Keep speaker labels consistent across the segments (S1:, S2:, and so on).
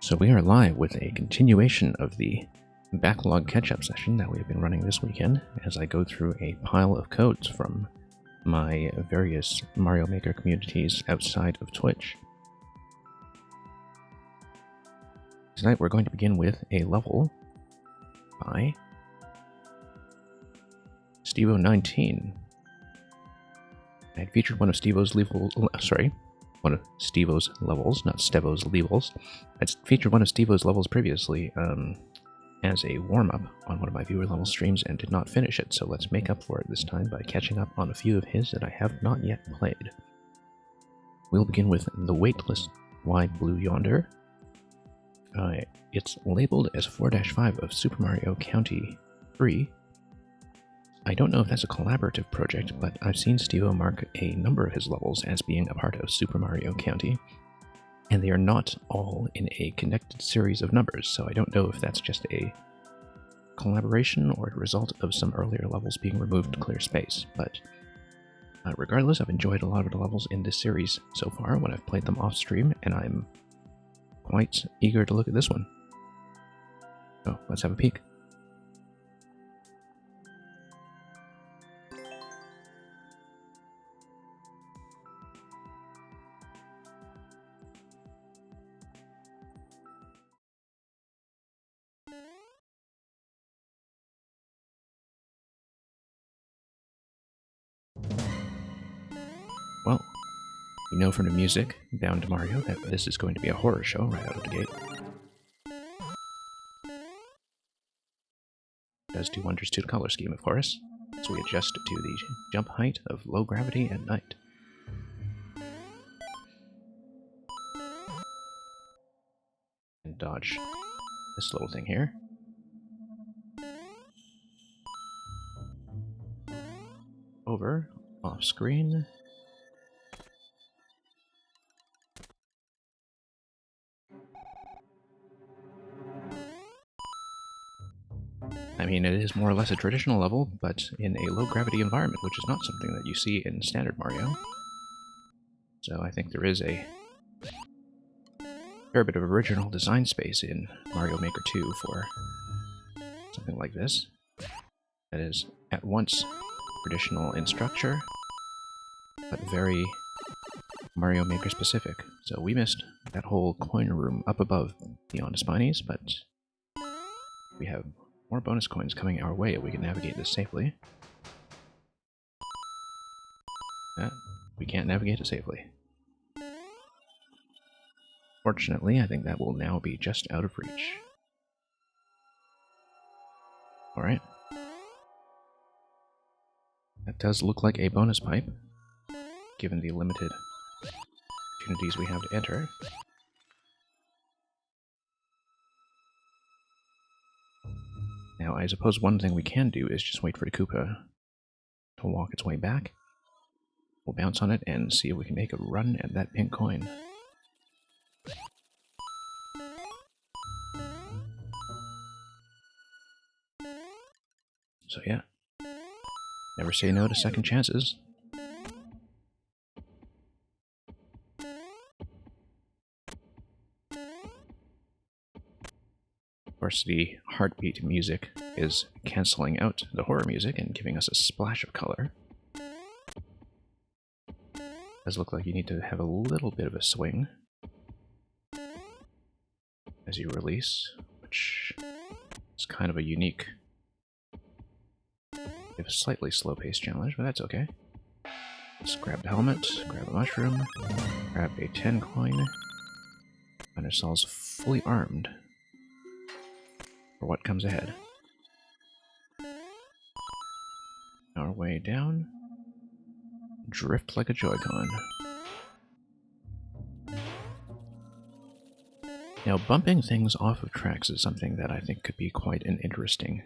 S1: So we are live with a continuation of the backlog catch-up session that we've been running this weekend as I go through a pile of codes from my various Mario Maker communities outside of Twitch. Tonight we're going to begin with a level by Stevo19. I had featured one of Stevo's levels, one of Stevo's levels, not Stevo's levels. I'd featured one of Stevo's levels previously as a warm-up on one of my viewer level streams and did not finish it, so let's make up for it this time by catching up on a few of his that I have not yet played. We'll begin with The Weightless Wide Blue Yonder. It's labeled as 4-5 of Super Mario County 3. I don't know if that's a collaborative project, but I've seen Stevo mark a number of his levels as being a part of Super Mario County, and they are not all in a connected series of numbers, so I don't know if that's just a collaboration or a result of some earlier levels being removed to clear space, but regardless, I've enjoyed a lot of the levels in this series so far when I've played them off stream, and I'm quite eager to look at this one. So let's have a peek. Well, you know from the music, Bound to Mario, that this is going to be a horror show right out of the gate. It does do wonders to the color scheme, of course, so we adjust to the jump height of low gravity at night. And dodge this little thing here. Over, off screen. I mean, it is more or less a traditional level, but in a low-gravity environment, which is not something that you see in standard Mario. So I think there is a fair bit of original design space in Mario Maker 2 for something like this. That is at once traditional in structure, but very Mario Maker specific. So we missed that whole coin room up above beyond the Spinies, but we have more bonus coins coming our way if we can navigate this safely. We can't navigate it safely. Fortunately, I think that will now be just out of reach. Alright. That does look like a bonus pipe, given the limited opportunities we have to enter. Now, I suppose one thing we can do is just wait for the Koopa to walk its way back. We'll bounce on it and see if we can make a run at that pink coin. So yeah, never say no to second chances. Of course, the heartbeat music is cancelling out the horror music and giving us a splash of color. Does look like you need to have a little bit of a swing as you release, which is kind of a unique, a slightly slow-paced challenge, but that's okay. Let's grab the helmet, grab a mushroom, grab a 10 coin, find ourselves fully armed for what comes ahead. Our way down, drift like a Joy-Con. Now, bumping things off of tracks is something that I think could be quite an interesting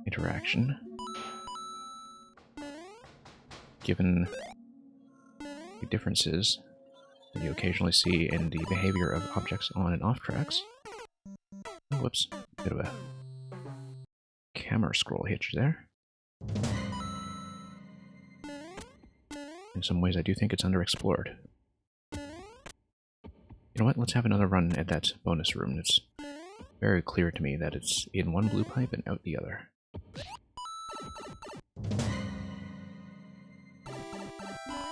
S1: interaction, given the differences that you occasionally see in the behavior of objects on and off tracks. Oh, whoops, bit of a camera scroll hitch there. In some ways, I do think it's underexplored. You know what? Let's have another run at that bonus room. It's very clear to me that it's in one blue pipe and out the other.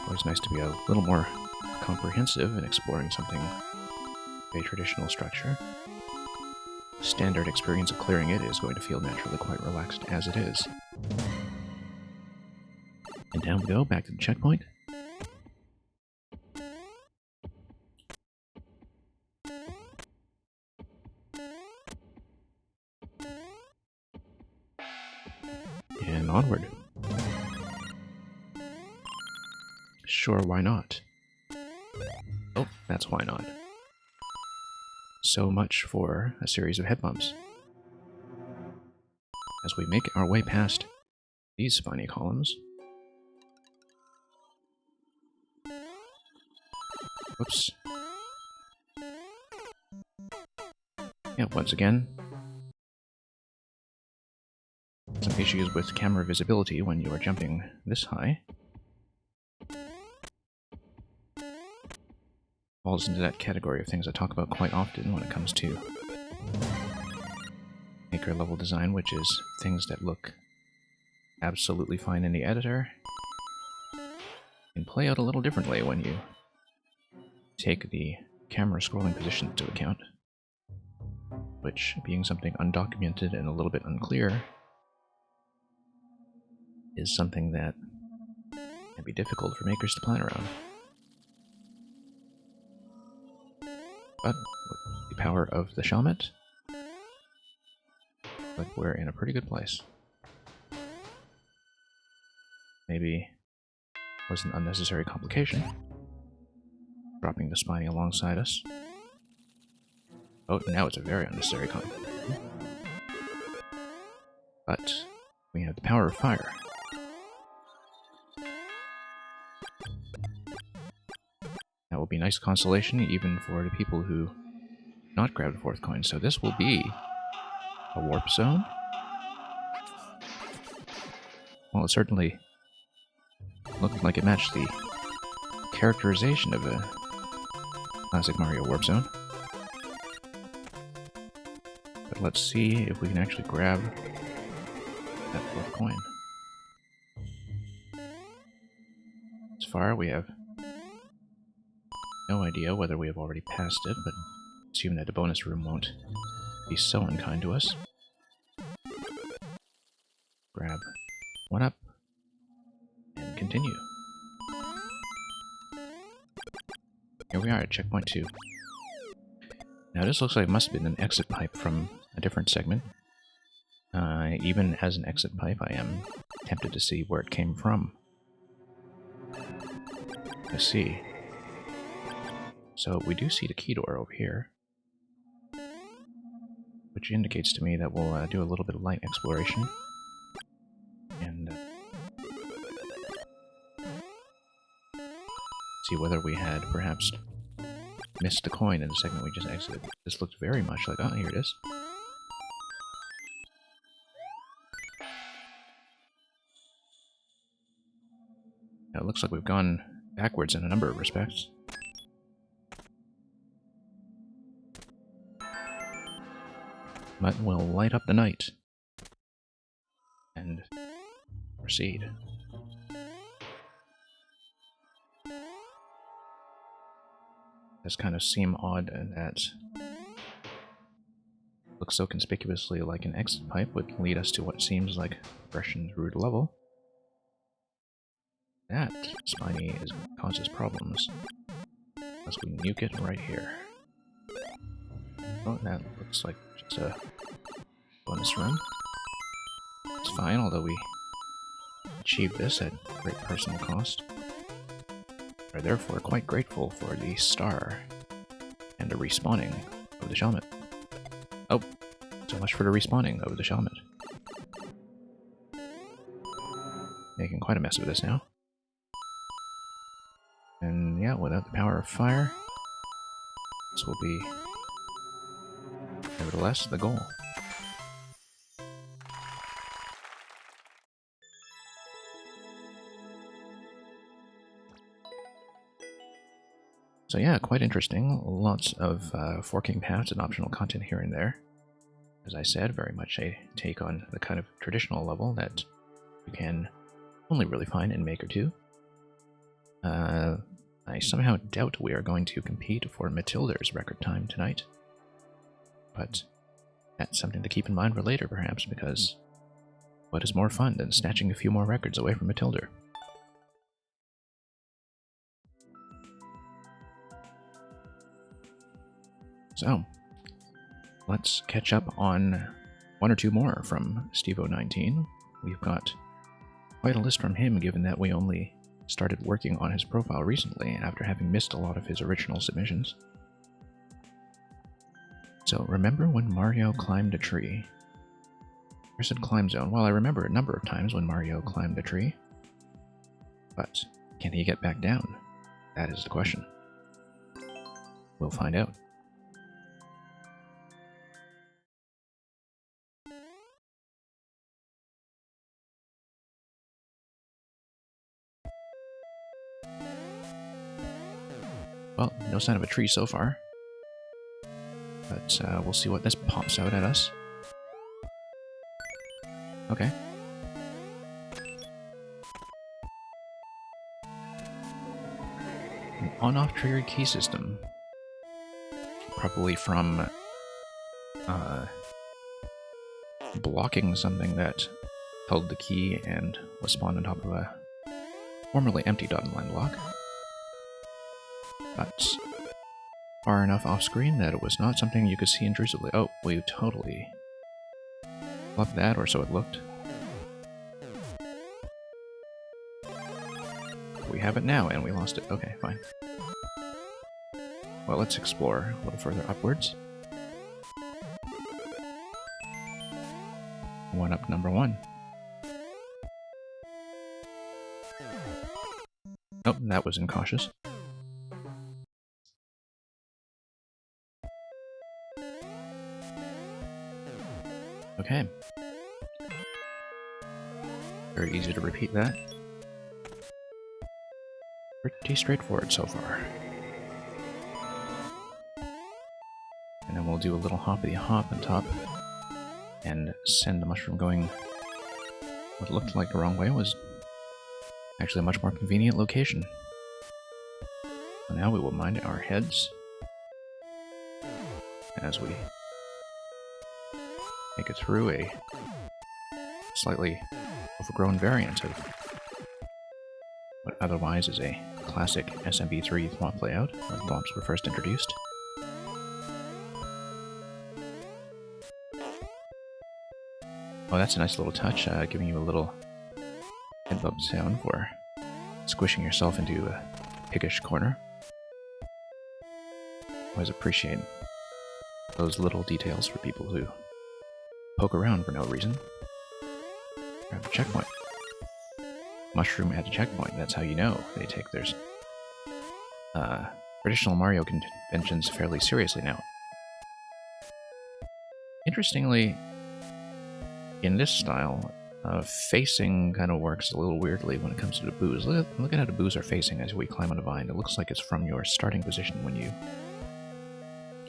S1: Always nice to be a little more comprehensive in exploring something, a traditional structure. The standard experience of clearing it is going to feel naturally quite relaxed as it is. And down we go, back to the checkpoint. And onward. Sure, why not? Oh, that's why not. So much for a series of head bumps. As we make our way past these spiny columns. Whoops. Yeah, once again, some issues with camera visibility when you are jumping this high. Falls into that category of things I talk about quite often when it comes to maker level design, which is things that look absolutely fine in the editor and play out a little differently when you take the camera scrolling position into account, which, being something undocumented and a little bit unclear, is something that can be difficult for makers to plan around. But with the power of the Shalmet, but we're in a pretty good place. Maybe was an unnecessary complication, dropping the spiny alongside us. Oh, now it's a very unnecessary complication. But we have the power of fire. That will be nice consolation even for the people who not grab the fourth coin. So this will be a warp zone. Well, it certainly looked like it matched the characterization of a classic Mario warp zone. But let's see if we can actually grab that fourth coin. As far, we have no idea whether we have already passed it, but assume that the bonus room won't be so unkind to us. Grab one up, and continue. Here we are at checkpoint 2. Now this looks like it must have been an exit pipe from a different segment. Even as an exit pipe, I am tempted to see where it came from. I see. So we do see the key door over here, which indicates to me that we'll do a little bit of light exploration. And see whether we had perhaps missed the coin in the segment we just exited. This looked very much like, oh, here it is. Now it looks like we've gone backwards in a number of respects. But we'll light up the night and proceed. Does kind of seem odd that looks so conspicuously like an exit pipe would lead us to what seems like progression through the level. That spiny causes problems unless we nuke it right here. Oh, that looks like just a bonus room. It's fine, although we achieved this at great personal cost. We're therefore quite grateful for the star and the respawning of the Shalmet. Oh, so much for the respawning of the Shalmet. Making quite a mess of this now. And yeah, without the power of fire, this will be, nevertheless, the goal. So yeah, quite interesting. Lots of forking paths and optional content here and there. As I said, very much a take on the kind of traditional level that you can only really find in Maker 2. I somehow doubt we are going to compete for Matilda's record time tonight. But that's something to keep in mind for later, perhaps, because what is more fun than snatching a few more records away from Matilda? So, let's catch up on one or two more from Steve019. We've got quite a list from him, given that we only started working on his profile recently after having missed a lot of his original submissions. So, remember when Mario climbed a tree? I said climb zone. Well, I remember a number of times when Mario climbed a tree. But can he get back down? That is the question. We'll find out. Well, no sign of a tree so far. But we'll see what this pops out at us. Okay. An on-off trigger key system. Probably from blocking something that held the key and was spawned on top of a formerly empty dotted line block. But far enough off screen that it was not something you could see intrusively. Oh, we totally loved that, or so it looked. We have it now, and we lost it. Okay, fine. Well, let's explore a little further upwards. One up, number one. Oh, that was incautious. Okay. Very easy to repeat that. Pretty straightforward so far. And then we'll do a little hoppity hop on top and send the mushroom going what looked like the wrong way was actually a much more convenient location. So now we will mind our heads as we make it through a slightly overgrown variant of what otherwise is a classic SMB3 thwomp layout when thwomps were first introduced. Oh, that's a nice little touch, giving you a little head bump sound for squishing yourself into a piggish corner. Always appreciate those little details for people who poke around for no reason. Grab a checkpoint. Mushroom at a checkpoint, that's how you know they take their traditional Mario conventions fairly seriously now. Interestingly, in this style, facing kind of works a little weirdly when it comes to the boos. Look at how the boos are facing as we climb on a vine. It looks like it's from your starting position when you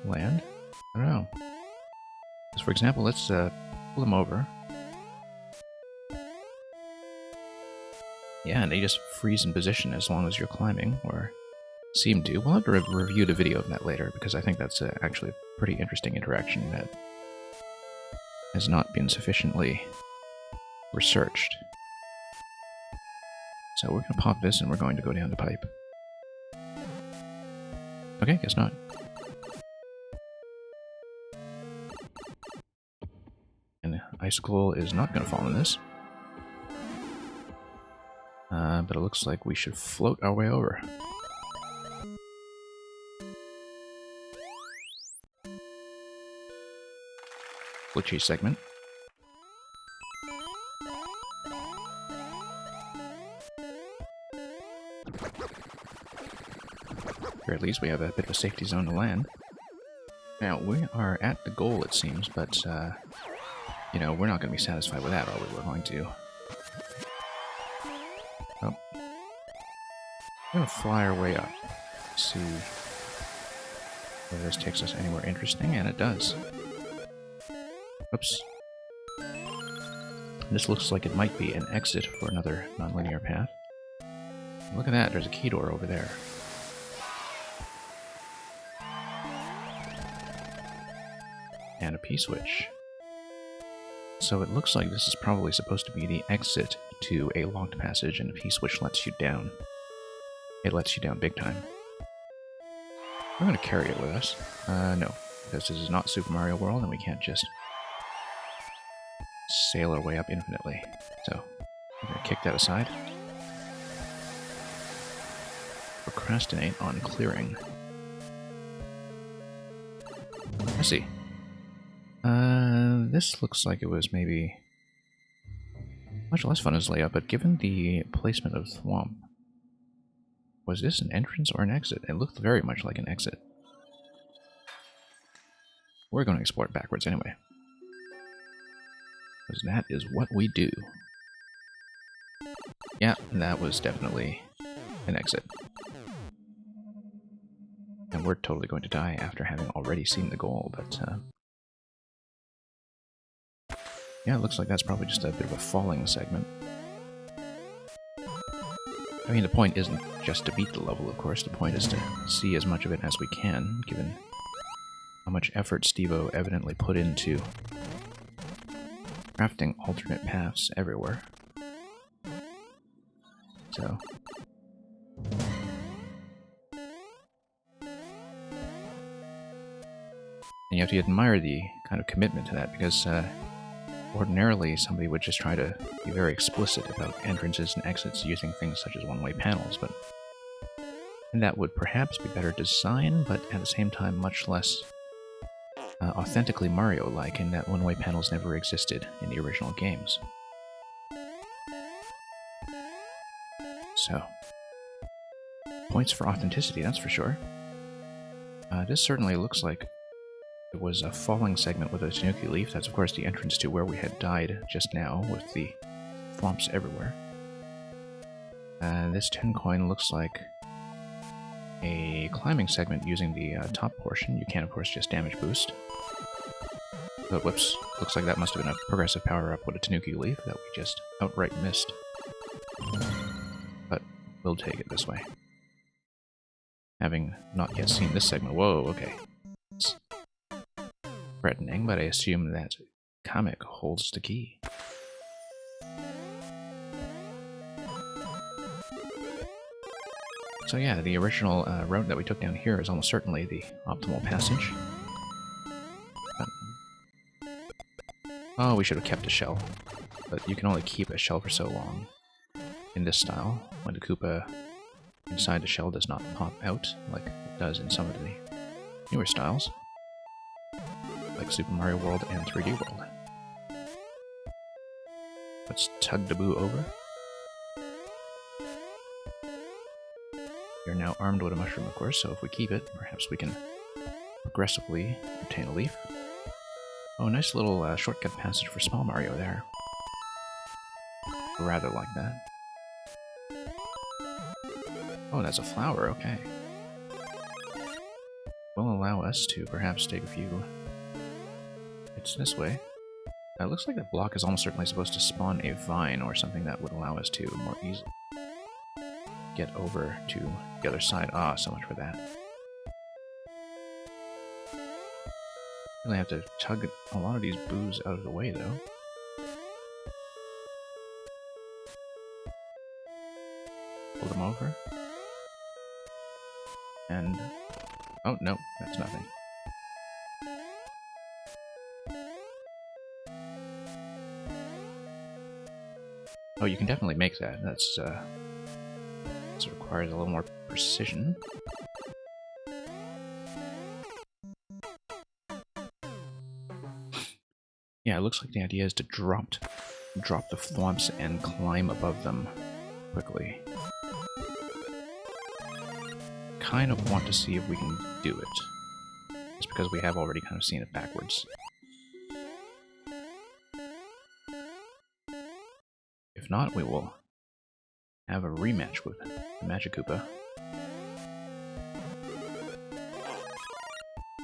S1: land. I don't know. So for example, let's pull them over. Yeah, and they just freeze in position as long as you're climbing, or seem to. We'll have to review the video of that later, because I think that's actually a pretty interesting interaction that has not been sufficiently researched. So we're going to pop this and we're going to go down the pipe. Okay, guess not. And Icicle is not going to fall in this. But it looks like we should float our way over. Glitchy segment. Or at least we have a bit of a safety zone to land. Now, we are at the goal, it seems, but, you know, we're not going to be satisfied with that, are we? We're going to... Oh. We're going to fly our way up to Whether this takes us anywhere interesting, and it does. Oops. This looks like it might be an exit for another nonlinear path. Look at that, there's a key door over there. And a P-switch. So it looks like this is probably supposed to be the exit to a locked passage, and the P-switch lets you down. It lets you down big time. We're going to carry it with us. No, because this is not Super Mario World, and we can't just sail our way up infinitely. So, we're going to kick that aside. Procrastinate on clearing. I see. This looks like it was maybe much less fun as layout, but given the placement of Thwomp, was this an entrance or an exit? It looked very much like an exit. We're going to explore it backwards anyway, because that is what we do. Yeah, that was definitely an exit. And we're totally going to die after having already seen the goal, but yeah, it looks like that's probably just a bit of a falling segment. I mean, the point isn't just to beat the level, of course. The point is to see as much of it as we can, given how much effort Steve-O evidently put into crafting alternate paths everywhere. So... and you have to admire the kind of commitment to that, because ordinarily somebody would just try to be very explicit about entrances and exits using things such as one-way panels, but and that would perhaps be better design, but at the same time much less authentically Mario-like, in that one-way panels never existed in the original games. So, points for authenticity, that's for sure. This certainly looks like it was a falling segment with a Tanuki leaf. That's of course the entrance to where we had died just now, with the thwomps everywhere. This 10 coin looks like a climbing segment using the top portion. You can of course just damage boost. Oh, whoops. Looks like that must have been a progressive power-up with a Tanuki leaf that we just outright missed. But we'll take it this way. Having not yet seen this segment. Whoa, okay. It's threatening, but I assume that Kamek holds the key. So yeah, the original route that we took down here is almost certainly the optimal passage. Oh, we should have kept a shell. But you can only keep a shell for so long in this style, when the Koopa inside the shell does not pop out, like it does in some of the newer styles, like Super Mario World and 3D World. Let's tug the boo over. You're now armed with a mushroom, of course, so if we keep it, perhaps we can progressively obtain a leaf. Oh, nice little shortcut passage for Small Mario there. Rather like that. Oh, that's a flower, okay. Will allow us to perhaps take a few hits this way. It looks like that block is almost certainly supposed to spawn a vine or something that would allow us to more easily get over to the other side. Ah, so much for that. Really have to tug a lot of these boos out of the way, though. Pull them over. And... oh, no, that's nothing. Oh, you can definitely make that. That's, this requires a little more precision. Yeah, it looks like the idea is to drop the thwomps and climb above them quickly. Kind of want to see if we can do it. Just because we have already kind of seen it backwards. If not, we will have a rematch with the Magic Koopa.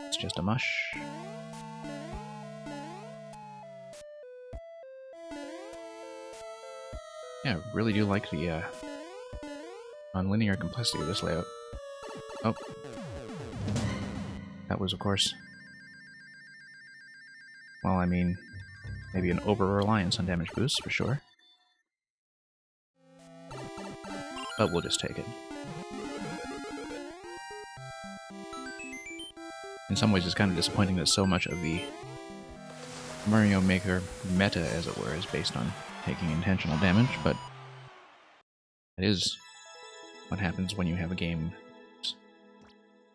S1: It's just a mush. Yeah, I really do like the non-linear complexity of this layout. Oh. That was, of course... Well, I mean, maybe an over-reliance on damage boosts, for sure. But we'll just take it. In some ways, it's kind of disappointing that so much of the Mario Maker meta, as it were, is based on taking intentional damage, but it is what happens when you have a game that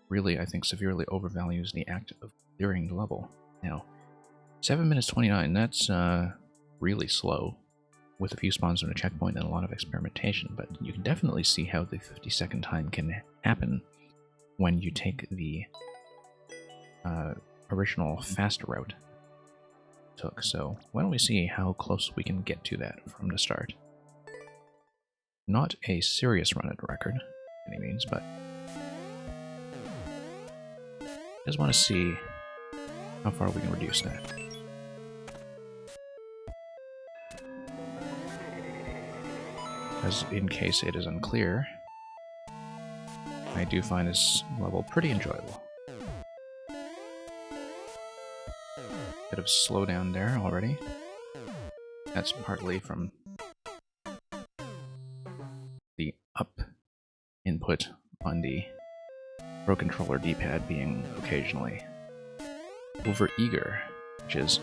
S1: really, I think, severely overvalues the act of clearing the level. Now, 7 minutes 29, that's really slow, with a few spawns and a checkpoint and a lot of experimentation, but you can definitely see how the 50-second time can happen when you take the original faster route took. So why don't we see how close we can get to that from the start. Not a serious run at the record, by any means, but I just want to see how far we can reduce that. As in case it is unclear, I do find this level pretty enjoyable. Bit of slowdown there already. That's partly from the up input on the Pro Controller D-pad being occasionally over-eager, which is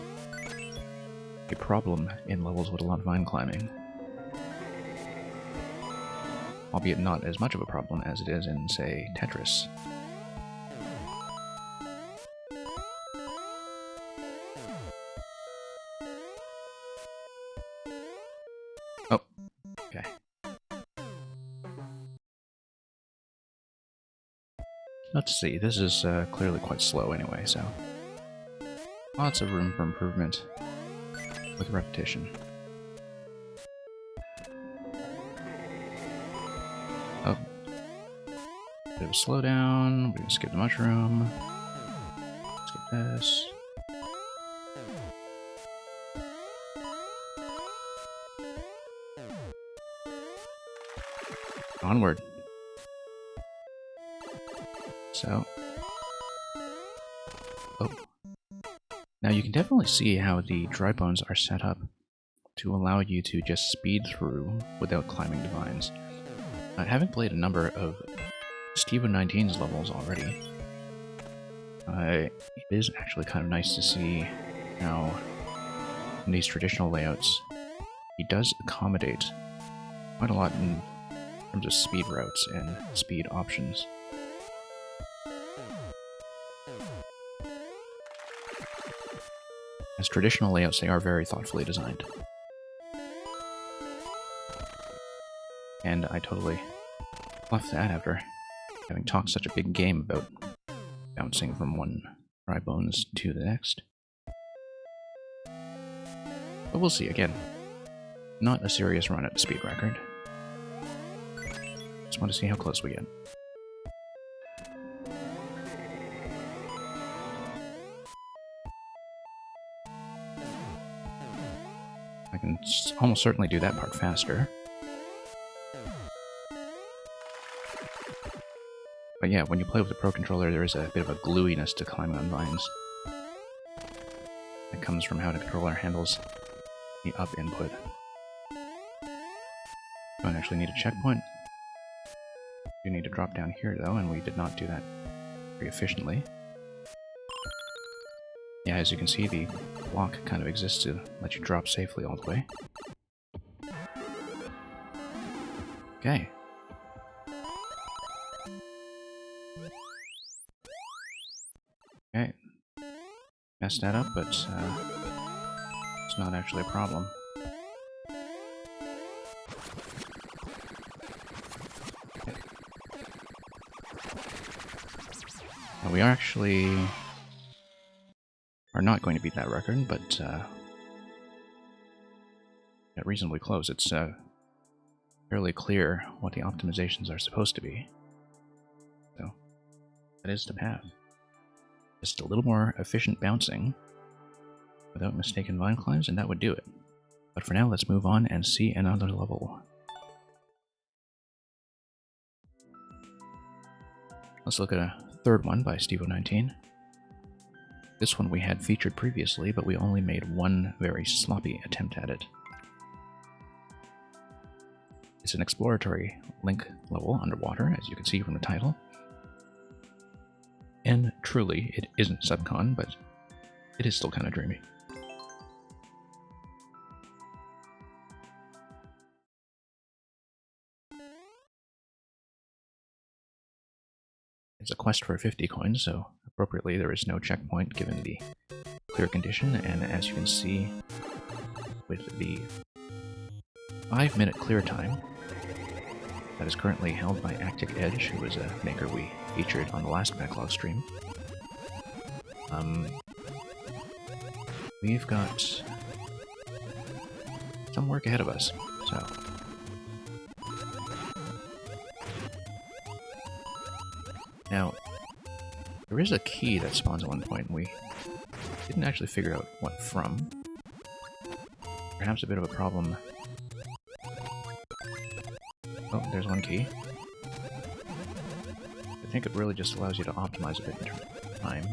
S1: a problem in levels with a lot of vine climbing. Albeit not as much of a problem as it is in, say, Tetris. Oh, okay. Let's see, this is clearly quite slow anyway, so lots of room for improvement with repetition. Oh, bit of a slowdown. We're gonna skip the mushroom. Skip this. Onward. So, oh, now you can definitely see how the dry bones are set up to allow you to just speed through without climbing the vines. Having played a number of Steve 19's levels already, it is actually kind of nice to see how in these traditional layouts he does accommodate quite a lot in terms of speed routes and speed options. As traditional layouts, they are very thoughtfully designed. And I totally left that after having talked such a big game about bouncing from one dry bones to the next. But we'll see, again, not a serious run at the speed record. Just want to see how close we get. I can almost certainly do that part faster. But yeah, when you play with the Pro Controller, there is a bit of a gluiness to climbing on vines. That comes from how the controller handles the up input. Don't actually need a checkpoint. You need to drop down here though, and we did not do that very efficiently. Yeah, as you can see, the block kind of exists to let you drop safely all the way. Okay. Okay. Messed that up, but it's not actually a problem. Okay. Now we are not going to beat that record, but get reasonably close. It's fairly clear what the optimizations are supposed to be. So that is the path. Just a little more efficient bouncing without mistaken vine climbs, and that would do it. But for now, let's move on and see another level. Let's look at a third one by Steve19. This one we had featured previously, but we only made one very sloppy attempt at it. It's an exploratory link level underwater, as you can see from the title. And truly, it isn't subcon, but it is still kind of dreamy. It's a quest for 50 coins, so appropriately there is no checkpoint given the clear condition, and as you can see with the 5-minute clear time that is currently held by Actic Edge, who is a maker we featured on the last Backlog stream, we've got some work ahead of us, so... Now, there is a key that spawns at one point, and we didn't actually figure out what from. Perhaps a bit of a problem. Oh, there's one key. I think it really just allows you to optimize a bit in terms of time.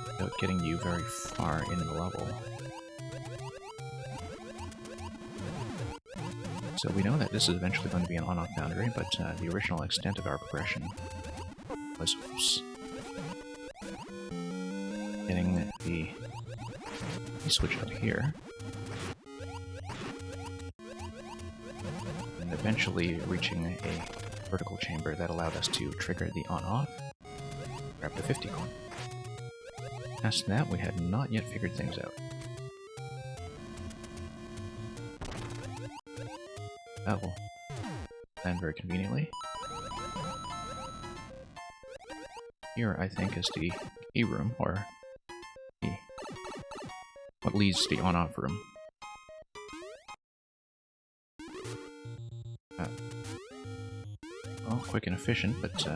S1: Without getting you very far into the level. So we know that this is eventually going to be an on-off boundary, but the original extent of our progression was getting the switch up here, and eventually reaching a vertical chamber that allowed us to trigger the on-off, grab the 50 coin. Past that, we had not yet figured things out. That will land very conveniently. Here, I think, is the key room, or what leads to the on-off room. Well, quick and efficient, but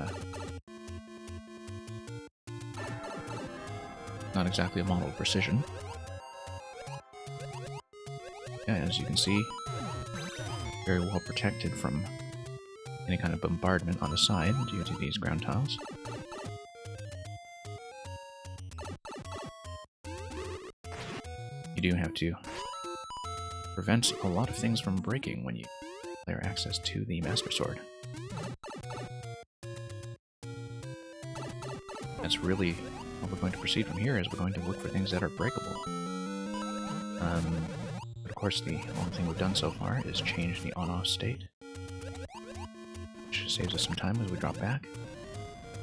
S1: not exactly a model of precision. Yeah, as you can see, very well protected from any kind of bombardment on the side due to these ground tiles. You do have to prevent a lot of things from breaking when you clear access to the Master Sword. That's really what we're going to proceed from here, is we're going to look for things that are breakable. Of course, the only thing we've done so far is change the on-off state, which saves us some time as we drop back.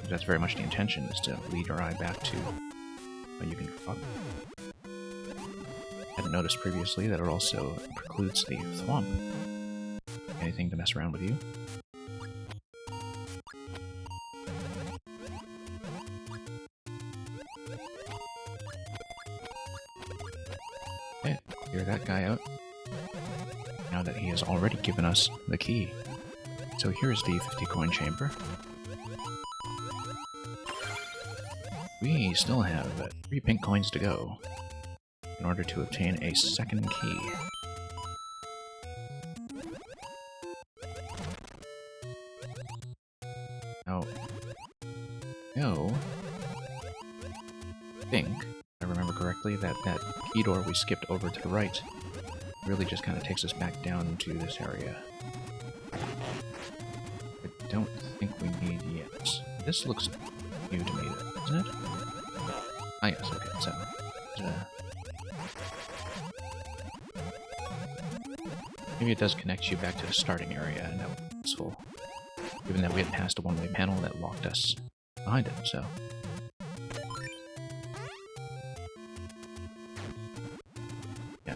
S1: That's very much the intention, is to lead your eye back to how you can drop. Hadn't noticed previously that it also precludes the thwomp. Anything to mess around with you. Okay, clear that guy out. Now that he has already given us the key. So here's the 50 coin chamber. We still have 3 pink coins to go in order to obtain a second key. Now, no, I think, if I remember correctly, that key door we skipped over to the right really just kind of takes us back down to this area. I don't think we need yet. This looks new to me, though, doesn't it? Ah, yes, okay, so... maybe it does connect you back to the starting area, and that was useful. Given that we had passed a one-way panel that locked us behind it, so... yeah.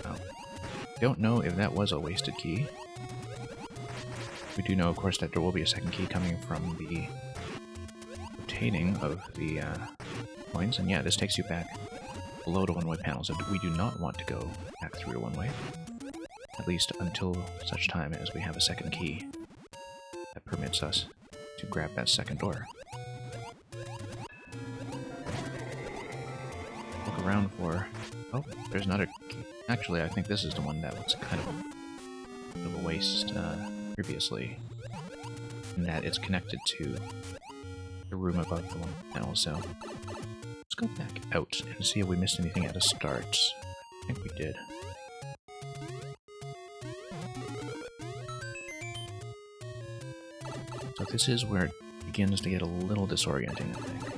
S1: Now, don't know if that was a wasted key. We do know, of course, that there will be a second key coming from the obtaining of the coins, and yeah, this takes you back below the one-way panel, so we do not want to go back through to one-way, at least until such time as we have a second key. that permits us to grab that second door. Look around for... Oh, there's another key. Actually, I think this is the one that was kind of a waste previously, in that it's connected to the room above the one panel, so let's go back out and see if we missed anything at the start. I think we did. So this is where it begins to get a little disorienting, I think.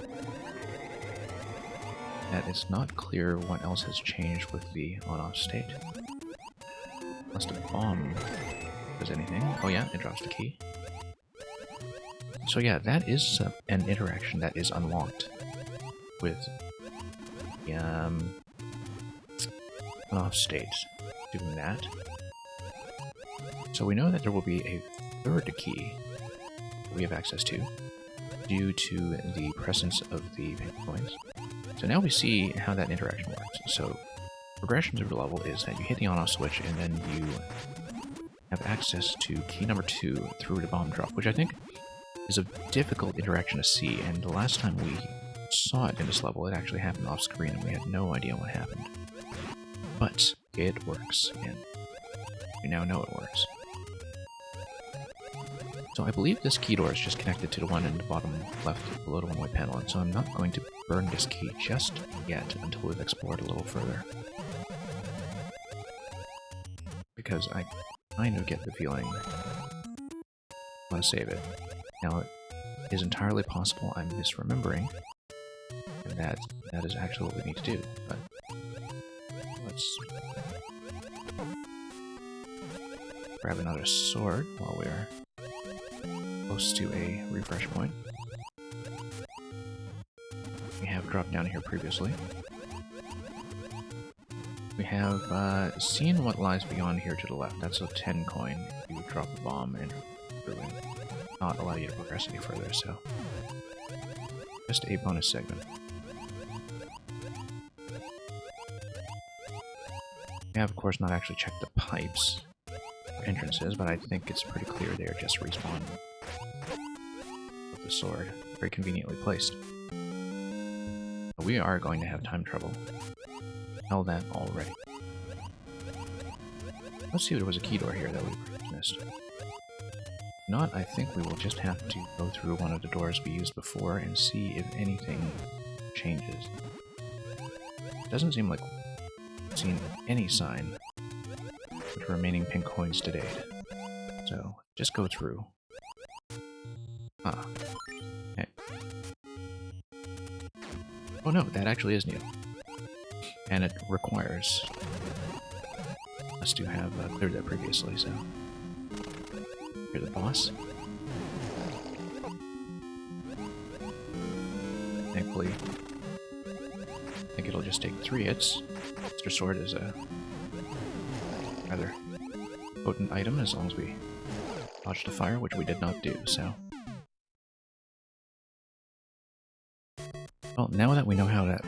S1: That it's not clear what else has changed with the on-off state. Unless the bomb does anything. Oh yeah, it drops the key. So yeah, that is an interaction that is unlocked with the on-off state doing that. So we know that there will be a third key we have access to due to the presence of the pink coins. So now we see how that interaction works. So progression through the level is that you hit the on-off switch and then you have access to key number 2 through the bomb drop, which I think is a difficult interaction to see, and the last time we saw it in this level, it actually happened off screen and we had no idea what happened. But it works, and we now know it works. So I believe this key door is just connected to the one in the bottom left below the one white panel, and so I'm not going to burn this key just yet until we've explored a little further. Because I kind of get the feeling I want to save it. Now, it is entirely possible I'm misremembering, and that is actually what we need to do, but let's grab another sword while we're close to a refresh point. We have dropped down here previously. We have seen what lies beyond here to the left. That's a 10 coin. You drop the bomb and ruin. Not allow you to progress any further, so just a bonus segment. We have, of course, not actually checked the pipes or entrances, but I think it's pretty clear they are just respawn with the sword, very conveniently placed. But we are going to have time trouble. Tell that already. Let's see if there was a key door here that we missed. If not, I think we will just have to go through one of the doors we used before and see if anything changes. It doesn't seem like we've seen any sign with the remaining pink coins to date. So, just go through. Ah. Okay. Oh no, that actually is new. And it requires us to have cleared that previously, so... Here's the boss. Thankfully, I think it'll just take 3 hits. Mr. Sword is a rather potent item as long as we dodge the fire, which we did not do, so... Well, now that we know how that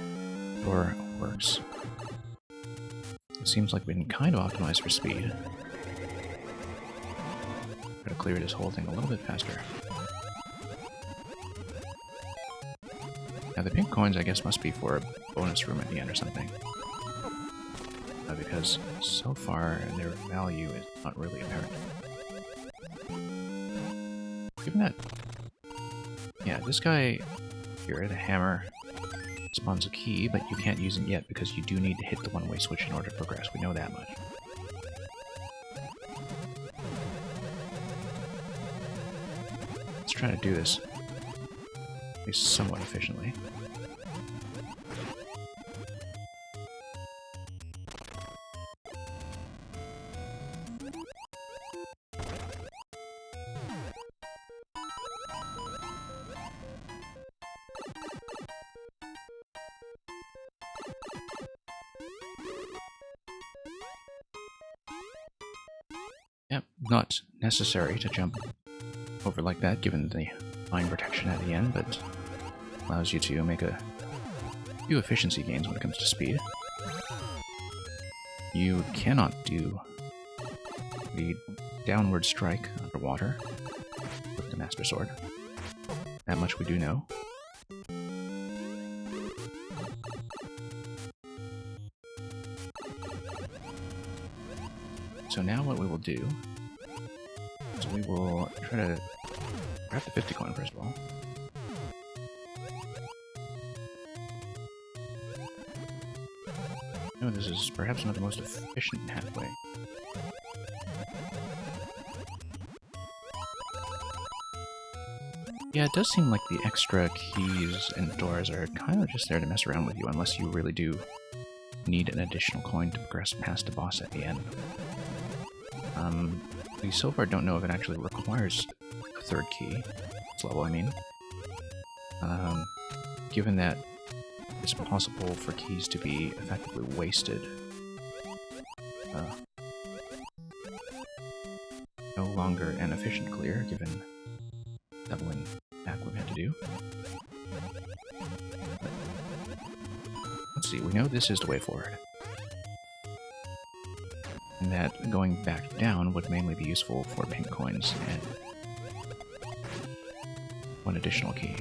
S1: door works, it seems like we can kind of optimize for speed. Try to clear this whole thing a little bit faster. Now the pink coins, I guess, must be for a bonus room at the end or something. Because so far their value is not really apparent. Given that... Yeah, this guy here, the hammer, spawns a key, but you can't use it yet because you do need to hit the one-way switch in order to progress. We know that much. Let's try to do this at least somewhat efficiently. Yep, not necessary to jump over like that, given the line protection at the end, but allows you to make a few efficiency gains when it comes to speed. You cannot do the downward strike underwater, with the Master Sword. That much we do know. So now what we will do is we will try to grab the 50 coin first of all. No, this is perhaps not the most efficient pathway. Yeah, it does seem like the extra keys and doors are kind of just there to mess around with you, unless you really do need an additional coin to progress past the boss at the end. We so far don't know if it actually requires a third key. This level, I mean. Given that it's possible for keys to be effectively wasted. No longer an efficient clear, given doubling back we've had to do. Let's see, we know this is the way forward. And that going back down would mainly be useful for pink coins and one additional key.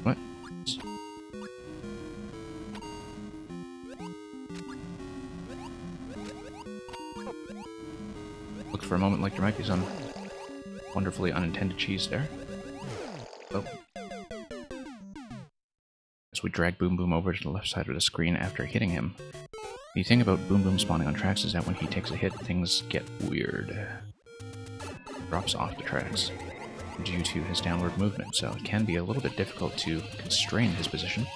S1: What? Looked for a moment like there might be some wonderfully unintended cheese there. Oh. As we drag Boom Boom over to the left side of the screen after hitting him. The thing about Boom Boom spawning on tracks is that when he takes a hit, things get weird. Drops off the tracks due to his downward movement, so it can be a little bit difficult to constrain his position.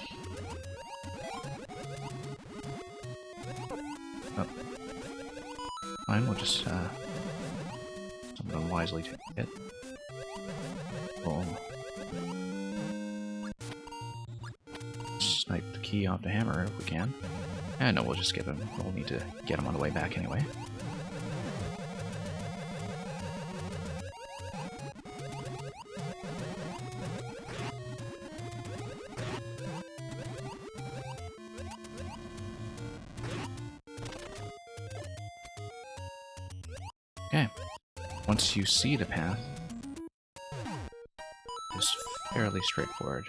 S1: Oh. Fine, we'll just somewhat unwisely take a hit. We'll snipe the key off the hammer if we can. No, we'll just skip him. We'll need to get him on the way back anyway. Okay. Once you see the path, it's fairly straightforward.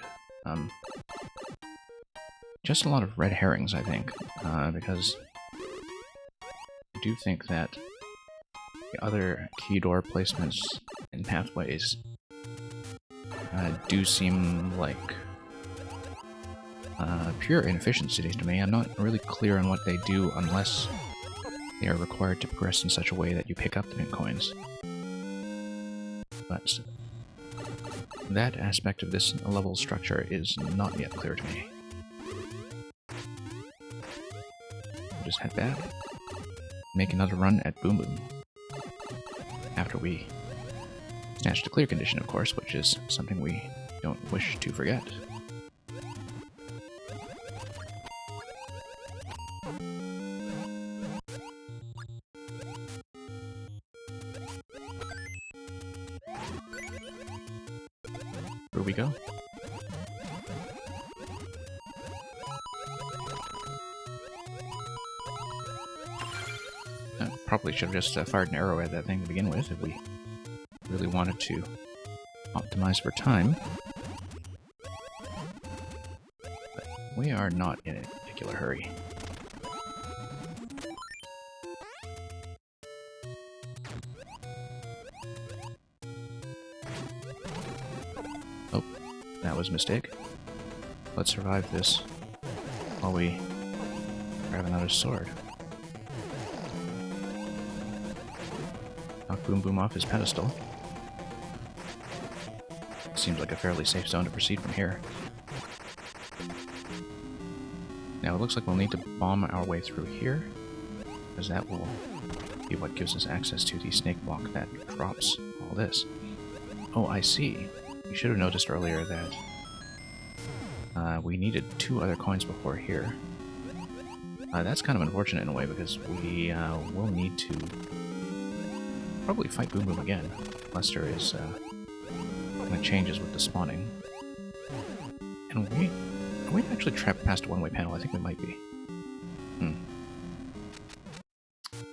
S1: Just a lot of red herrings, I think, because I do think that the other key door placements and pathways do seem like pure inefficiencies to me. I'm not really clear on what they do unless they are required to progress in such a way that you pick up the mint coins. But that aspect of this level structure is not yet clear to me. Just head back, make another run at Boom Boom. After we snatch the clear condition, of course, which is something we don't wish to forget. Here we go. Probably should have just fired an arrow at that thing to begin with if we really wanted to optimize for time. But we are not in a particular hurry. Oh, that was a mistake. Let's survive this while we grab another sword. Knock Boom Boom off his pedestal. Seems like a fairly safe zone to proceed from here. Now it looks like we'll need to bomb our way through here, because that will be what gives us access to the snake block that drops all this. Oh, I see. We should have noticed earlier that we needed 2 other coins before here. That's kind of unfortunate in a way, because we will need to probably fight Boom Boom again, unless there is changes with the spawning. And are we actually trapped past a one-way panel? I think we might be.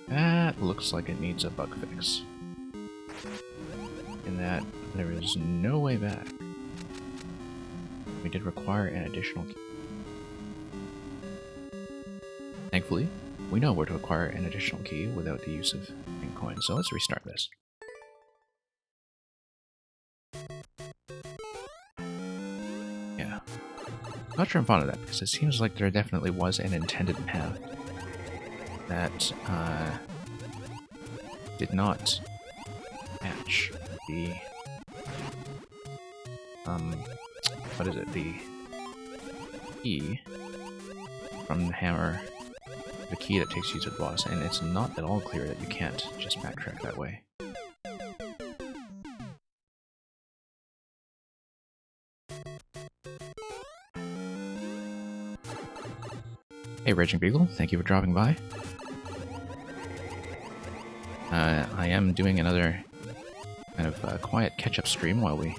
S1: That looks like it needs a bug fix. in that there is no way back. We did require an additional key. Thankfully, we know where to acquire an additional key without the use of pink coins, so let's restart this. Yeah. Not sure I'm fond of that, because it seems like there definitely was an intended path that did not match the what is it, the key from the hammer, the key that takes you to the boss, and it's not at all clear that you can't just backtrack that way. Hey Raging Beagle, thank you for dropping by. I am doing another kind of quiet catch-up stream while we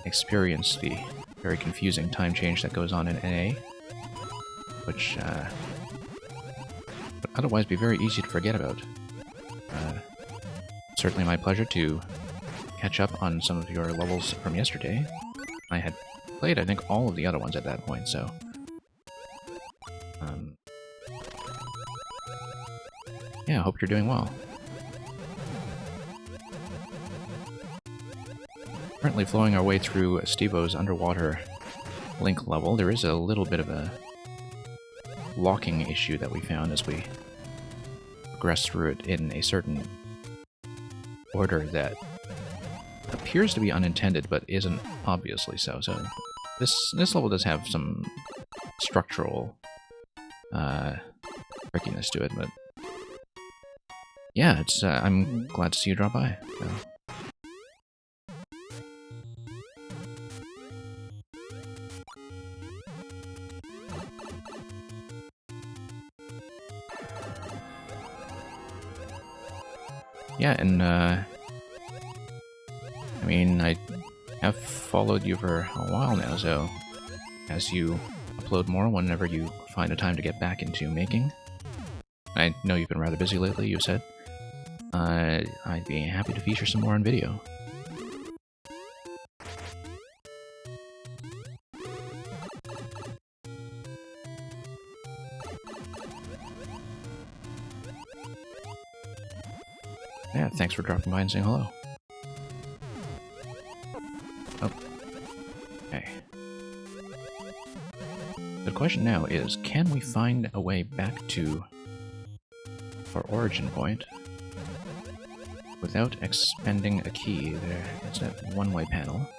S1: experience the very confusing time change that goes on in NA, which would otherwise be very easy to forget about. Certainly my pleasure to catch up on some of your levels from yesterday. I had played, I think, all of the other ones at that point, so... yeah, I hope you're doing well. Currently flowing our way through Stevo's underwater link level. There is a little bit of a locking issue that we found as we progress through it in a certain order that appears to be unintended, but isn't obviously so. So this level does have some structural trickiness to it, but yeah, it's I'm glad to see you drop by. So. Yeah, and I mean, I have followed you for a while now, so as you upload more whenever you find a time to get back into making, I know you've been rather busy lately, you said, I'd be happy to feature some more on video. Yeah, thanks for dropping by and saying hello. Oh. Okay. The question now is, can we find a way back to our origin point without expending a key? There, it's that one-way panel.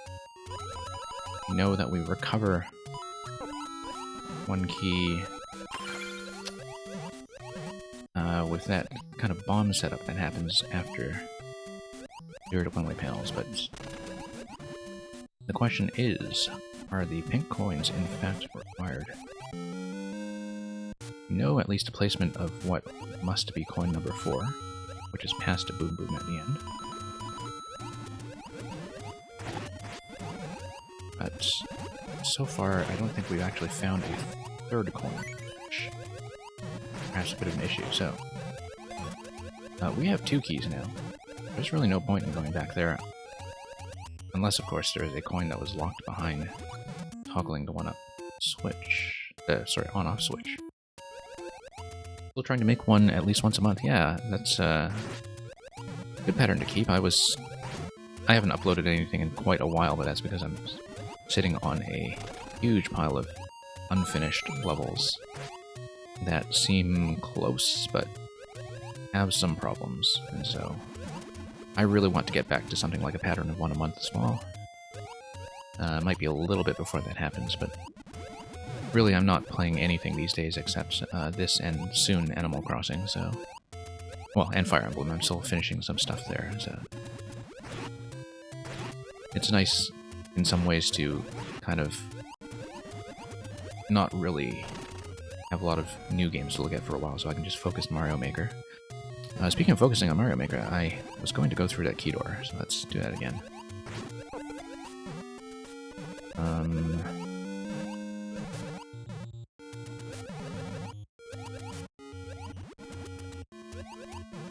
S1: We know that we recover one key with that kind of bomb setup that happens after you're at one-way panels, but the question is, are the pink coins in fact required? We know at least a placement of what must be coin number 4, which is past a boom boom at the end. But so far, I don't think we've actually found a third coin, which perhaps a bit of an issue. So we have 2 keys now. There's really no point in going back there, unless, of course, there is a coin that was locked behind toggling the one-up switch. Sorry, on-off switch. Still trying to make one at least once a month. Yeah, that's a good pattern to keep. I haven't uploaded anything in quite a while, but that's because I'm sitting on a huge pile of unfinished levels that seem close, but have some problems, and so I really want to get back to something like a pattern of one a month as well. Might be a little bit before that happens, but really I'm not playing anything these days except this and soon Animal Crossing, so... well, and Fire Emblem. I'm still finishing some stuff there, so... it's nice in some ways to kind of not really have a lot of new games to look at for a while, so I can just focus Mario Maker. Speaking of focusing on Mario Maker, I was going to go through that key door, so let's do that again.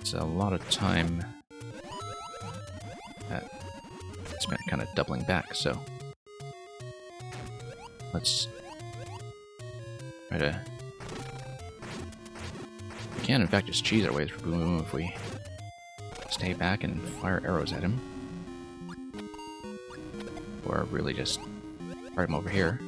S1: It's a lot of time kind of doubling back, so let's try to... We can, in fact, just cheese our way through Boom Boom if we stay back and fire arrows at him. Or really just fire him over here.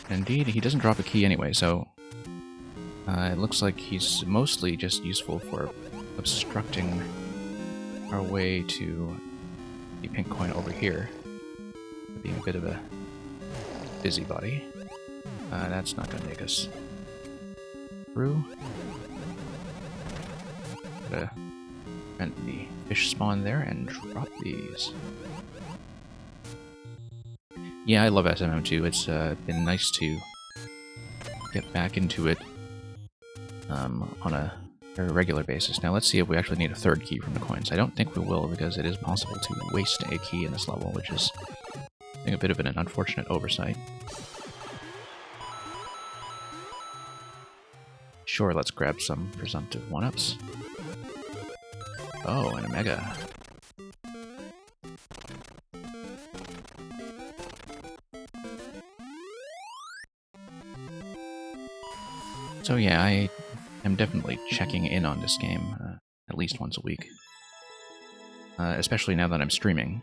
S1: Indeed, he doesn't drop a key anyway, so it looks like he's mostly just useful for obstructing our way to the pink coin over here. Being a bit of a busybody. That's not going to make us through. Gotta prevent the fish spawn there and drop these. Yeah, I love SMM2. It's been nice to get back into it on a very regular basis. Now let's see if we actually need a third key from the coins. I don't think we will, because it is possible to waste a key in this level, which is, I think, a bit of an unfortunate oversight. Sure, let's grab some presumptive 1-ups. Oh, and a mega. So yeah, I am definitely checking in on this game at least once a week. Especially now that I'm streaming.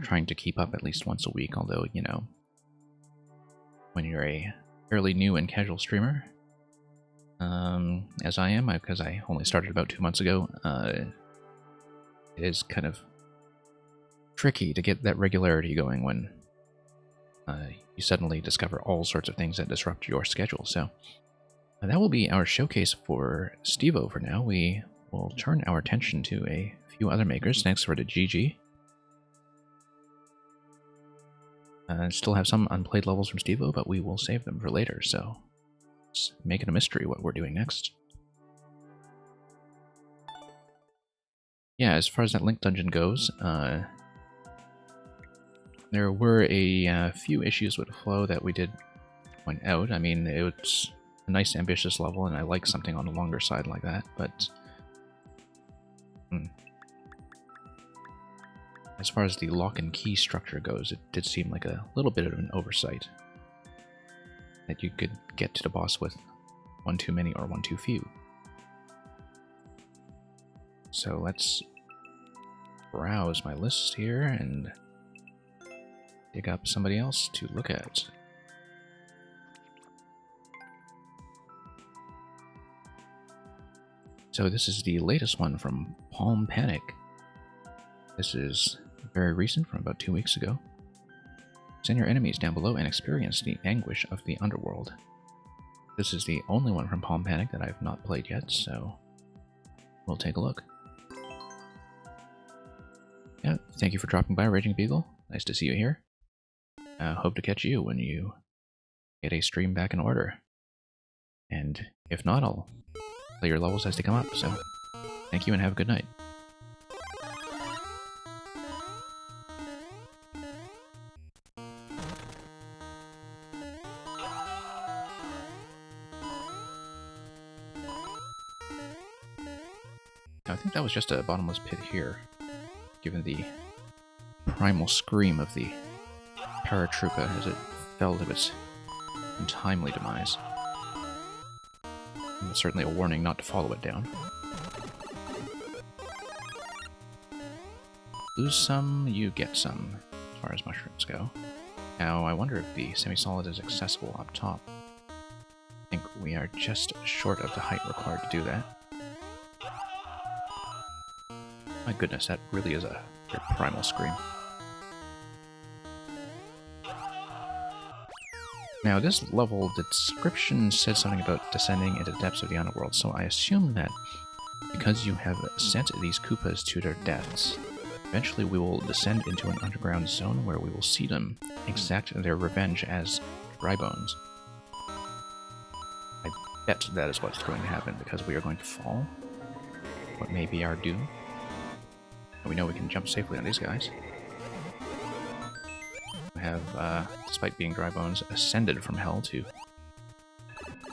S1: Trying to keep up at least once a week, although, you know, when you're a fairly new and casual streamer, as I am, because I only started about 2 months ago, it is kind of tricky to get that regularity going when you suddenly discover all sorts of things that disrupt your schedule. So that will be our showcase for Stevo for now. We will turn our attention to a few other makers. Thanks for the GG. Still have some unplayed levels from Stevo, but we will save them for later, so let's make it a mystery what we're doing next. Yeah, as far as that Link Dungeon goes, there were a few issues with the flow that we did point out. I mean, it's a nice, ambitious level, and I like something on the longer side like that, but as far as the lock and key structure goes, it did seem like a little bit of an oversight. That you could get to the boss with one too many or one too few. So let's browse my list here and dig up somebody else to look at. So this is the latest one from Palm Panic. This is very recent, from about 2 weeks ago. Send your enemies down below and experience the anguish of the underworld. This is the only one from Palm Panic that I've not played yet, so we'll take a look. Yeah, thank you for dropping by, Raging Beagle. Nice to see you here. Hope to catch you when you get a stream back in order. And if not, I'll play your levels as they come up, so thank you and have a good night. I think that was just a bottomless pit here, given the primal scream of the paratroopa as it fell to its untimely demise. And it's certainly a warning not to follow it down. Lose some, you get some, as far as mushrooms go. Now, I wonder if the semi-solid is accessible up top. I think we are just short of the height required to do that. My goodness, that really is a very primal scream. Now, this level, the description said something about descending into the depths of the underworld, so I assume that because you have sent these Koopas to their deaths, eventually we will descend into an underground zone where we will see them exact their revenge as dry bones. I bet that is what's going to happen, because we are going to fall. What may be our doom? We know we can jump safely on these guys. We have, despite being dry bones, ascended from hell to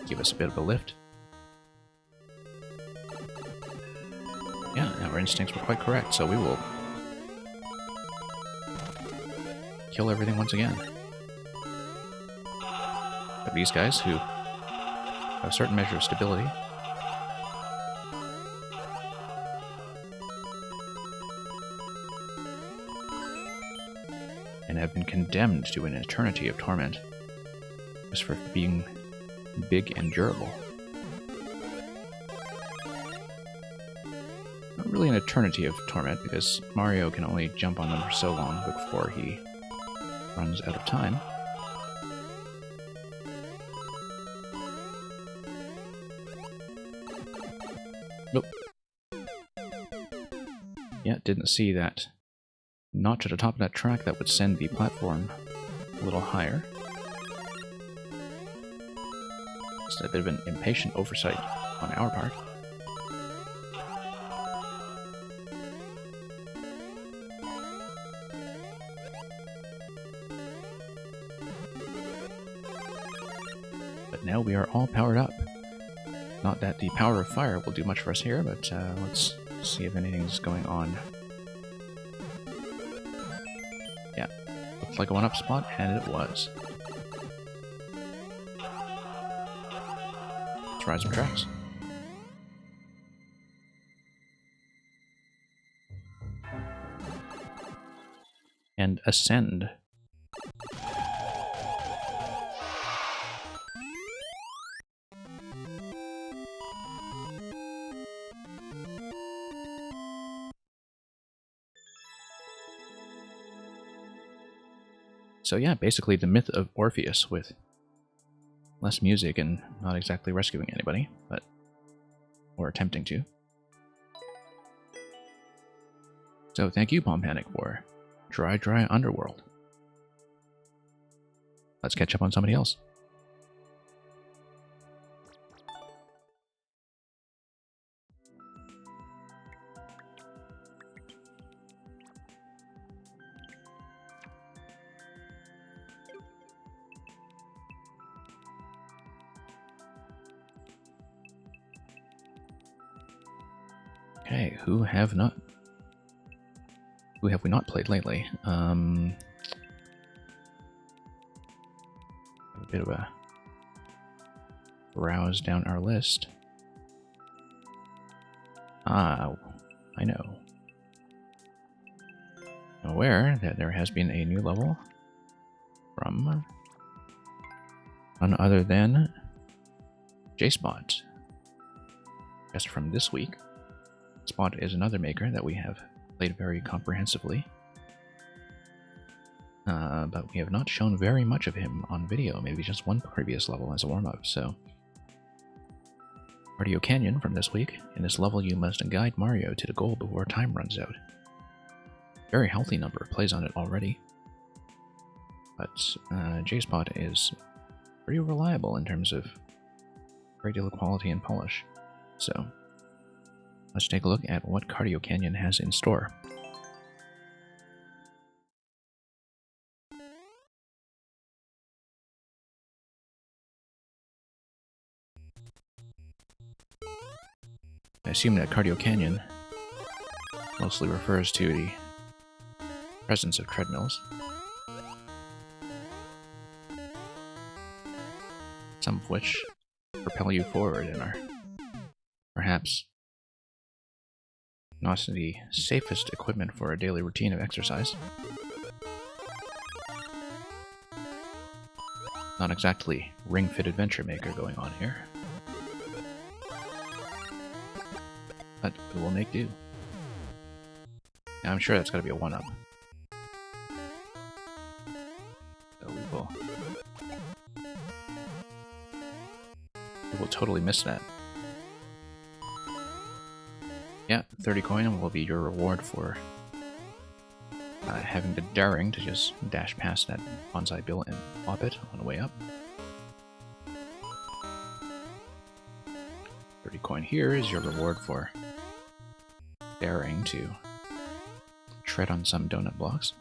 S1: give us a bit of a lift. Yeah, our instincts were quite correct, so we will kill everything once again. But these guys, who have a certain measure of stability, and have been condemned to an eternity of torment just for being big and durable. Not really an eternity of torment, because Mario can only jump on them for so long before he runs out of time. Nope. Yeah, didn't see that notch at the top of that track that would send the platform a little higher. It's a bit of an impatient oversight on our part. But now we are all powered up. Not that the power of fire will do much for us here, but let's see if anything's going on. Yeah, looked like a one-up spot, and it was. Let's ride some tracks. And ascend. So yeah, basically the myth of Orpheus with less music and not exactly rescuing anybody, but or attempting to. So thank you, Bomb Panic, for Dry Dry Underworld. Let's catch up on somebody else. Okay, who have we not played lately? A bit of a browse down our list. Ah, I know. I'm aware that there has been a new level from none other than J-Spot. Just from this week. Spot is another maker that we have played very comprehensively. But we have not shown very much of him on video, maybe just one previous level as a warm-up, so... Cardio Canyon from this week. In this level you must guide Mario to the goal before time runs out. Very healthy number of plays on it already. But J-Spot is pretty reliable in terms of great deal of quality and polish. So, let's take a look at what Cardio Canyon has in store. I assume that Cardio Canyon mostly refers to the presence of treadmills. Some of which propel you forward and are perhaps not the safest equipment for a daily routine of exercise. Not exactly Ring Fit Adventure Maker going on here. But we will make do. Now, I'm sure that's got to be a one-up. So we will totally miss that. Yeah, 30 coin will be your reward for having the daring to just dash past that bonsai bill and pop it on the way up. 30 coin here is your reward for daring to tread on some donut blocks.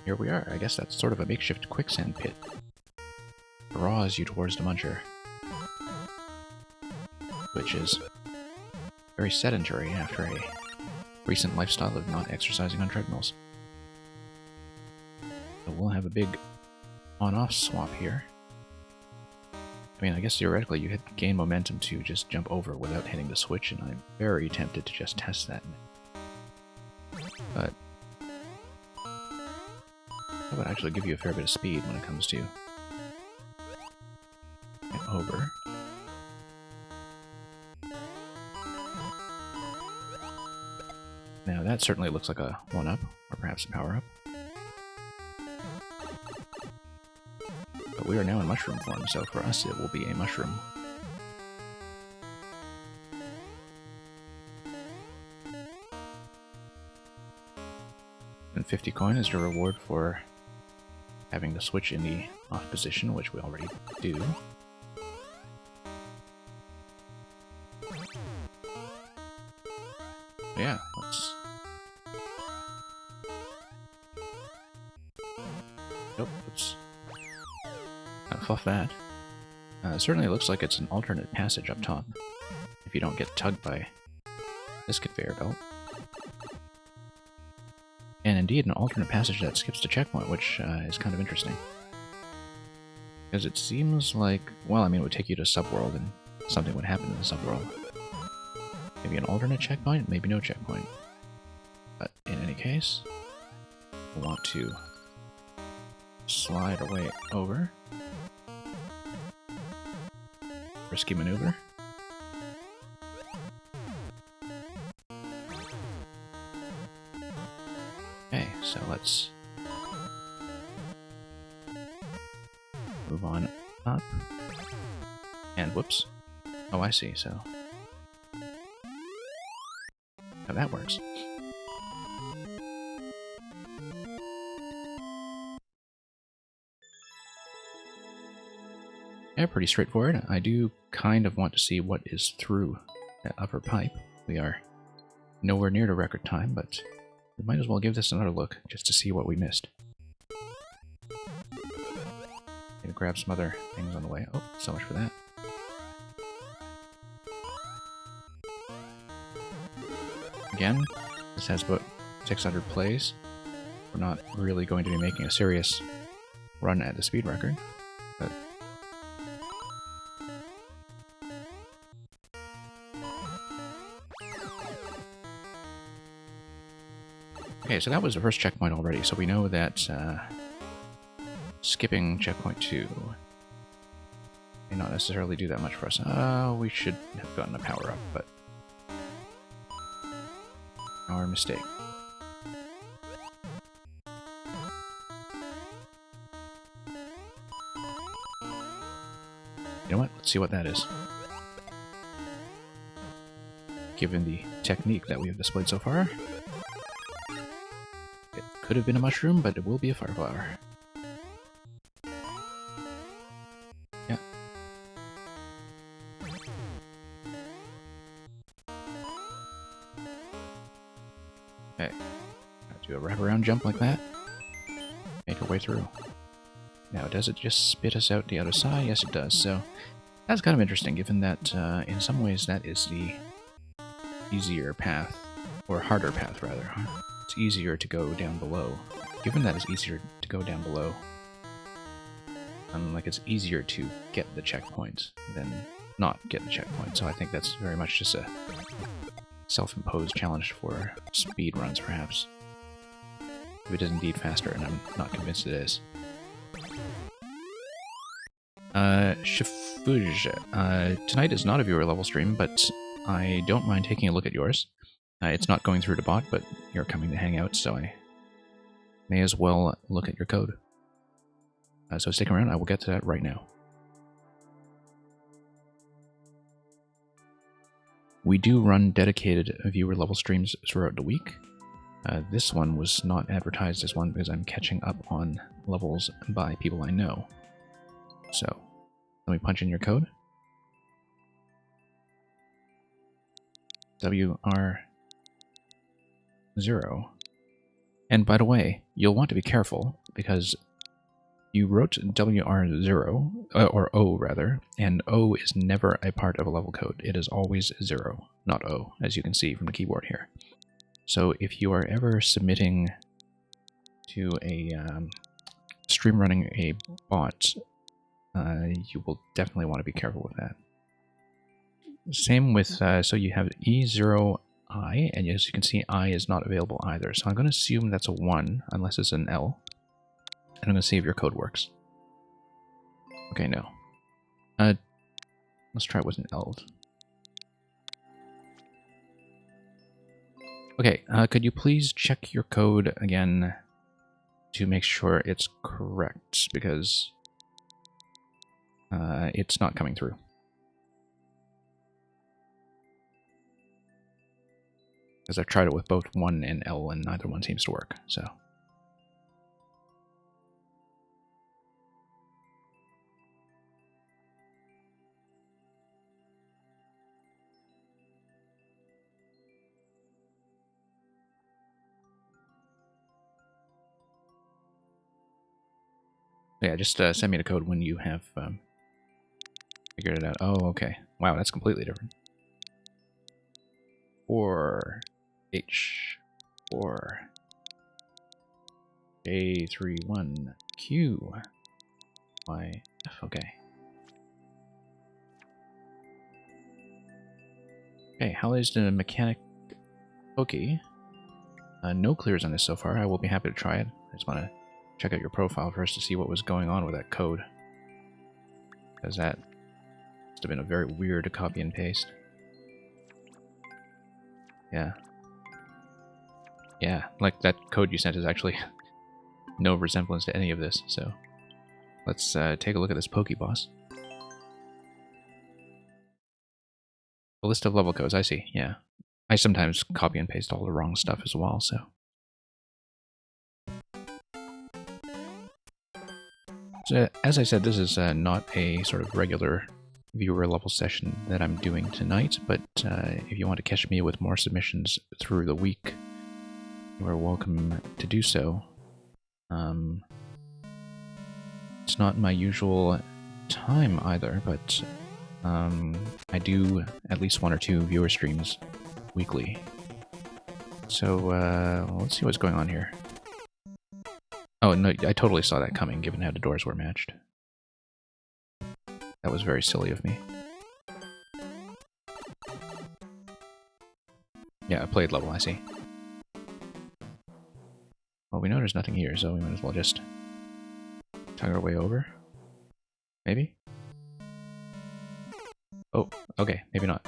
S1: Here we are. I guess that's sort of a makeshift quicksand pit. Draws you towards the muncher. which is very sedentary after a recent lifestyle of not exercising on treadmills. So we'll have a big on-off swap here. I mean, I guess theoretically you could gain momentum to just jump over without hitting the switch, and I'm very tempted to just test that. But that would actually give you a fair bit of speed when it comes to get over. Now that certainly looks like a 1-up, or perhaps a power-up. But we are now in mushroom form, so for us it will be a mushroom. And 50 coin is your reward for having the switch in the off position, which we already do. Yeah, let's... Nope, let's fluff that. Certainly looks like it's an alternate passage up top, if you don't get tugged by this conveyor belt. And indeed, an alternate passage that skips the checkpoint, which is kind of interesting. Because it seems like, well, I mean, it would take you to Subworld, and something would happen in the Subworld. Maybe an alternate checkpoint, maybe no checkpoint. But in any case, we'll want to slide our way over. Risky maneuver. Okay, so let's move on up. And whoops. Oh, I see, so... Now that works. Yeah, pretty straightforward. I do kind of want to see what is through that upper pipe. We are nowhere near to record time, but we might as well give this another look just to see what we missed. Gonna grab some other things on the way. Oh, so much for that. Again, this has about 600 plays. We're not really going to be making a serious run at the speed record, but okay, so that was the first checkpoint already, so we know that skipping checkpoint 2 may not necessarily do that much for us. We should have gotten a power-up, but our mistake. You know what? Let's see what that is. Given the technique that we have displayed so far, it could have been a mushroom, but it will be a fire flower. Yeah. Okay. Do a wraparound jump like that. Make our way through. Now, does it just spit us out the other side? Yes, it does. So, that's kind of interesting, given that in some ways that is the easier path, or harder path, rather. It's easier to go down below. Given that it's easier to go down below, like it's easier to get the checkpoint than not get the checkpoint. So I think that's very much just a self-imposed challenge for speed runs, perhaps. If it is indeed faster, and I'm not convinced it is. Shifuj, tonight is not a viewer level stream, but I don't mind taking a look at yours. It's not going through to bot, but you're coming to hang out, so I may as well look at your code. So stick around, I will get to that right now. We do run dedicated viewer level streams throughout the week. This one was not advertised as one because I'm catching up on levels by people I know. So, let me punch in your code. WR0. And by the way, you'll want to be careful because You wrote WR0, or O rather, and O is never a part of a level code. It is always 0, not O, as you can see from the keyboard here. So if you are ever submitting to a stream running a bot, you will definitely want to be careful with that. Same with, so you have E0I, and as you can see, I is not available either. So I'm going to assume that's a 1, unless it's an L. And I'm going to see if your code works. Okay, no. Let's try it with an L. Okay, could you please check your code again to make sure it's correct, because it's not coming through. Because I've tried it with both 1 and L, and neither one seems to work, so... Yeah, just send me the code when you have figured it out. Oh, okay. Wow, that's completely different. 4H 4 J31 Q Y F. Okay. Okay, how is the mechanic Pokey? No clears on this so far. I will be happy to try it. I just want to check out your profile first to see what was going on with that code. Because that must have been a very weird copy and paste. Yeah. Yeah, like that code you sent is actually no resemblance to any of this, so let's take a look at this Pokeboss. A list of level codes, I see, yeah. I sometimes copy and paste all the wrong stuff as well, so... So, as I said, this is not a sort of regular viewer level session that I'm doing tonight, but if you want to catch me with more submissions through the week, you are welcome to do so. It's not my usual time either, but I do at least 1 or 2 viewer streams weekly. So let's see what's going on here. Oh, no, I totally saw that coming, given how the doors were matched. That was very silly of me. Yeah, a played level, I see. Well, we know there's nothing here, so we might as well just tug our way over. Maybe? Oh, okay, maybe not.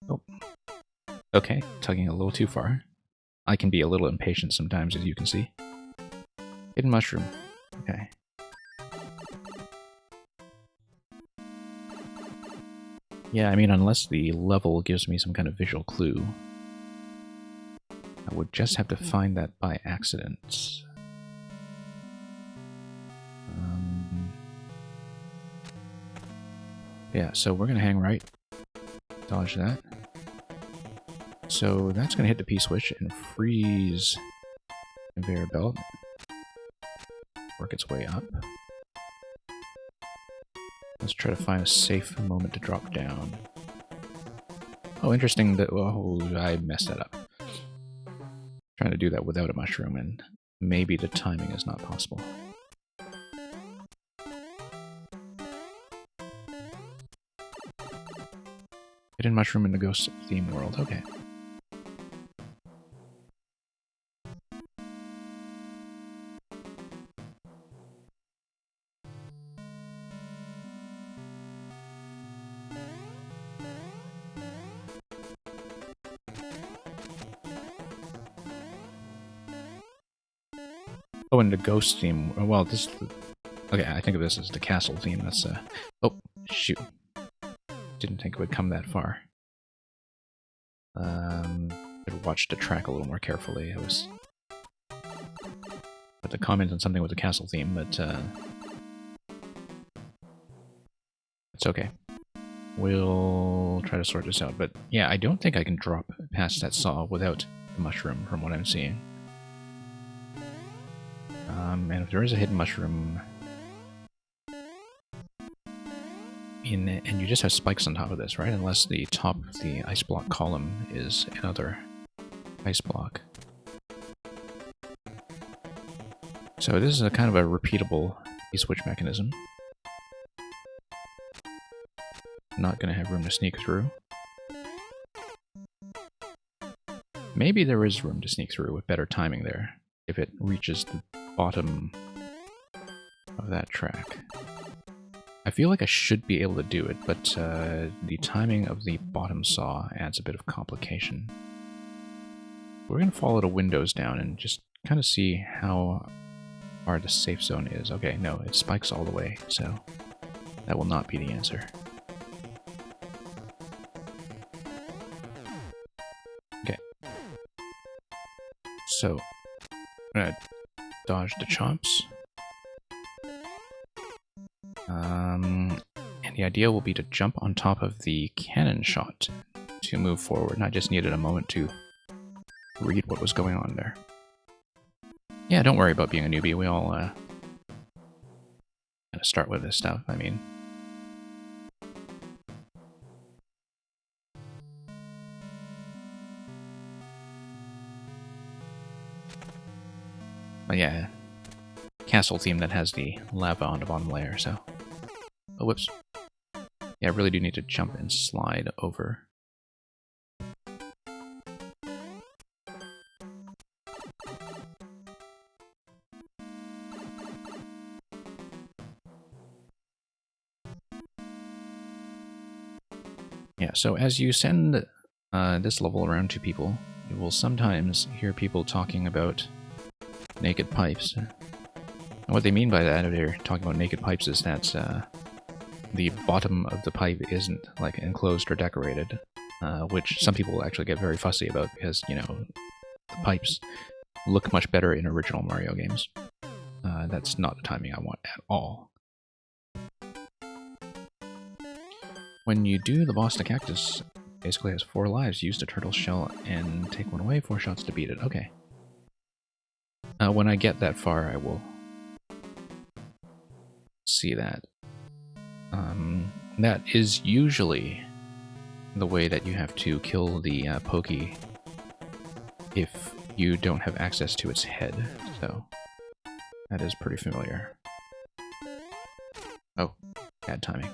S1: Oh. Okay, tugging a little too far. I can be a little impatient sometimes, as you can see. Hidden mushroom. Okay. Yeah, I mean, unless the level gives me some kind of visual clue, I would just have to find that by accident. Yeah, so we're going to hang right. Dodge that. So that's going to hit the P-switch and freeze the conveyor belt. Work its way up. Let's try to find a safe moment to drop down. Oh, interesting that... Oh, I messed that up. Trying to do that without a mushroom, and maybe the timing is not possible. Hidden mushroom in the ghost theme world. Okay. Oh, and the ghost theme. Well, this... Okay, I think of this as the castle theme. That's, Oh, shoot. Didn't think it would come that far. Should watch the track a little more carefully. I was about to comment on something with the castle theme, but it's okay. We'll try to sort this out. But yeah, I don't think I can drop past that saw without the mushroom from what I'm seeing. And if there is a hidden mushroom in it, and you just have spikes on top of this, right? Unless the top of the ice block column is another ice block. So this is a kind of a repeatable key-switch mechanism. Not going to have room to sneak through. Maybe there is room to sneak through with better timing there, if it reaches the bottom of that track. I feel like I should be able to do it, but the timing of the bottom saw adds a bit of complication. We're going to follow the windows down and just kind of see how far the safe zone is. Okay, no, it spikes all the way, so that will not be the answer. Okay. So, I'm going to dodge the chomps. And the idea will be to jump on top of the cannon shot to move forward, and I just needed a moment to read what was going on there. Yeah, don't worry about being a newbie. We all kind of start with this stuff. I mean, but yeah, castle theme that has the lava on the bottom layer. So, oh whoops. Yeah, I really do need to jump and slide over. Yeah, so as you send this level around to people, you will sometimes hear people talking about naked pipes. And what they mean by that, if they're talking about naked pipes, is that the bottom of the pipe isn't like enclosed or decorated, which some people actually get very fussy about because, you know, the pipes look much better in original Mario games. That's not the timing I want at all. When you do the boss, the cactus basically has 4 lives. Use the turtle shell and take one away, 4 shots to beat it. Okay. When I get that far, I will see that. That is usually the way that you have to kill the Pokey if you don't have access to its head, so that is pretty familiar. Oh, bad timing.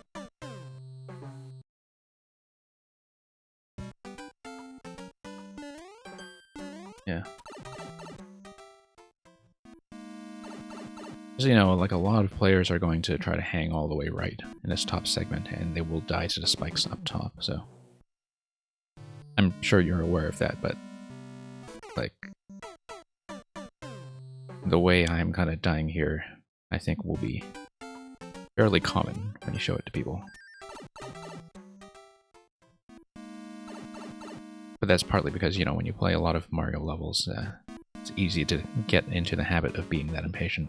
S1: Yeah. So, you know, like a lot of players are going to try to hang all the way right in this top segment, and they will die to the spikes up top, so I'm sure you're aware of that, but like the way I'm kind of dying here, I think will be fairly common when you show it to people. But that's partly because, you know, when you play a lot of Mario levels, it's easy to get into the habit of being that impatient.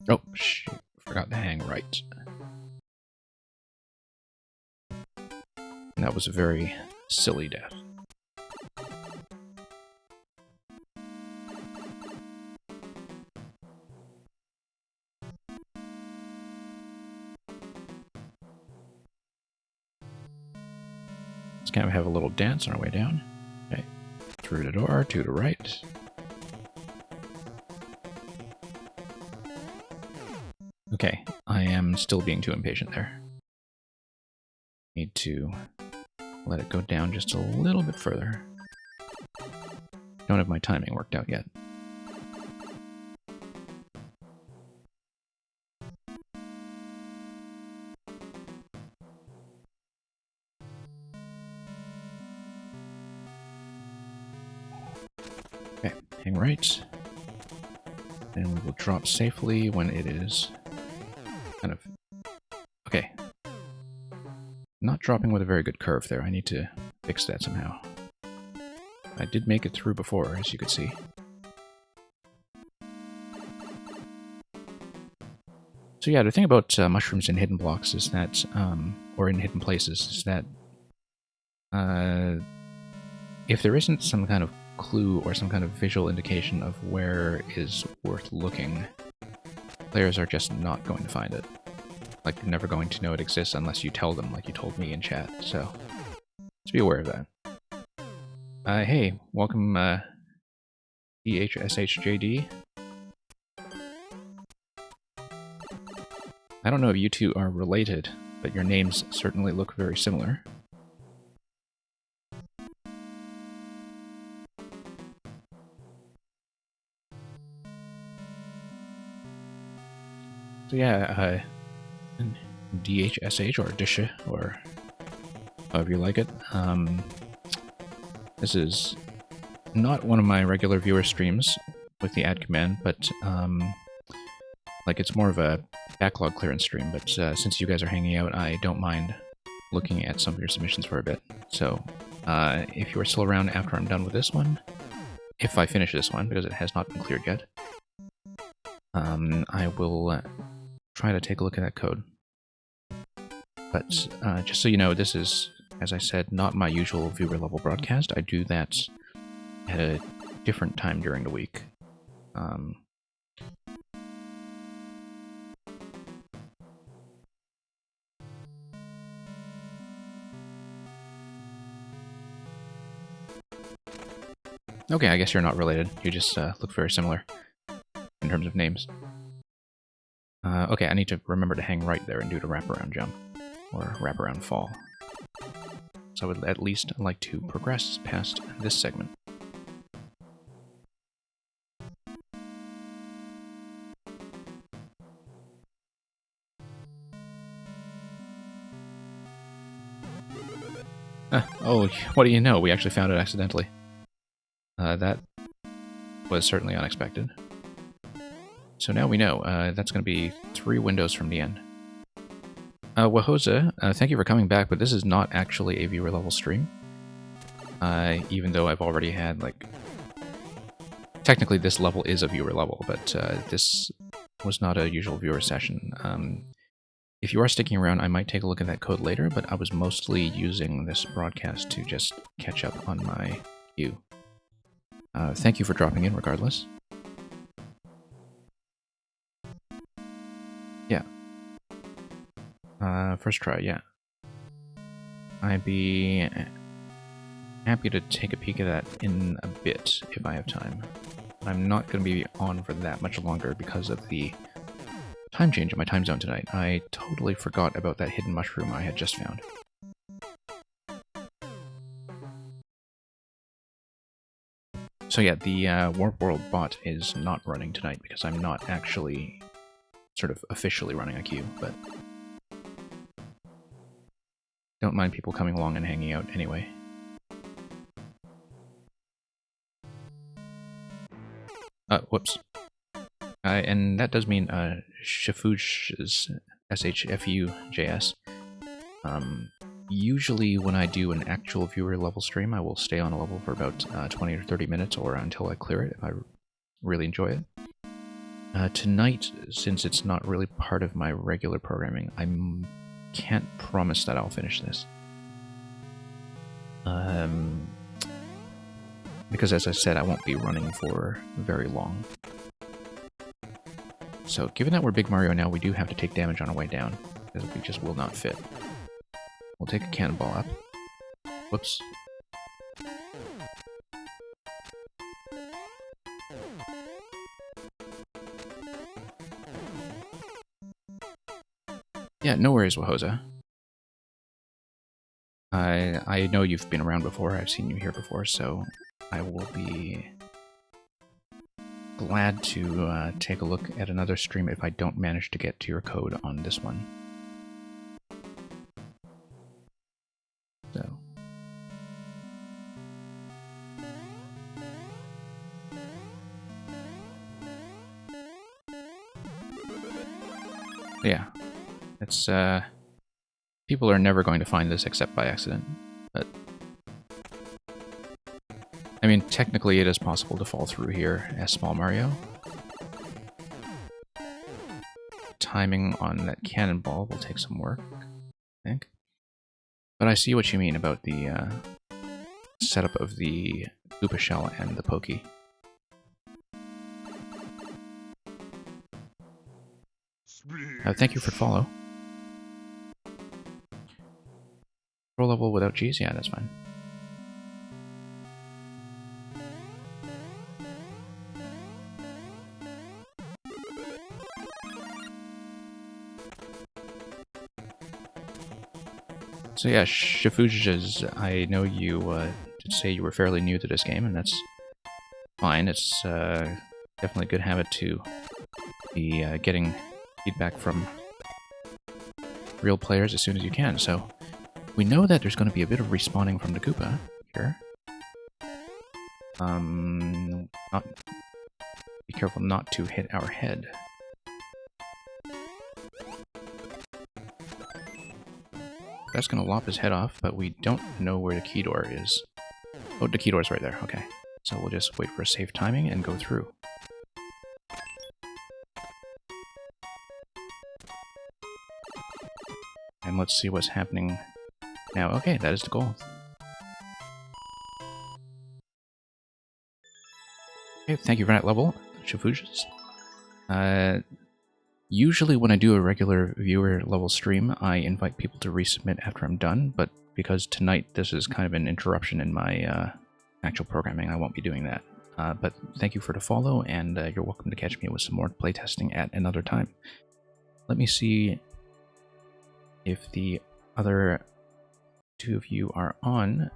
S1: Oh, shoot. Forgot to hang right. That was a very silly death. Let's kind of have a little dance on our way down. Okay. Through the door, to the right. Okay, I am still being too impatient there. Need to let it go down just a little bit further. Don't have my timing worked out yet. Okay, hang right. And we will drop safely when it is kind of... Okay. Not dropping with a very good curve there. I need to fix that somehow. I did make it through before, as you could see. So yeah, the thing about mushrooms in hidden blocks is that, or in hidden places, is that if there isn't some kind of clue or some kind of visual indication of where is worth looking, players are just not going to find it. Like, they're never going to know it exists unless you tell them, like you told me in chat, so just be aware of that. Hey, welcome, DHSHJD. I don't know if you two are related, but your names certainly look very similar. So yeah, DHSH or Disha, or however you like it. This is not one of my regular viewer streams with the add command, but like it's more of a backlog clearance stream, but since you guys are hanging out, I don't mind looking at some of your submissions for a bit. So if you are still around after I'm done with this one, if I finish this one, because it has not been cleared yet, I will try to take a look at that code. But just so you know, this is, as I said, not my usual viewer level broadcast. I do that at a different time during the week. Okay, I guess you're not related. You just look very similar in terms of names. Okay, I need to remember to hang right there and do the wraparound jump, or wraparound fall. So I would at least like to progress past this segment. Oh, what do you know? We actually found it accidentally. That was certainly unexpected. So now we know. That's going to be 3 windows from the end. Wahoza, thank you for coming back, but this is not actually a viewer level stream. Even though I've already had, like... Technically this level is a viewer level, but this was not a usual viewer session. If you are sticking around, I might take a look at that code later, but I was mostly using this broadcast to just catch up on my queue. Thank you for dropping in regardless. Yeah. First try, yeah. I'd be happy to take a peek at that in a bit, if I have time. I'm not going to be on for that much longer because of the time change in my time zone tonight. I totally forgot about that hidden mushroom I had just found. So yeah, the Warp World bot is not running tonight because I'm not actually sort of officially running a queue, but don't mind people coming along and hanging out anyway. Whoops. And that does mean Shafuj's SHFUJS. Usually when I do an actual viewer level stream, I will stay on a level for about 20 or 30 minutes or until I clear it if I really enjoy it. Tonight, since it's not really part of my regular programming, I can't promise that I'll finish this. Because as I said, I won't be running for very long. So given that we're Big Mario now, we do have to take damage on our way down, because we just will not fit. We'll take a cannonball up. Whoops. Yeah, no worries, Wahoza. I know you've been around before, I've seen you here before, so I will be glad to take a look at another stream if I don't manage to get to your code on this one. So. Yeah. It's, people are never going to find this except by accident. But, I mean, technically it is possible to fall through here as Small Mario. Timing on that cannonball will take some work, I think. But I see what you mean about the setup of the Koopa Shell and the Pokey. Thank you for the follow. Pro level without G's? Yeah, that's fine. So yeah, Shifuja's, I know you did say you were fairly new to this game, and that's fine. It's definitely a good habit to be getting feedback from real players as soon as you can. So we know that there's going to be a bit of respawning from the Koopa here. Be careful not to hit our head. That's going to lop his head off, but we don't know where the key door is. Oh, the key door's right there. Okay. So we'll just wait for safe timing and go through. And let's see what's happening now. Okay, that is the goal. Okay, thank you for that level, Shifujas. Usually when I do a regular viewer level stream, I invite people to resubmit after I'm done, but because tonight this is kind of an interruption in my actual programming, I won't be doing that. But thank you for the follow, and you're welcome to catch me with some more playtesting at another time. Let me see if the other two of you are on.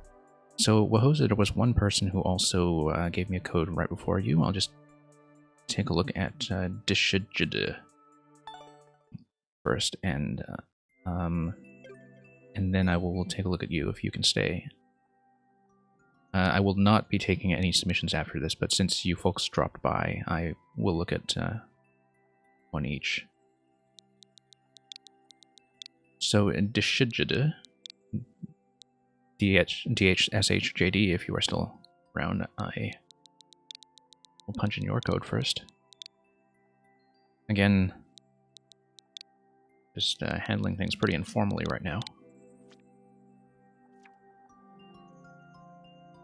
S1: So, Wahosa, there was one person who also gave me a code right before you. I'll just take a look at Dishijida first, and then I will take a look at you if you can stay. I will not be taking any submissions after this, but since you folks dropped by, I will look at one each. So, Dishijida, DHSHJD, if you are still around, I will punch in your code first. Again, just handling things pretty informally right now.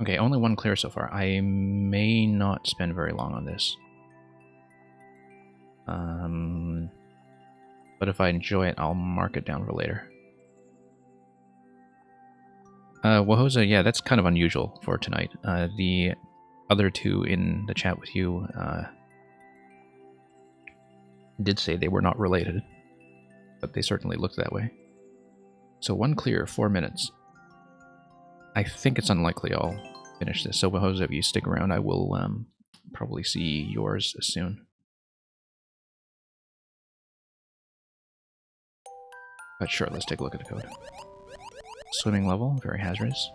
S1: Okay, only one clear so far. I may not spend very long on this. But if I enjoy it, I'll mark it down for later. Wahosa, yeah, that's kind of unusual for tonight. The other two in the chat with you did say they were not related, but they certainly looked that way. So one clear, 4 minutes. I think it's unlikely I'll finish this. So Wahosa, if you stick around, I will probably see yours soon. But sure, let's take a look at the code. Swimming level, very hazardous.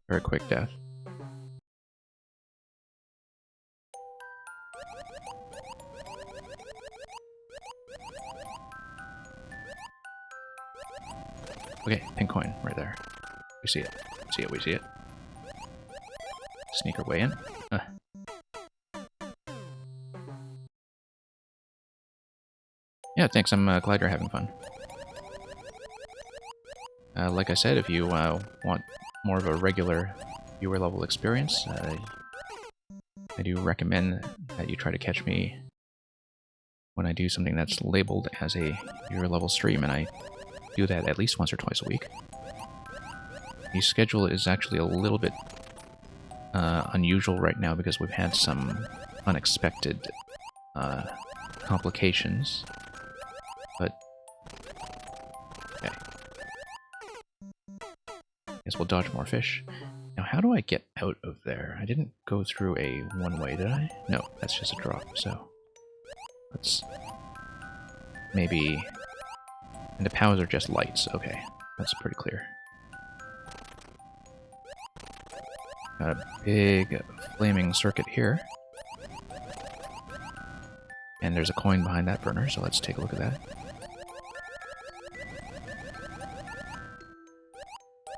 S1: Very quick death. Okay, pink coin right there. We see it. We see it. We see it. Sneak our way in. Yeah, thanks. I'm glad you're having fun. Like I said, if you want more of a regular viewer level experience, I do recommend that you try to catch me when I do something that's labeled as a viewer level stream, and I do that at least once or twice a week. The schedule is actually a little bit unusual right now because we've had some unexpected complications. But, okay. Guess we'll dodge more fish. Now, how do I get out of there? I didn't go through a one-way, did I? No, that's just a drop, so... Let's... Maybe... And the powers are just lights, okay. That's pretty clear. Got a big flaming circuit here. And there's a coin behind that burner, so let's take a look at that.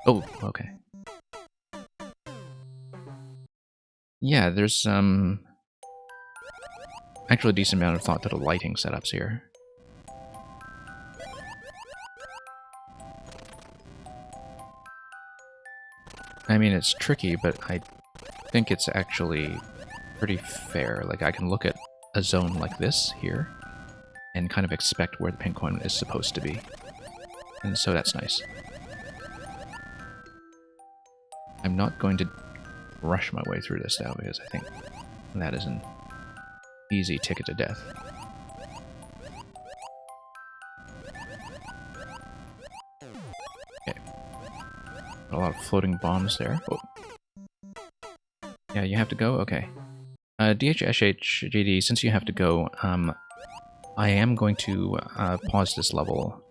S1: Oh, okay. Yeah, there's actually a decent amount of thought to the lighting setups here. I mean, it's tricky, but I think it's actually pretty fair. Like, I can look at a zone like this here and kind of expect where the pink coin is supposed to be. And so that's nice. I'm not going to rush my way through this, though, because I think that is an easy ticket to death. Okay. A lot of floating bombs there. Oh. Yeah, you have to go? Okay. DHSHJD, since you have to go, I am going to pause this level.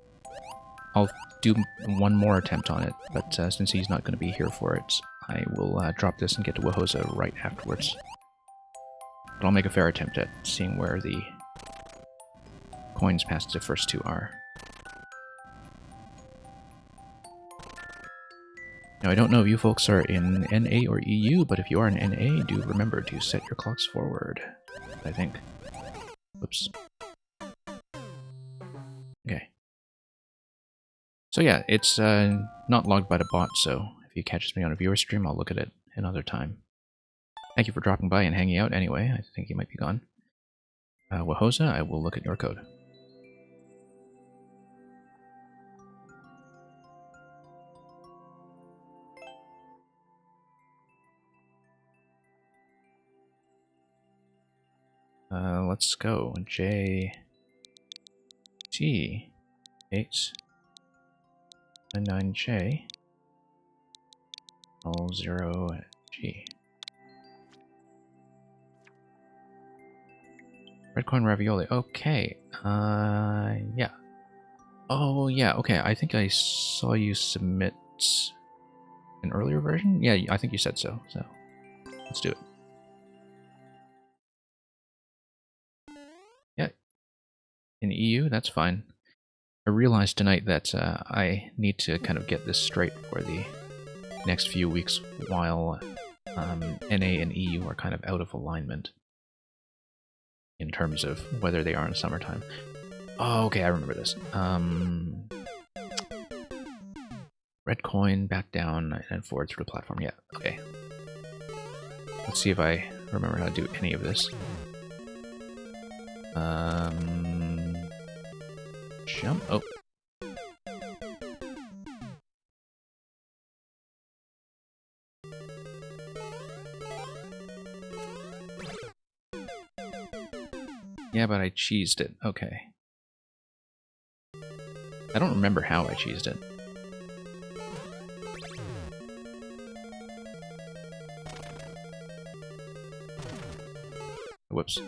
S1: I'll do one more attempt on it, but since he's not going to be here for it, I will drop this and get to Wahosa right afterwards. But I'll make a fair attempt at seeing where the coins past the first two are. Now, I don't know if you folks are in NA or EU, but if you are in NA, do remember to set your clocks forward, I think. Whoops. Okay. So yeah, it's not logged by the bot, so if he catches me on a viewer stream, I'll look at it another time. Thank you for dropping by and hanging out anyway. I think he might be gone. Wahosa, I will look at your code. Let's go. J T 899J L0G. Red coin ravioli. Okay. Yeah. Oh, yeah. Okay. I think I saw you submit an earlier version. Yeah, I think you said so. So let's do it. Yeah. In EU, that's fine. I realized tonight that I need to kind of get this straight for the next few weeks while NA and EU are kind of out of alignment in terms of whether they are in summertime. Oh, okay, I remember this. Red coin, back down, and forward through the platform. Yeah, okay. Let's see if I remember how to do any of this. Jump. Oh. Yeah, but I cheesed it. Okay. I don't remember how I cheesed it. Whoops.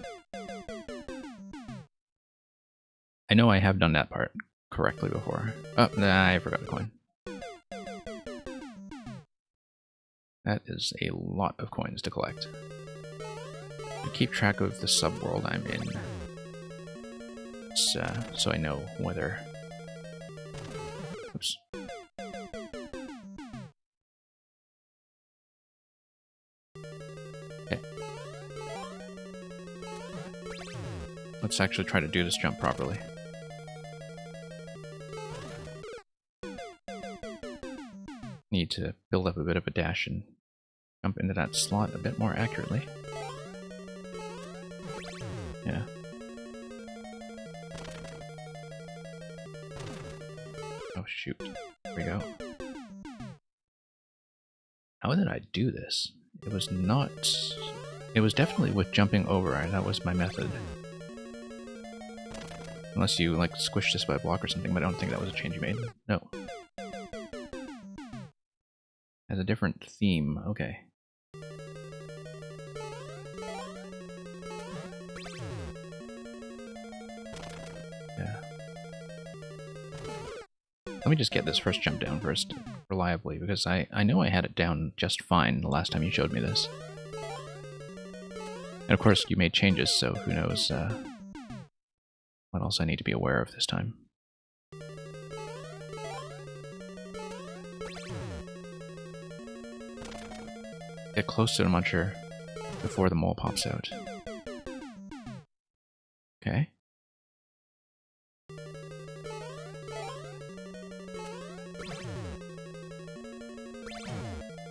S1: I know I have done that part correctly before. Oh, nah, I forgot a coin. That is a lot of coins to collect. To keep track of the subworld I'm in. So I know whether... Oops. Okay. Let's actually try to do this jump properly. Need to build up a bit of a dash and jump into that slot a bit more accurately. Yeah. Oh shoot. There we go. How did I do this? It was not... It was definitely with jumping over, and that was my method. Unless you, like, squished this by a block or something, but I don't think that was a change you made. No. Has a different theme. Okay. Yeah. Let me just get this first jump down first, reliably, because I know I had it down just fine the last time you showed me this. And of course, you made changes, so who knows What else I need to be aware of this time? Get close to the muncher before the mole pops out. Okay.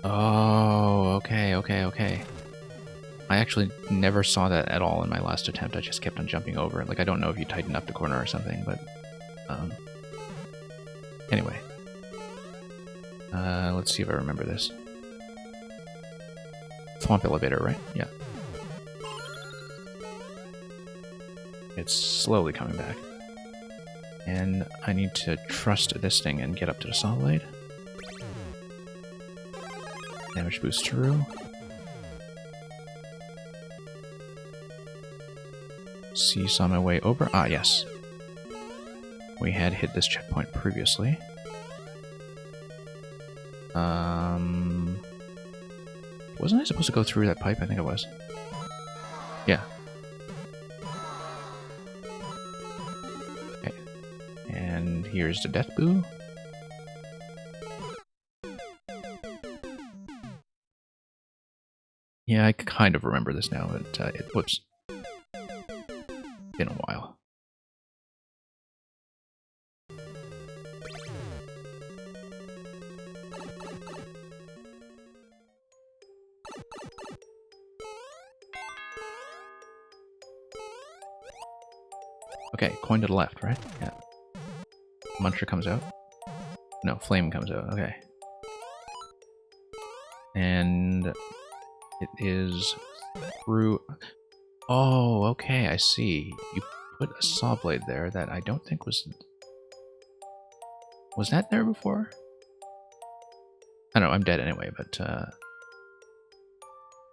S1: Oh, okay. I actually never saw that at all in my last attempt. I just kept on jumping over it. Like, I don't know if you tighten up the corner or something, but... Anyway. Let's see if I remember this. Swamp elevator, right? Yeah. It's slowly coming back. And I need to trust this thing and get up to the saw blade. Damage boost through. Seesaw my way over. Ah, yes. We had hit this checkpoint previously. Wasn't I supposed to go through that pipe? I think I was. Yeah. Okay. And here's the death boo. Yeah, I kind of remember this now, but whoops. Been a while. Okay, coin to the left, right? Yeah. Muncher comes out. No, flame comes out. Okay. And it is through... Oh, okay, I see. You put a saw blade there that I don't think was... Was that there before? I don't know, I'm dead anyway, but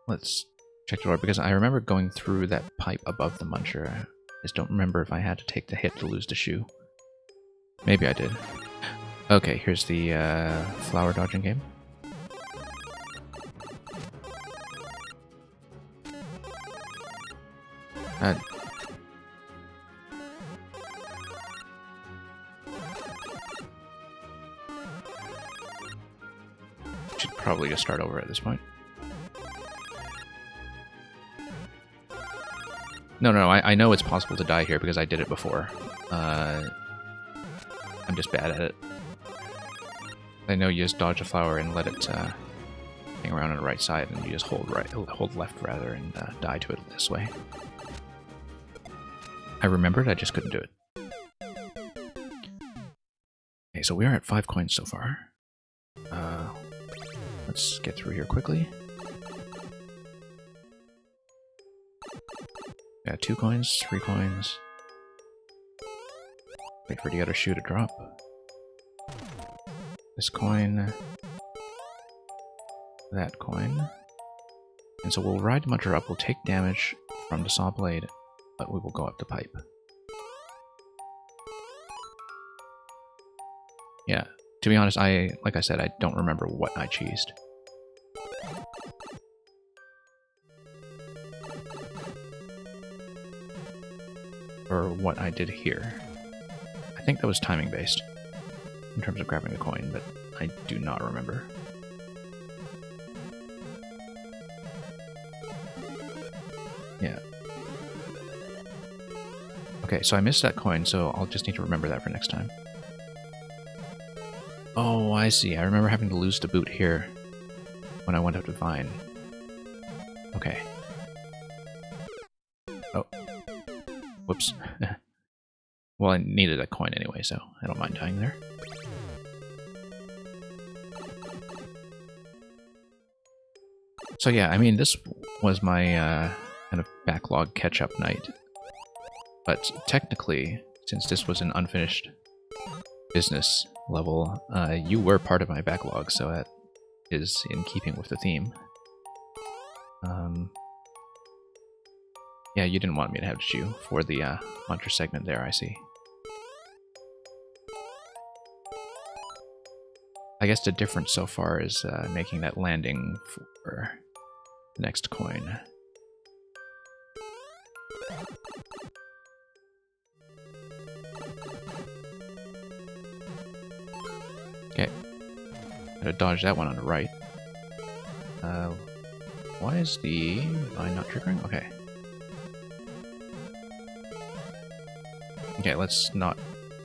S1: let's check the door, because I remember going through that pipe above the muncher. I just don't remember if I had to take the hit to lose the shoe. Maybe I did. Okay, here's the flower dodging game. Should probably just start over at this point. No, I know it's possible to die here because I did it before. I'm just bad at it. I know you just dodge a flower and let it hang around on the right side, and you just hold left rather, and die to it this way. I remembered, I just couldn't do it. Okay, so we are at 5 coins so far. Let's get through here quickly. Got 2 coins, 3 coins. Wait for the other shoe to drop. This coin. That coin. And so we'll ride the muncher up, we'll take damage from the saw blade, but we will go up the pipe. Yeah, to be honest, like I said, I don't remember what I cheesed. Or what I did here. I think that was timing based in terms of grabbing a coin, but I do not remember. Yeah. Okay, so I missed that coin, so I'll just need to remember that for next time. Oh, I see. I remember having to lose the boot here when I went up to Vine. Okay. Oh. Whoops. Well, I needed a coin anyway, so I don't mind dying there. So yeah, I mean, this was my kind of backlog catch-up night. But technically, since this was an unfinished business level, you were part of my backlog, so that is in keeping with the theme. Yeah, you didn't want me to have shoe for the muncher segment there, I see. I guess the difference so far is making that landing for the next coin. Could have dodged that one on the right. Why is the line not triggering? Okay. Okay, let's not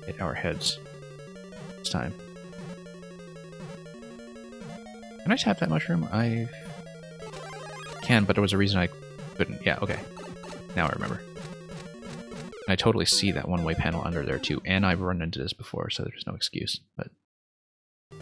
S1: hit our heads this time. Can I tap that mushroom? I can, but there was a reason I couldn't. Yeah, okay. Now I remember. And I totally see that one-way panel under there too, and I've run into this before, so there's no excuse. But okay.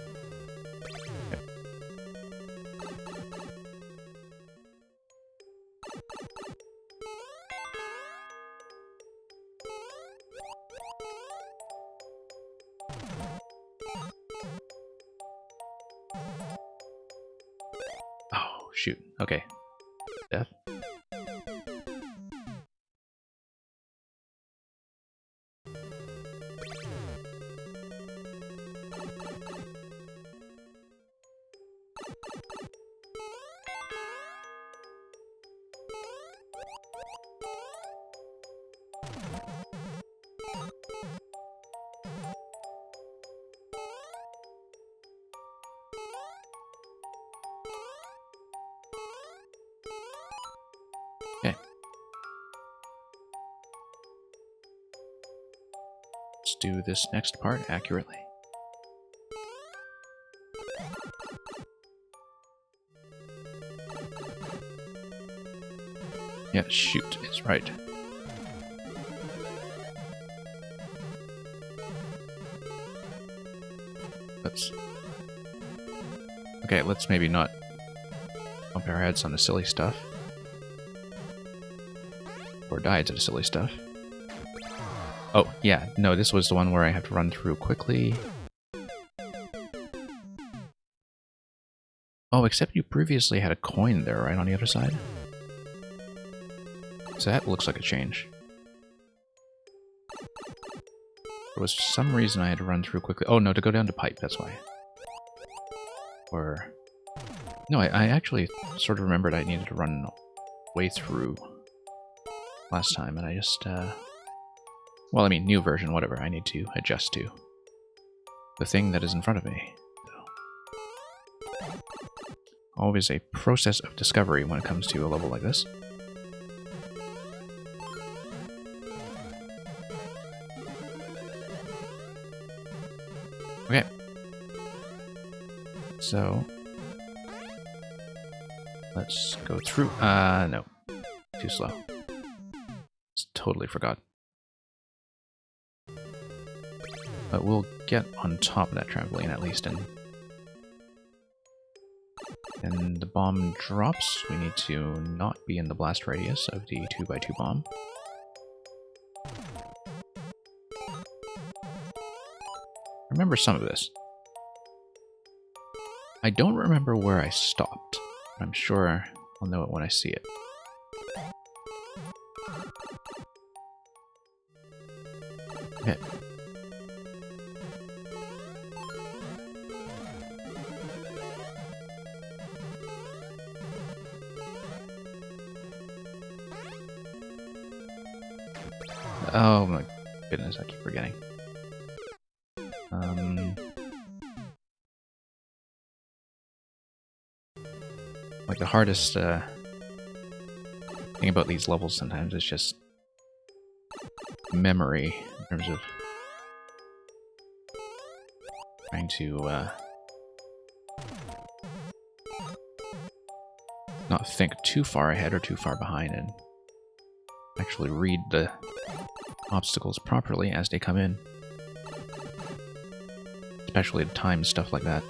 S1: Oh, shoot. Okay. Death. Okay. Let's do this next part accurately. Yeah, shoot, it's right. Oops. Okay, let's maybe not bump our heads on the silly stuff. Or die to the silly stuff. Oh, yeah, no, this was the one where I have to run through quickly. Oh, except you previously had a coin there, right, on the other side? So that looks like a change. There was some reason I had to run through quickly. Oh, no, to go down to pipe, that's why. Or... No, I actually sort of remembered I needed to run way through last time, and I just, well, I mean, new version, whatever, I need to adjust to the thing that is in front of me. So, always a process of discovery when it comes to a level like this. Okay. So, let's go through. No. Too slow. Just totally forgot. But we'll get on top of that trampoline at least, and the bomb drops. We need to not be in the blast radius of the 2x2 bomb. Remember some of this. I don't remember where I stopped. I'm sure I'll know it when I see it. Okay. Oh my goodness, I keep forgetting. Like the hardest thing about these levels sometimes is just memory in terms of trying to not think too far ahead or too far behind and actually read the obstacles properly as they come in. Especially the time stuff like that.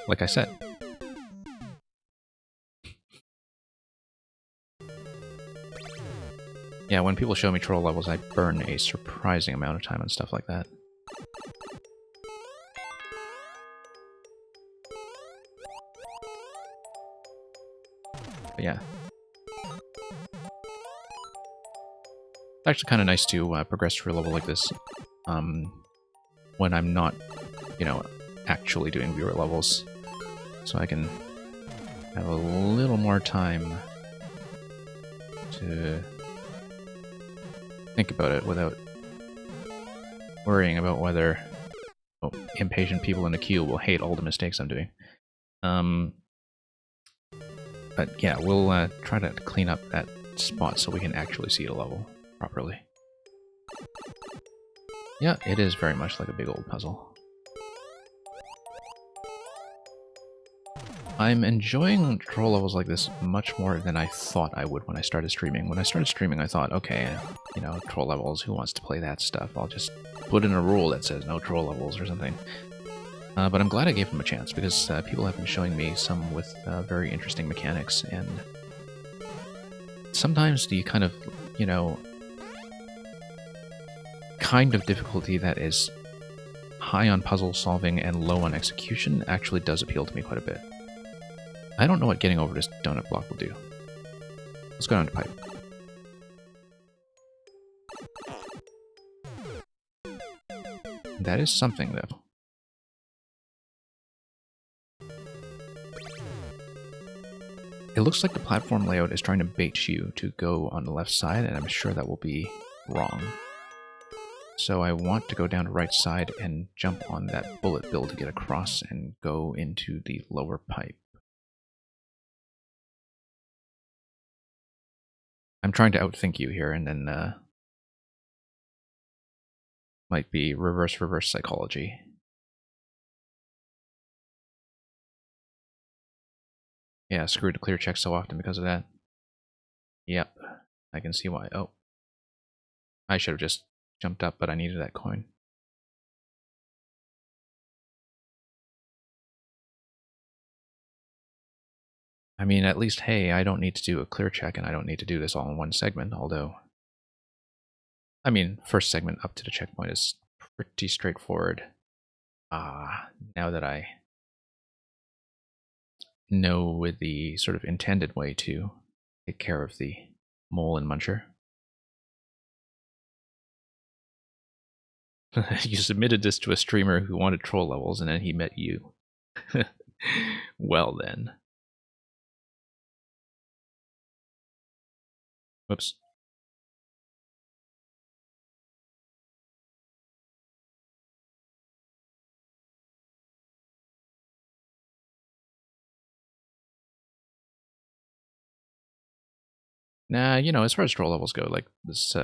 S1: Like I said. Yeah, when people show me troll levels, I burn a surprising amount of time on stuff like that. But yeah. It's actually kind of nice to progress through a level like this when I'm not, you know, actually doing viewer levels. So I can have a little more time to think about it without worrying about whether impatient people in the queue will hate all the mistakes I'm doing. But yeah, we'll try to clean up that spot so we can actually see the level properly. Yeah, it is very much like a big old puzzle. I'm enjoying troll levels like this much more than I thought I would when I started streaming. When I started streaming, I thought, okay, you know, troll levels, who wants to play that stuff? I'll just put in a rule that says no troll levels or something. But I'm glad I gave them a chance, because people have been showing me some with very interesting mechanics, and sometimes the kind of, you know, kind of difficulty that is high on puzzle solving and low on execution actually does appeal to me quite a bit. I don't know what getting over this donut block will do. Let's go down to pipe. That is something, though. It looks like the platform layout is trying to bait you to go on the left side, and I'm sure that will be wrong. So I want to go down the right side and jump on that bullet bill to get across and go into the lower pipe. I'm trying to outthink you here, and then might be reverse psychology. Yeah, screw the clear check so often because of that. Yep, I can see why. Oh, I should have just jumped up, but I needed that coin. I mean, at least, hey, I don't need to do a clear check, and I don't need to do this all in one segment, although... I mean, first segment up to the checkpoint is pretty straightforward. Now that I know the sort of intended way to take care of the mole and muncher. You submitted this to a streamer who wanted troll levels, and then he met you. Well then. Whoops. Nah, you know, as far as troll levels go, like, this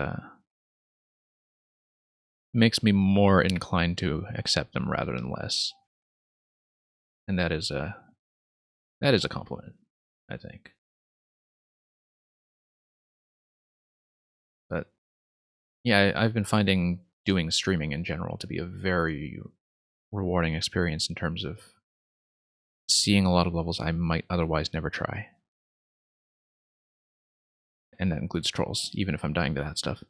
S1: makes me more inclined to accept them rather than less. And that is a compliment, I think. But yeah, I've been finding doing streaming in general to be a very rewarding experience in terms of seeing a lot of levels I might otherwise never try. And that includes trolls, even if I'm dying to that stuff.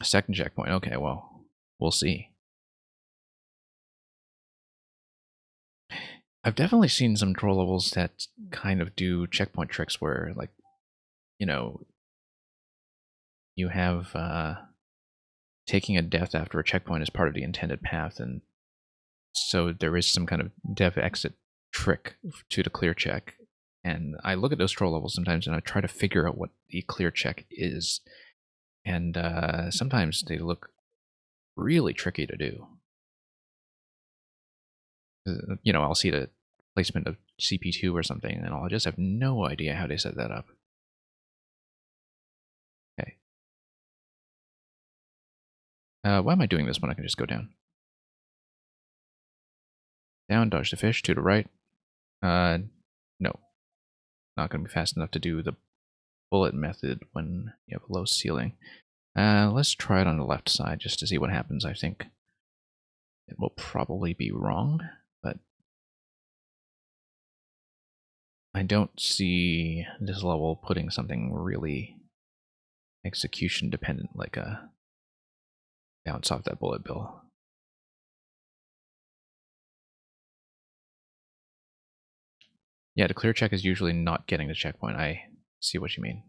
S1: A second checkpoint, okay, well, we'll see. I've definitely seen some troll levels that kind of do checkpoint tricks where, like, you know, you have taking a death after a checkpoint is part of the intended path, and so there is some kind of dev exit trick to the clear check. And I look at those troll levels sometimes and I try to figure out what the clear check is. And sometimes they look really tricky to do. You know, I'll see the placement of CP2 or something, and I'll just have no idea how they set that up. Okay. Why am I doing this when I can just go down? Down, dodge the fish, to the right. No. Not going to be fast enough to do the bullet method when you have a low ceiling. Let's try it on the left side just to see what happens. I think it will probably be wrong, but I don't see this level putting something really execution dependent like a bounce off that bullet bill. Yeah, the clear check is usually not getting the checkpoint. I see what you mean.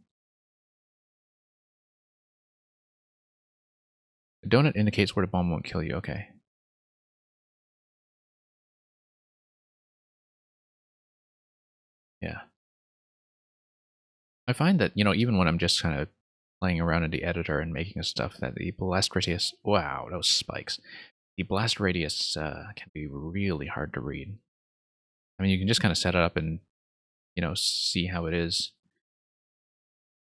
S1: The donut indicates where the bomb won't kill you. Okay. Yeah. I find that, even when I'm just kind of playing around in the editor and making stuff, that the blast radius, wow, those spikes. The blast radius can be really hard to read. I mean, you can just kind of set it up and, see how it is.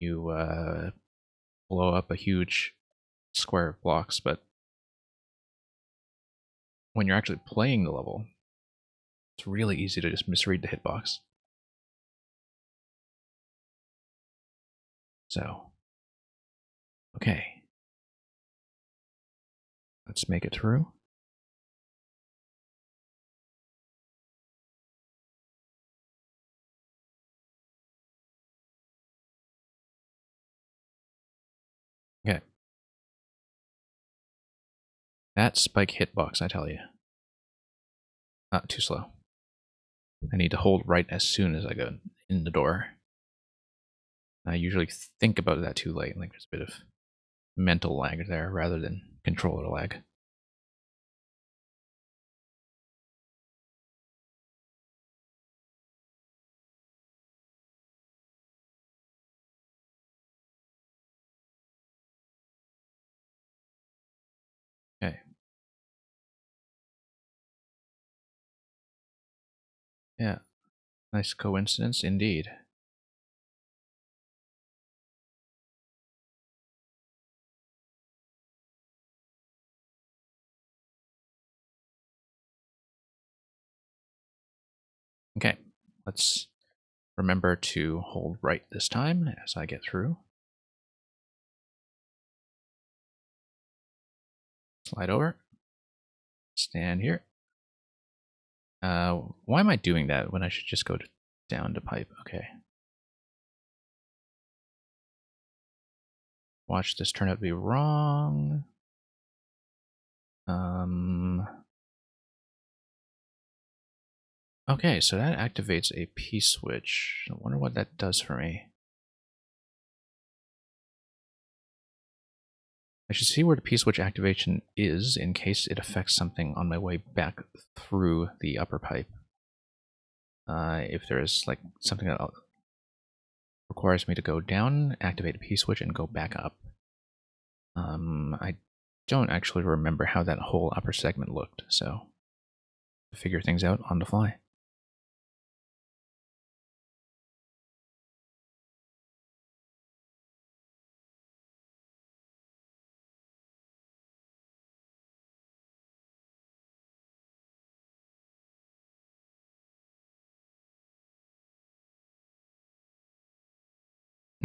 S1: You blow up a huge square of blocks, but when you're actually playing the level, it's really easy to just misread the hitbox. So, okay. Let's make it through. Okay. That spike hitbox, I tell you. Not too slow. I need to hold right as soon as I go in the door. I usually think about that too late. Like there's a bit of mental lag there rather than controller lag. Okay. Yeah. Nice coincidence indeed. Okay. Let's remember to hold right this time as I get through. Slide over. Stand here. Why am I doing that when I should just go down to pipe? Okay. Watch this turn out to be wrong. Okay, so that activates a P-switch. I wonder what that does for me. I should see where the P-switch activation is in case it affects something on my way back through the upper pipe. If there's like something that requires me to go down, activate a P-switch, and go back up. I don't actually remember how that whole upper segment looked, so figure things out on the fly.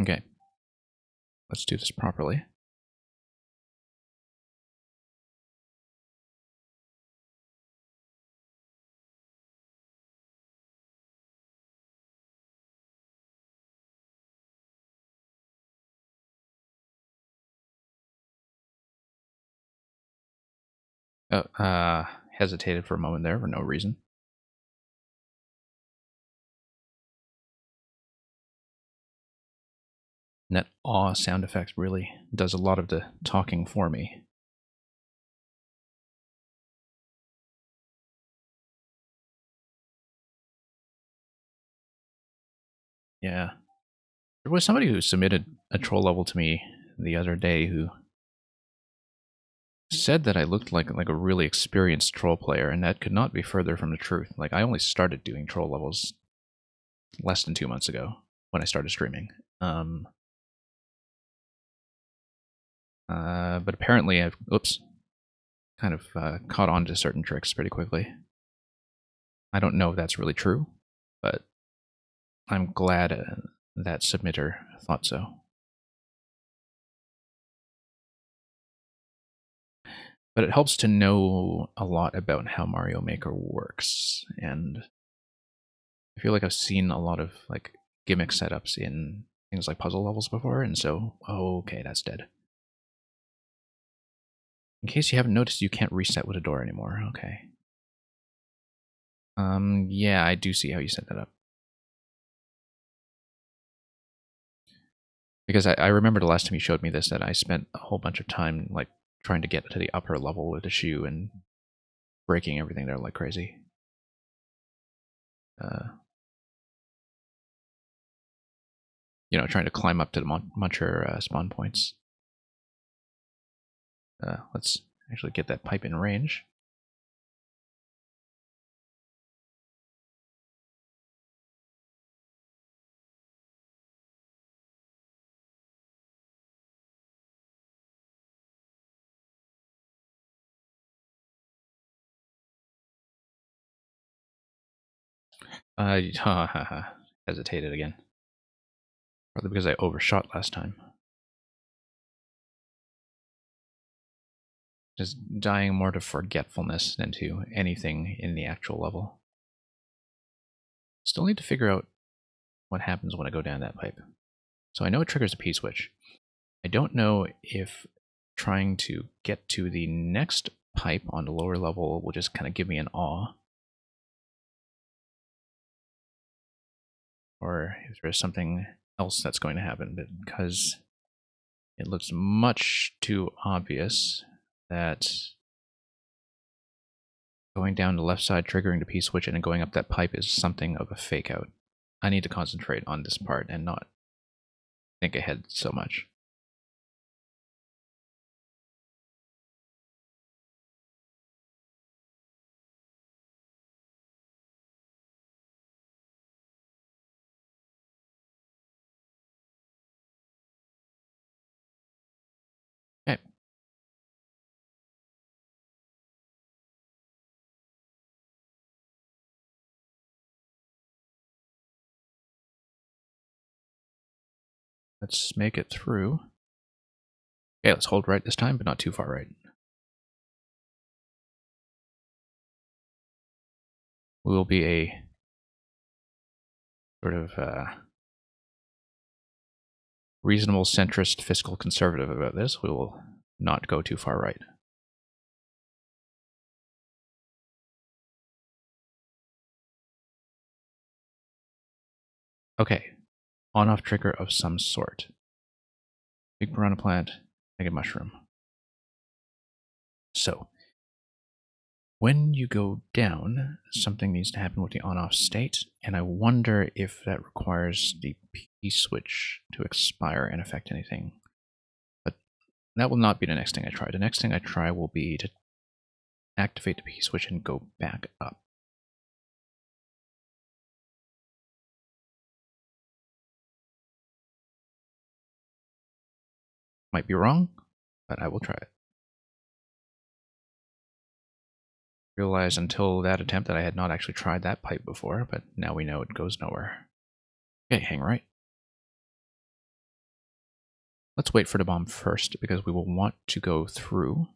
S1: Okay, let's do this properly. Oh, hesitated for a moment there for no reason. And that awe sound effect really does a lot of the talking for me. Yeah. There was somebody who submitted a troll level to me the other day who said that I looked like a really experienced troll player, and that could not be further from the truth. Like, I only started doing troll levels less than 2 months ago when I started streaming. But apparently I've, kind of caught on to certain tricks pretty quickly. I don't know if that's really true, but I'm glad that submitter thought so. But it helps to know a lot about how Mario Maker works, and I feel like I've seen a lot of like gimmick setups in things like puzzle levels before, and so, okay, that's dead. In case you haven't noticed, you can't reset with a door anymore. Okay. Yeah, I do see how you set that up. Because I remember the last time you showed me this that I spent a whole bunch of time like trying to get to the upper level with the shoe and breaking everything there like crazy. trying to climb up to the Muncher spawn points. Let's actually get that pipe in range. Hesitated again. Probably because I overshot last time. Just dying more to forgetfulness than to anything in the actual level. Still need to figure out what happens when I go down that pipe. So I know it triggers a P-switch. I don't know if trying to get to the next pipe on the lower level will just kind of give me an awe. Or if there's something else that's going to happen, because it looks much too obvious that going down the left side, triggering the P-switch, and then going up that pipe is something of a fake out. I need to concentrate on this part and not think ahead so much. Okay. Let's make it through. Okay, let's hold right this time, but not too far right. We will be a sort of reasonable centrist fiscal conservative about this. We will not go too far right. Okay, on-off trigger of some sort. Big piranha plant, mega mushroom. So, when you go down, something needs to happen with the on-off state, and I wonder if that requires the P-switch to expire and affect anything. But that will not be the next thing I try. The next thing I try will be to activate the P-switch and go back up. Might be wrong, but I will try it. Realized until that attempt that I had not actually tried that pipe before, but now we know it goes nowhere. Okay, hang right. Let's wait for the bomb first, because we will want to go through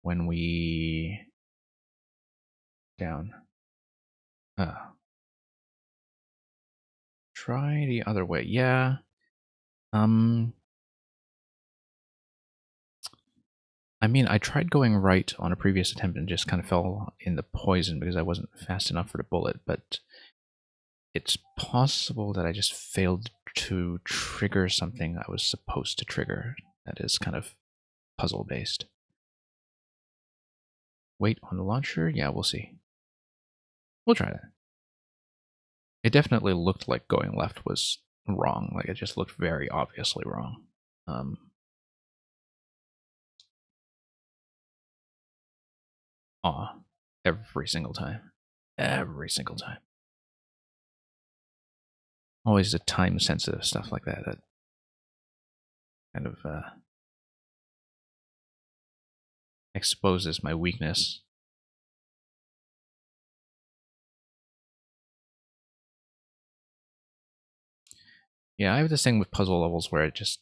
S1: when we... down. Try the other way. Yeah. I mean, I tried going right on a previous attempt and just kind of fell in the poison because I wasn't fast enough for the bullet, but it's possible that I just failed to trigger something I was supposed to trigger that is kind of puzzle-based. Wait on the launcher? Yeah, we'll see. We'll try that. It definitely looked like going left was wrong. Like, it just looked very obviously wrong. Every single time. Every single time. Always the time-sensitive stuff like that that kind of exposes my weakness. Yeah, I have this thing with puzzle levels where I just,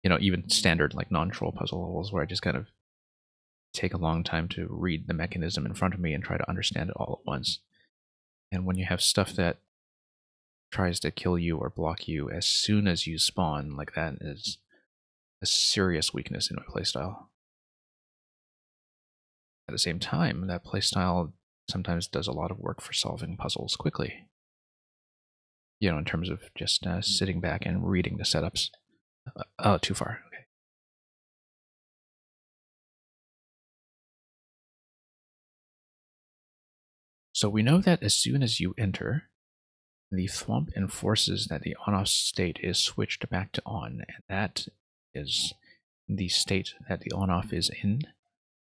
S1: even standard, like non-troll puzzle levels, where I just kind of take a long time to read the mechanism in front of me and try to understand it all at once. And when you have stuff that tries to kill you or block you as soon as you spawn, like that is a serious weakness in my playstyle. At the same time, that playstyle sometimes does a lot of work for solving puzzles quickly. In terms of just sitting back and reading the setups. Oh, too far. Okay. So we know that as soon as you enter, The thwomp enforces that the on-off state is switched back to on, and that is the state that the on-off is in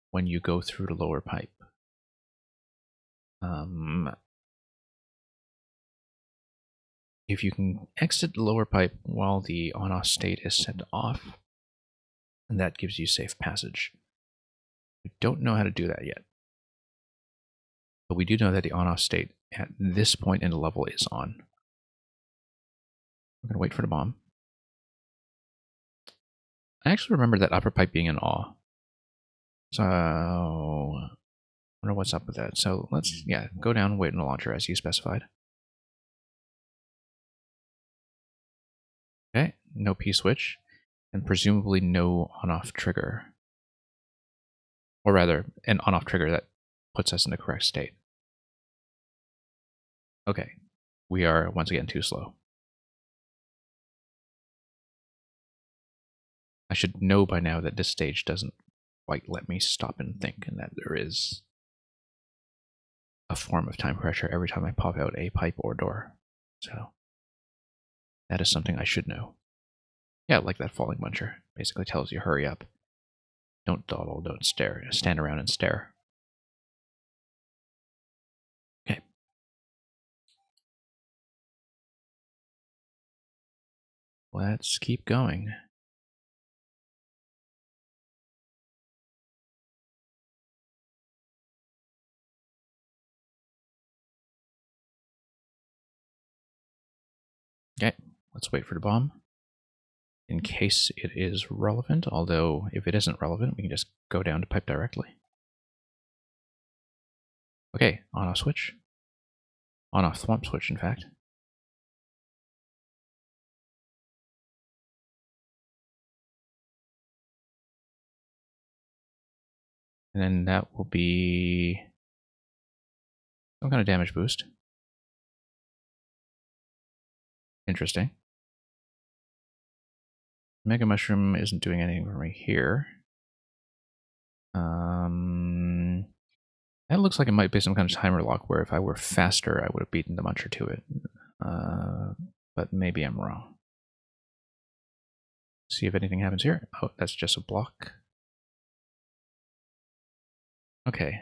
S1: when you go through the lower pipe. If you can exit the lower pipe while the on-off state is set to off, that gives you safe passage. We don't know how to do that yet, but we do know that the on-off state at this point in the level is on. We're going to wait for the bomb. I actually remember that upper pipe being an awe. So, I wonder what's up with that. So let's, go down and wait in the launcher as you specified. Okay, no P-switch, and presumably no on-off trigger. Or rather, an on-off trigger that puts us in the correct state. Okay, we are once again too slow. I should know by now that this stage doesn't quite let me stop and think, and that there is a form of time pressure every time I pop out a pipe or door. So that is something I should know. Yeah, like that falling muncher. Basically tells you hurry up. Don't dawdle, don't stare. Stand around and stare. Okay. Let's keep going. Okay, let's wait for the bomb. In case it is relevant, although if it isn't relevant, we can just go down to pipe directly. Okay, on-off switch. On-off thwomp switch, in fact. And then that will be some kind of damage boost. Interesting. Mega Mushroom isn't doing anything for me here. That looks like it might be some kind of timer lock where if I were faster, I would have beaten the Muncher to it. But maybe I'm wrong. See if anything happens here. Oh, that's just a block. Okay.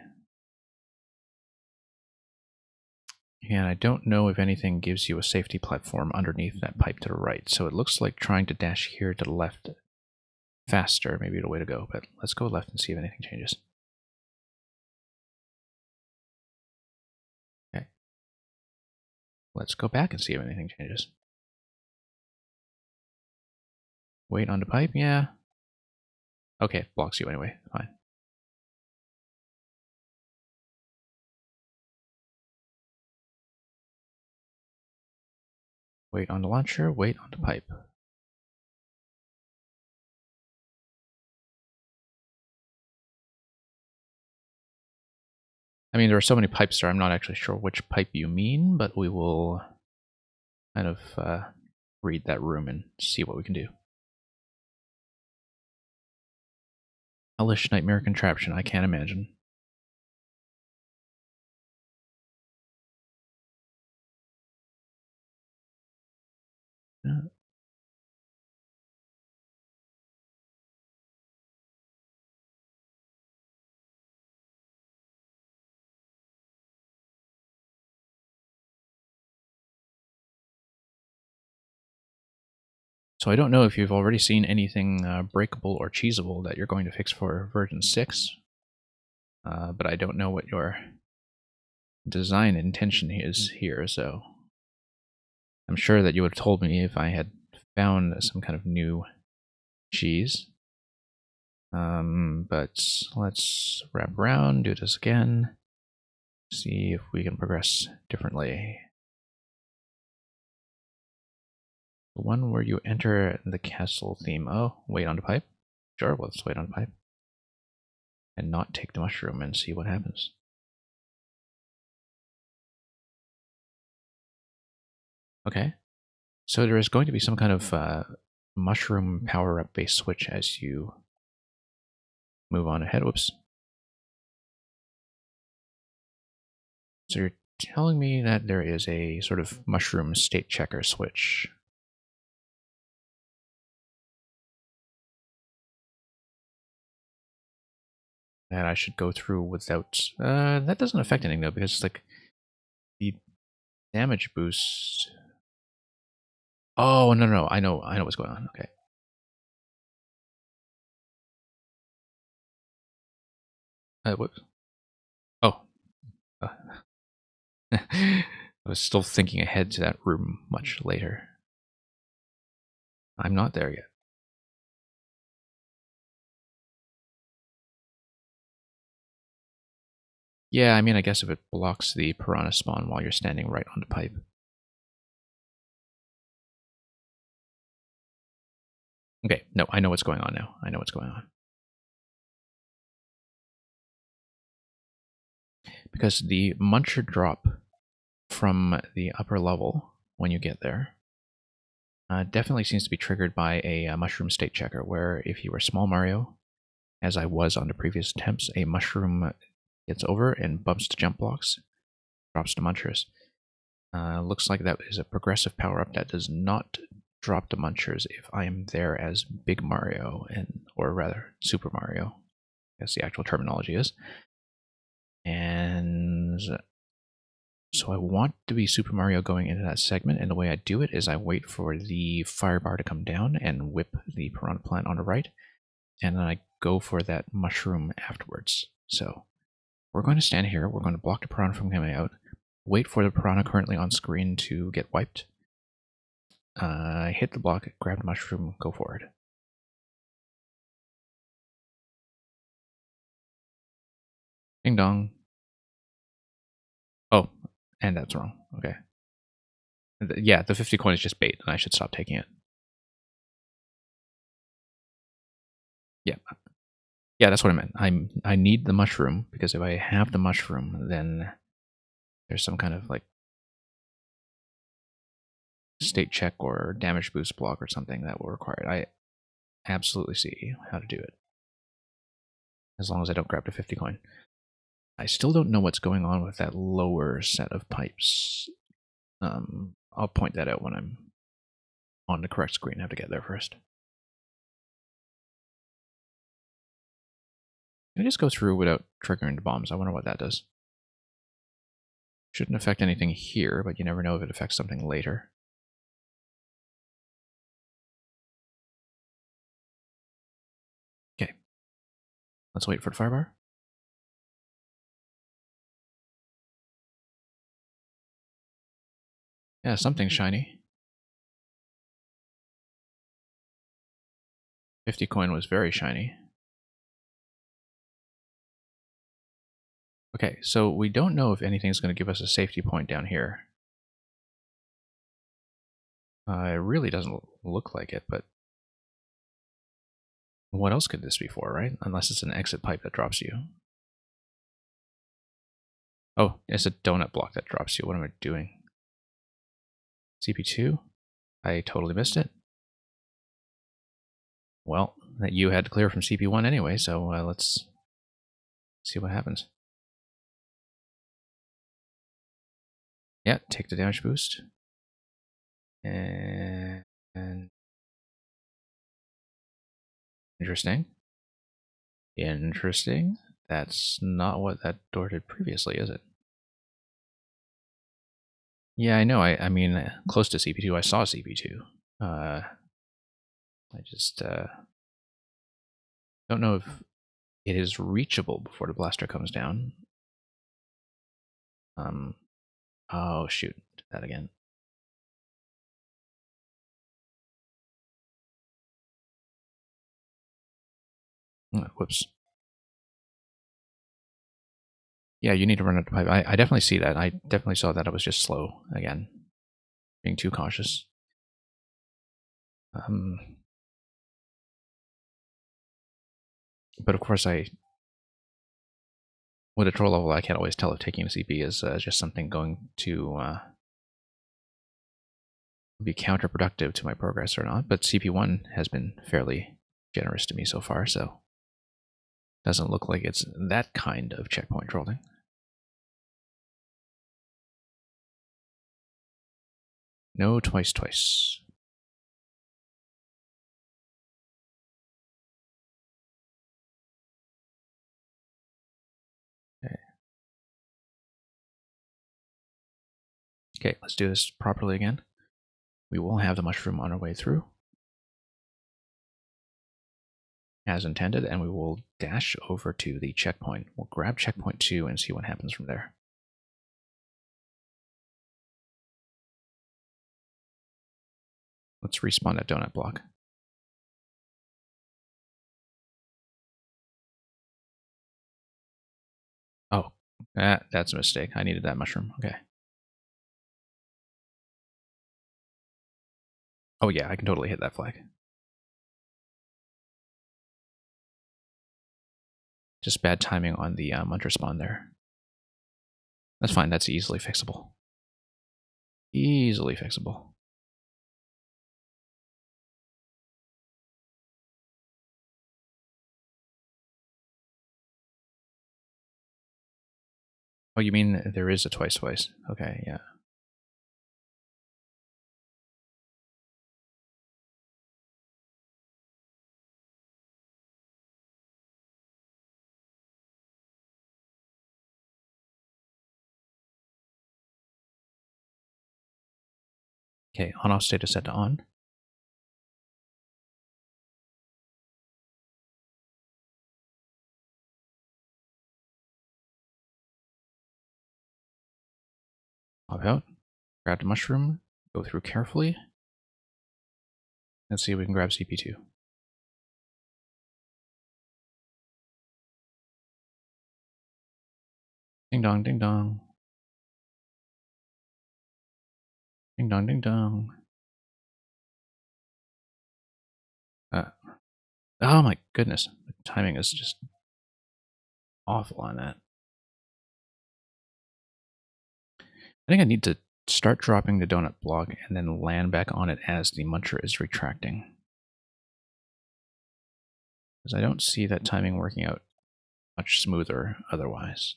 S1: And I don't know if anything gives you a safety platform underneath that pipe to the right. So it looks like trying to dash here to the left faster may be the way to go. But let's go left and see if anything changes. Okay. Let's go back and see if anything changes. Wait on the pipe? Yeah. Okay, blocks you anyway. Fine. Wait on the launcher, wait on the pipe. I mean, there are so many pipes there, I'm not actually sure which pipe you mean, but we will kind of read that room and see what we can do. Hellish nightmare contraption, I can't imagine. So I don't know if you've already seen anything breakable or cheesable that you're going to fix for version 6, but I don't know what your design intention is here, so I'm sure that you would have told me if I had found some kind of new cheese. But let's wrap around, do this again, see if we can progress differently. The one where you enter the castle theme. Oh, wait on the pipe. Sure, let's wait on the pipe. And not take the mushroom and see what happens. Okay. So there is going to be some kind of mushroom power-up base switch as you move on ahead. Whoops. So you're telling me that there is a sort of mushroom state checker switch. That I should go through without... that doesn't affect anything though, because it's like the damage boost... Oh, no, I know what's going on. Okay. Whoops. Oh. I was still thinking ahead to that room much later. I'm not there yet. Yeah, I mean, I guess if it blocks the piranha spawn while you're standing right on the pipe. Okay, no, I know what's going on now. I know what's going on. Because the muncher drop from the upper level when you get there definitely seems to be triggered by a mushroom state checker, where if you were small Mario, as I was on the previous attempts, a mushroom gets over and bumps the jump blocks, drops the munchers. Looks like that is a progressive power-up that does not drop the munchers if I am there as Big Mario, or rather, Super Mario, as the actual terminology is. And so I want to be Super Mario going into that segment, and the way I do it is I wait for the fire bar to come down and whip the piranha plant on the right, and then I go for that mushroom afterwards. So we're going to stand here, we're going to block the piranha from coming out, wait for the piranha currently on screen to get wiped, hit the block, grab the mushroom, go forward. Ding dong. Oh, and that's wrong. Okay. Yeah, the 50 coin is just bait, and I should stop taking it. Yeah. Yeah, that's what I meant. I need the mushroom, because if I have the mushroom, then there's some kind of like state check or damage boost block or something that will require it. I absolutely see how to do it. As long as I don't grab the 50 coin. I still don't know what's going on with that lower set of pipes. I'll point that out when I'm on the correct screen. I have to get there first. Can I just go through without triggering the bombs? I wonder what that does. Shouldn't affect anything here, but you never know if it affects something later. Okay. Let's wait for the firebar. Yeah, something shiny. 50 coin was very shiny. Okay, so we don't know if anything's going to give us a safety point down here. It really doesn't look like it, but what else could this be for, right? Unless it's an exit pipe that drops you. Oh, it's a donut block that drops you. What am I doing? CP2? I totally missed it. Well, that you had to clear from CP1 anyway, so let's see what happens. Yeah, take the damage boost. And interesting. Interesting. That's not what that door did previously, is it? Yeah, I know. I mean, close to CP2. I saw CP2. I just don't know if it is reachable before the blaster comes down. Oh shoot, did that again. Oh, whoops. Yeah, you need to run out the pipe. I definitely see that. I definitely saw that. I was just slow again, being too cautious. But of course, with a troll level, I can't always tell if taking a CP is just something going to be counterproductive to my progress or not. But CP1 has been fairly generous to me so far, so doesn't look like it's that kind of checkpoint trolling. No twice twice. Okay. Okay, let's do this properly again. We will have the mushroom on our way through, as intended, and we will dash over to the checkpoint. We'll grab checkpoint 2 and see what happens from there. Let's respawn that donut block. Oh, that's a mistake. I needed that mushroom. Okay. Oh yeah, I can totally hit that flag. Just bad timing on the muncher spawn there. That's fine. That's easily fixable. Easily fixable. Oh, you mean there is a twice twice? Okay, yeah. Okay, on-off state is set to on. Pop out. Grab the mushroom. Go through carefully. Let's see if we can grab CP2. Ding dong, ding dong. Ding dong, ding dong. Oh my goodness. The timing is just awful on that. I think I need to start dropping the donut block and then land back on it as the muncher is retracting. Because I don't see that timing working out much smoother otherwise.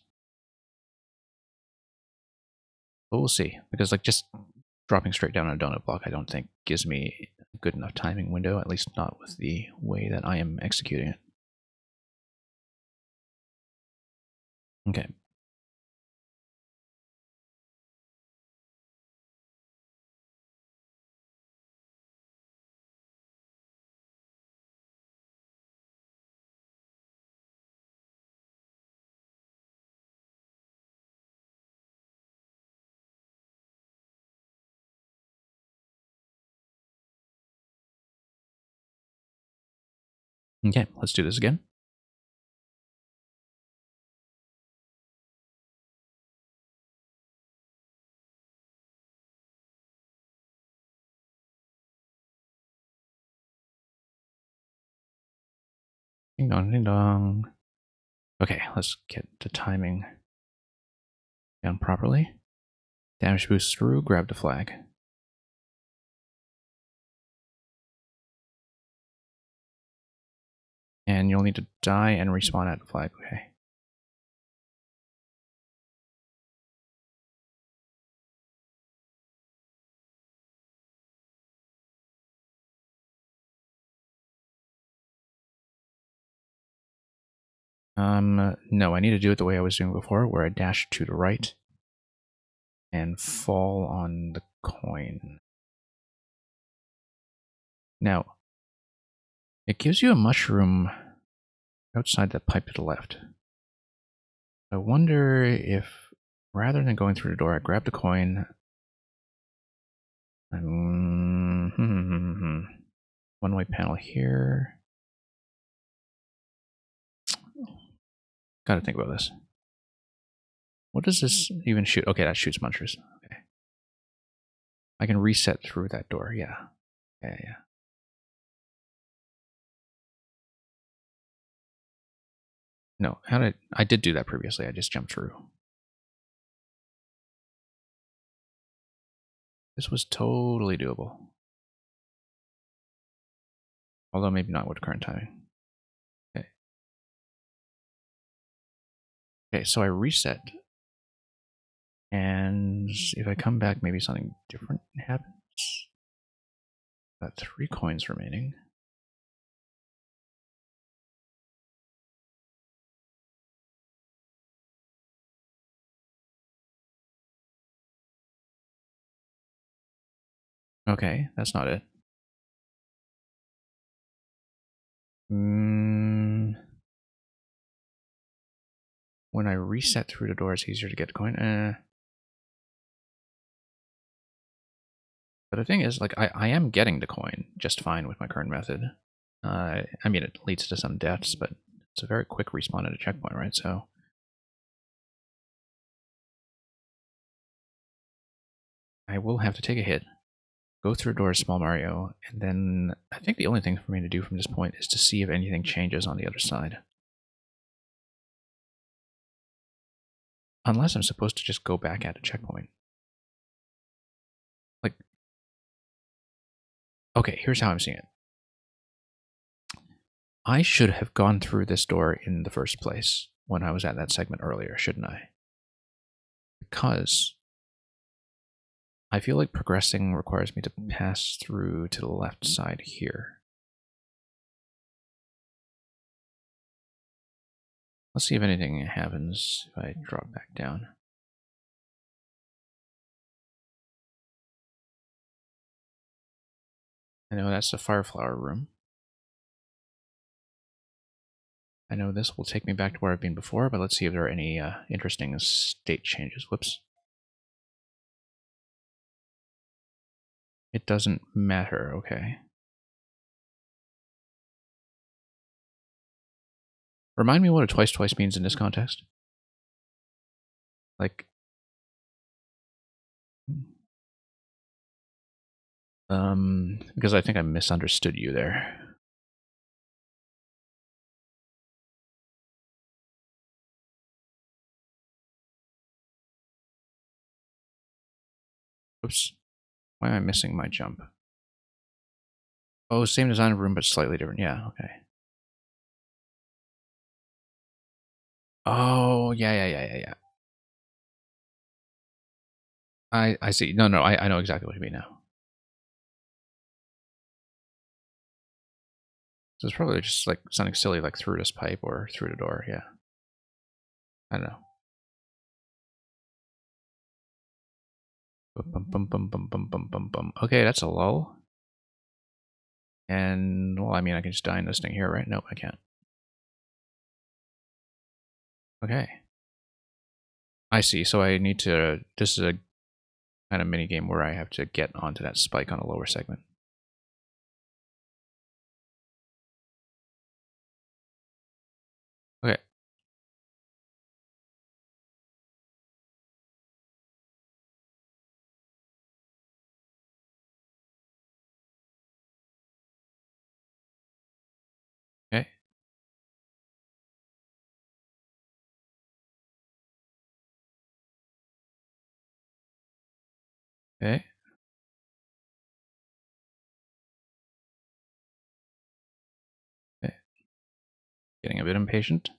S1: But we'll see. Because like just dropping straight down on a donut block I don't think gives me a good enough timing window, at least not with the way that I am executing it. Okay. Okay, let's do this again. Ding dong, ding dong. Okay, let's get the timing down properly. Damage boost through, grab the flag. And you'll need to die and respawn at the flag, okay. No, I need to do it the way I was doing before, where I dash to the right and fall on the coin. Now, it gives you a mushroom outside that pipe to the left. I wonder if, rather than going through the door, I grab the coin. One-way panel here. Gotta think about this. What does this even shoot? Okay, that shoots munchers. Okay. I can reset through that door, yeah. Yeah. No, I did do that previously, I just jumped through. This was totally doable. Although maybe not with current timing. Okay. Okay, so I reset. And if I come back, maybe something different happens. Got 3 coins remaining. Okay, that's not it. When I reset through the door, it's easier to get the coin. But the thing is, like, I am getting the coin just fine with my current method. I mean, it leads to some deaths, but it's a very quick respawn at a checkpoint, right? So I will have to take a hit, go through a door as Small Mario, and then I think the only thing for me to do from this point is to see if anything changes on the other side. Unless I'm supposed to just go back at a checkpoint. Like, okay, here's how I'm seeing it. I should have gone through this door in the first place when I was at that segment earlier, shouldn't I? Because I feel like progressing requires me to pass through to the left side here. Let's see if anything happens if I drop back down. I know that's the Fireflower room. I know this will take me back to where I've been before, but let's see if there are any interesting state changes. Whoops. It doesn't matter, okay. Remind me what a twice means in this context. Like, because I think I misunderstood you there. Oops. Why am I missing my jump? Oh, same design of room, but slightly different. Yeah, okay. Oh, yeah. I see. No, I know exactly what you mean now. So it's probably just like something silly like through this pipe or through the door, yeah. I don't know. Okay, that's a lull. And, well, I mean, I can just die in this thing here, right? Nope, I can't. Okay. I see. So I need to... This is a kind of mini game where I have to get onto that spike on a lower segment. Okay. Okay. Okay. Okay. Getting a bit impatient.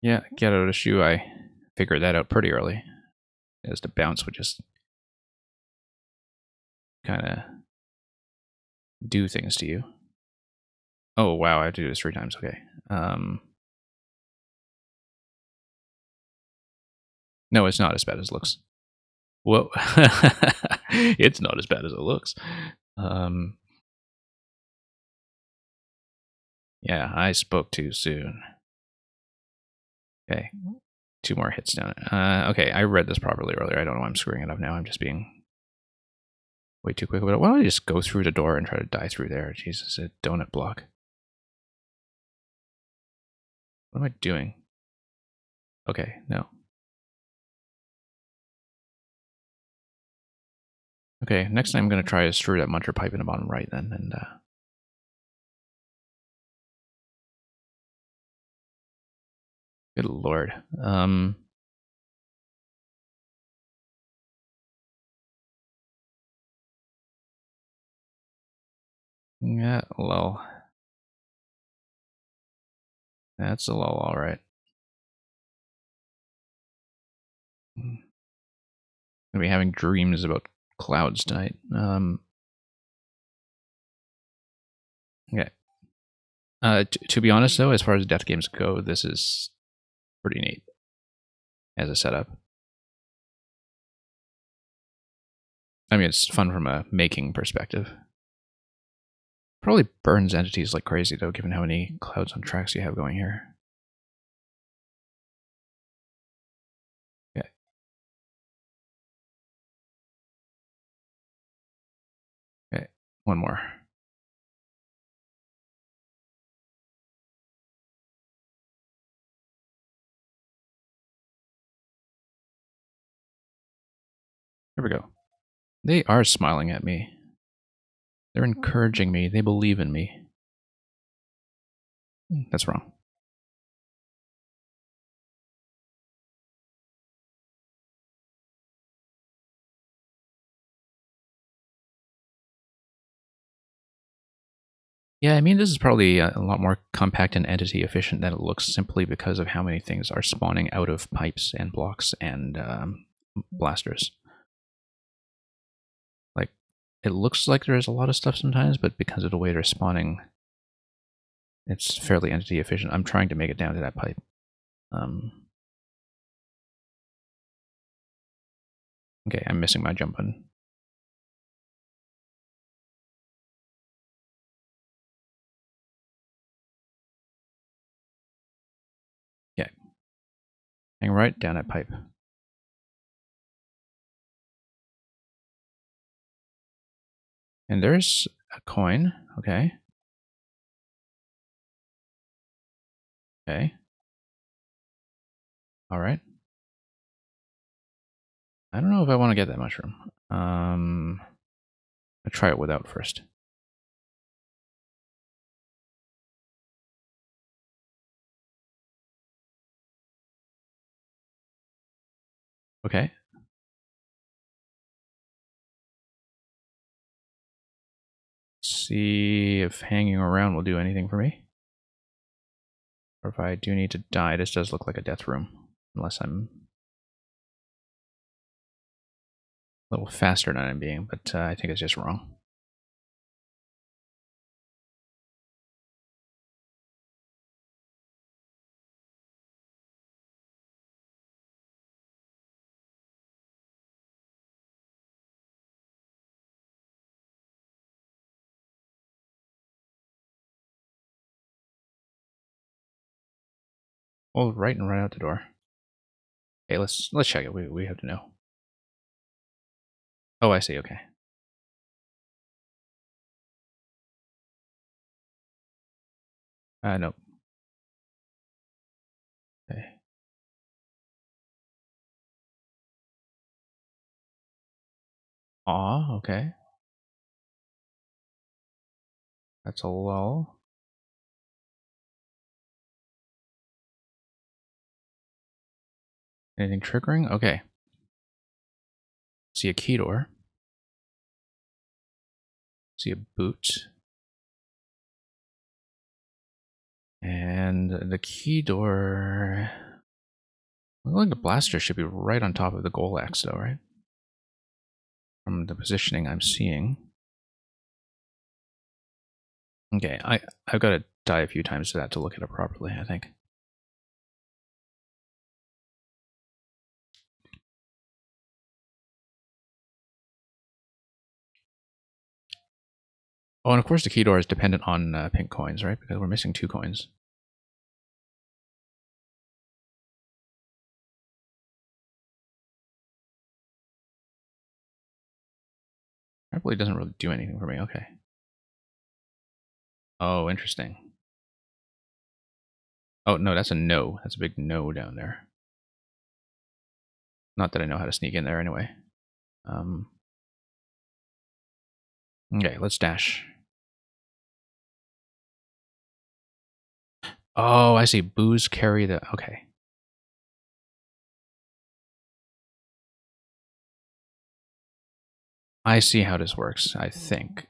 S1: Yeah, get out of the shoe. I figured that out pretty early. As the bounce would just kind of do things to you. Oh, wow, I have to do this 3 times. Okay. No, it's not as bad as it looks. Whoa. It's not as bad as it looks. Yeah, I spoke too soon. Okay. 2 more hits down. Okay, I read this properly earlier. I don't know why I'm screwing it up now. I'm just being way too quick about it. Why don't I just go through the door and try to die through there? Jesus, a donut block. What am I doing? Okay, no. Okay, next time I'm going to try is screw that muncher pipe in the bottom right then. And good lord. Yeah, well. That's a lull, all right. I'm gonna be having dreams about clouds tonight. Okay. To be honest, though, as far as death games go, this is pretty neat as a setup. I mean, it's fun from a making perspective. Probably burns entities like crazy, though, given how many clouds on tracks you have going here. Okay. Okay. One more. Here we go. They are smiling at me. They're encouraging me. They believe in me. That's wrong. Yeah, I mean, this is probably a lot more compact and entity efficient than it looks simply because of how many things are spawning out of pipes and blocks and blasters. Like, it looks like there's a lot of stuff sometimes, but because of the way they're spawning, it's fairly entity efficient. I'm trying to make it down to that pipe. Okay, I'm missing my jump button. Yeah. Hang right down that pipe. And there's a coin. Okay. Okay. All right. I don't know if I want to get that mushroom. I'll try it without first. Okay. See if hanging around will do anything for me. Or if I do need to die, this does look like a death room. Unless I'm a little faster than I'm being, but I think it's just wrong. Well, right and right out the door. Okay, let's check it. We have to know. Oh, I see. Okay. No. Okay. Aw, okay. That's a lull. Anything triggering? Okay. See a key door. See a boot. And the key door. Looks like the blaster should be right on top of the goal axe, though, right? From the positioning I'm seeing. Okay, I've got to die a few times to that to look at it properly, I think. Oh, and of course the key door is dependent on pink coins, right? Because we're missing 2 coins. Probably doesn't really do anything for me. Okay. Oh, interesting. Oh, no, that's a no. That's a big no down there. Not that I know how to sneak in there anyway. Okay, let's dash. Oh, I see. Booze carry the... Okay. I see how this works, I think.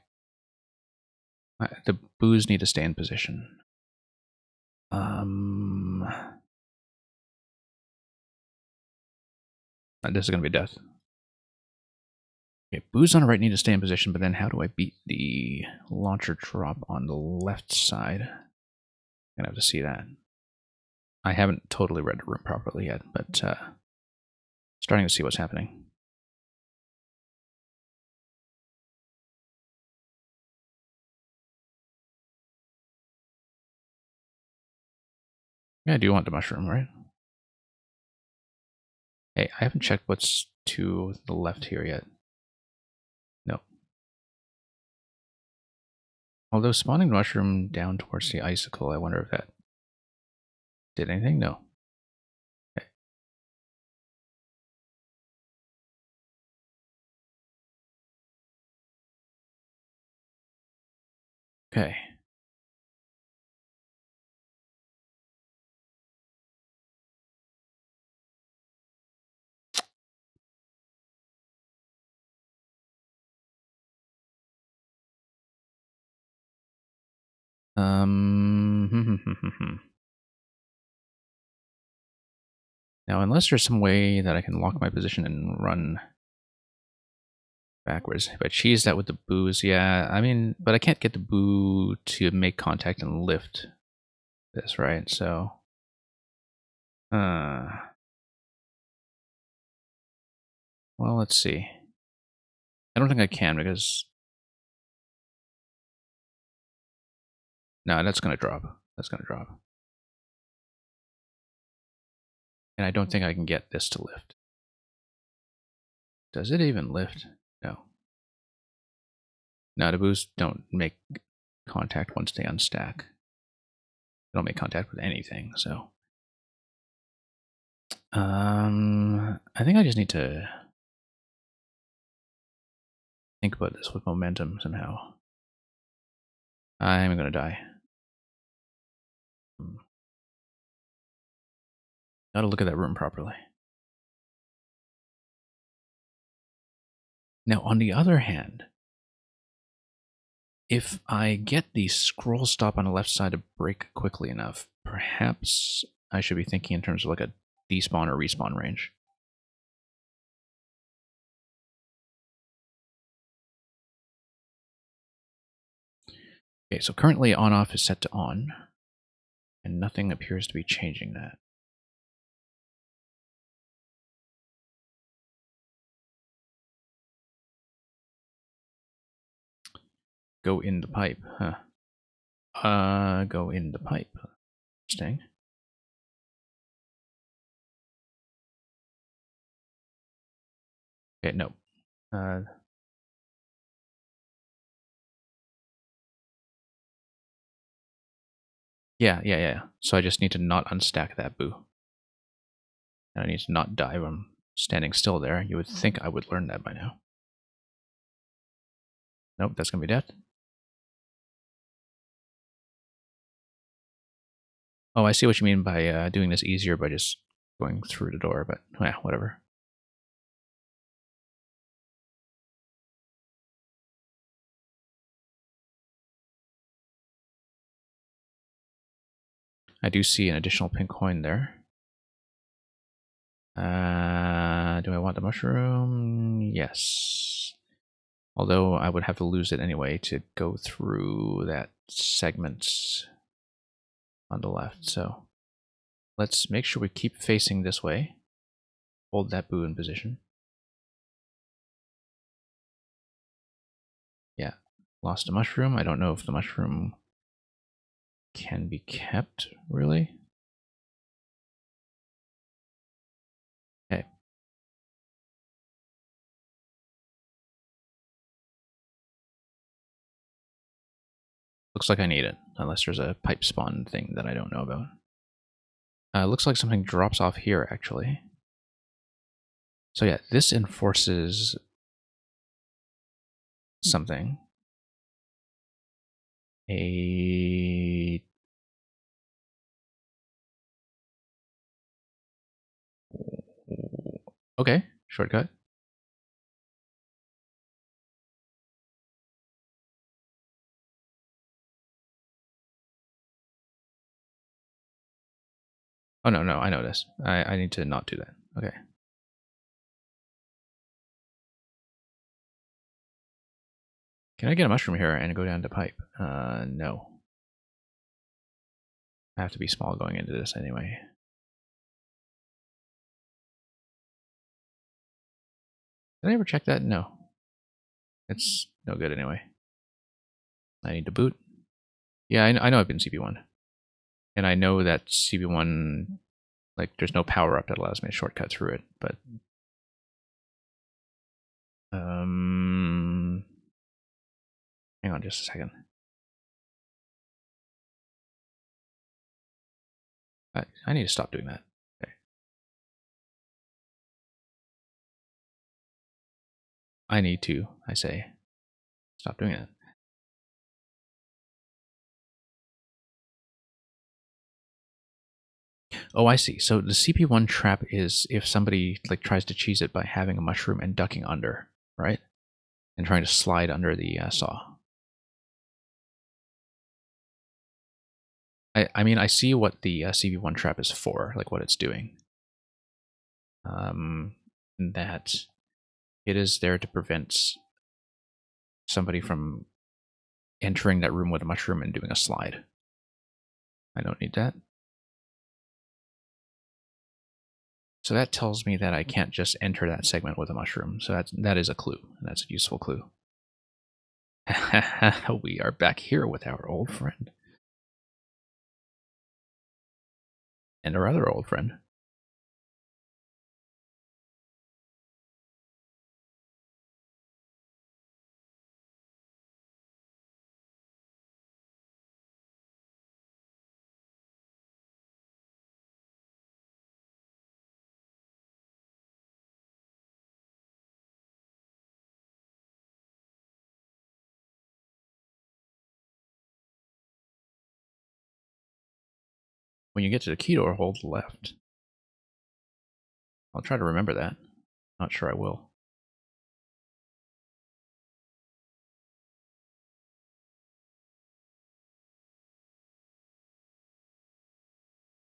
S1: The booze need to stay in position. This is gonna be death. Okay, booze on the right need to stay in position, but then how do I beat the launcher drop on the left side? I'm gonna have to see that. I haven't totally read the room properly yet, but starting to see what's happening. Yeah, I do want the mushroom, right? Hey, I haven't checked what's to the left here yet. No. Although spawning mushroom down towards the icicle, I wonder if that did anything? No. Okay. Okay. Now, unless there's some way that I can lock my position and run backwards. If I cheese that with the booze, yeah, I mean, but I can't get the boo to make contact and lift this, right? So, well, let's see. I don't think I can because, no, that's going to drop. That's going to drop. And I don't think I can get this to lift. Does it even lift? No. No, the boos don't make contact once they unstack. They don't make contact with anything, so. I think I just need to think about this with momentum somehow. I'm gonna die. Gotta look at that room properly. Now, on the other hand, if I get the scroll stop on the left side to break quickly enough, perhaps I should be thinking in terms of like a despawn or respawn range. Okay, so currently on-off is set to on, and nothing appears to be changing that. Go in the pipe, huh? Go in the pipe. Interesting. Okay, no. Yeah. So I just need to not unstack that boo. And I need to not die when I'm standing still there. You would think I would learn that by now. Nope, that's gonna be death. Oh, I see what you mean by doing this easier by just going through the door, but yeah, whatever. I do see an additional pink coin there. Do I want the mushroom? Yes. Although I would have to lose it anyway to go through that segment on the left. So let's make sure we keep facing this way. Hold that boo in position. Yeah, lost a mushroom. I don't know if the mushroom can be kept, really. Okay. Looks like I need it, unless there's a pipe spawn thing that I don't know about. Looks like something drops off here, actually. So yeah, this enforces something. Okay, shortcut. Oh, no, I know this. I need to not do that. Okay. Can I get a mushroom here and go down to pipe? No. I have to be small going into this anyway. Did I ever check that? No. It's no good anyway. I need to boot. Yeah, I know I've been CP1. And I know that CP1, like, there's no power up that allows me to shortcut through it, but hang on just a second. I need to stop doing that. Okay. I need to, I say, stop doing that. Oh, I see. So the CP1 trap is if somebody like tries to cheese it by having a mushroom and ducking under, right? And trying to slide under the saw. I mean, I see what the CP1 trap is for, like what it's doing. That it is there to prevent somebody from entering that room with a mushroom and doing a slide. I don't need that. So that tells me that I can't just enter that segment with a mushroom. So that is a clue. That's a useful clue. We are back here with our old friend. And our other old friend. When you get to the key door, hold left. I'll try to remember that. Not sure I will.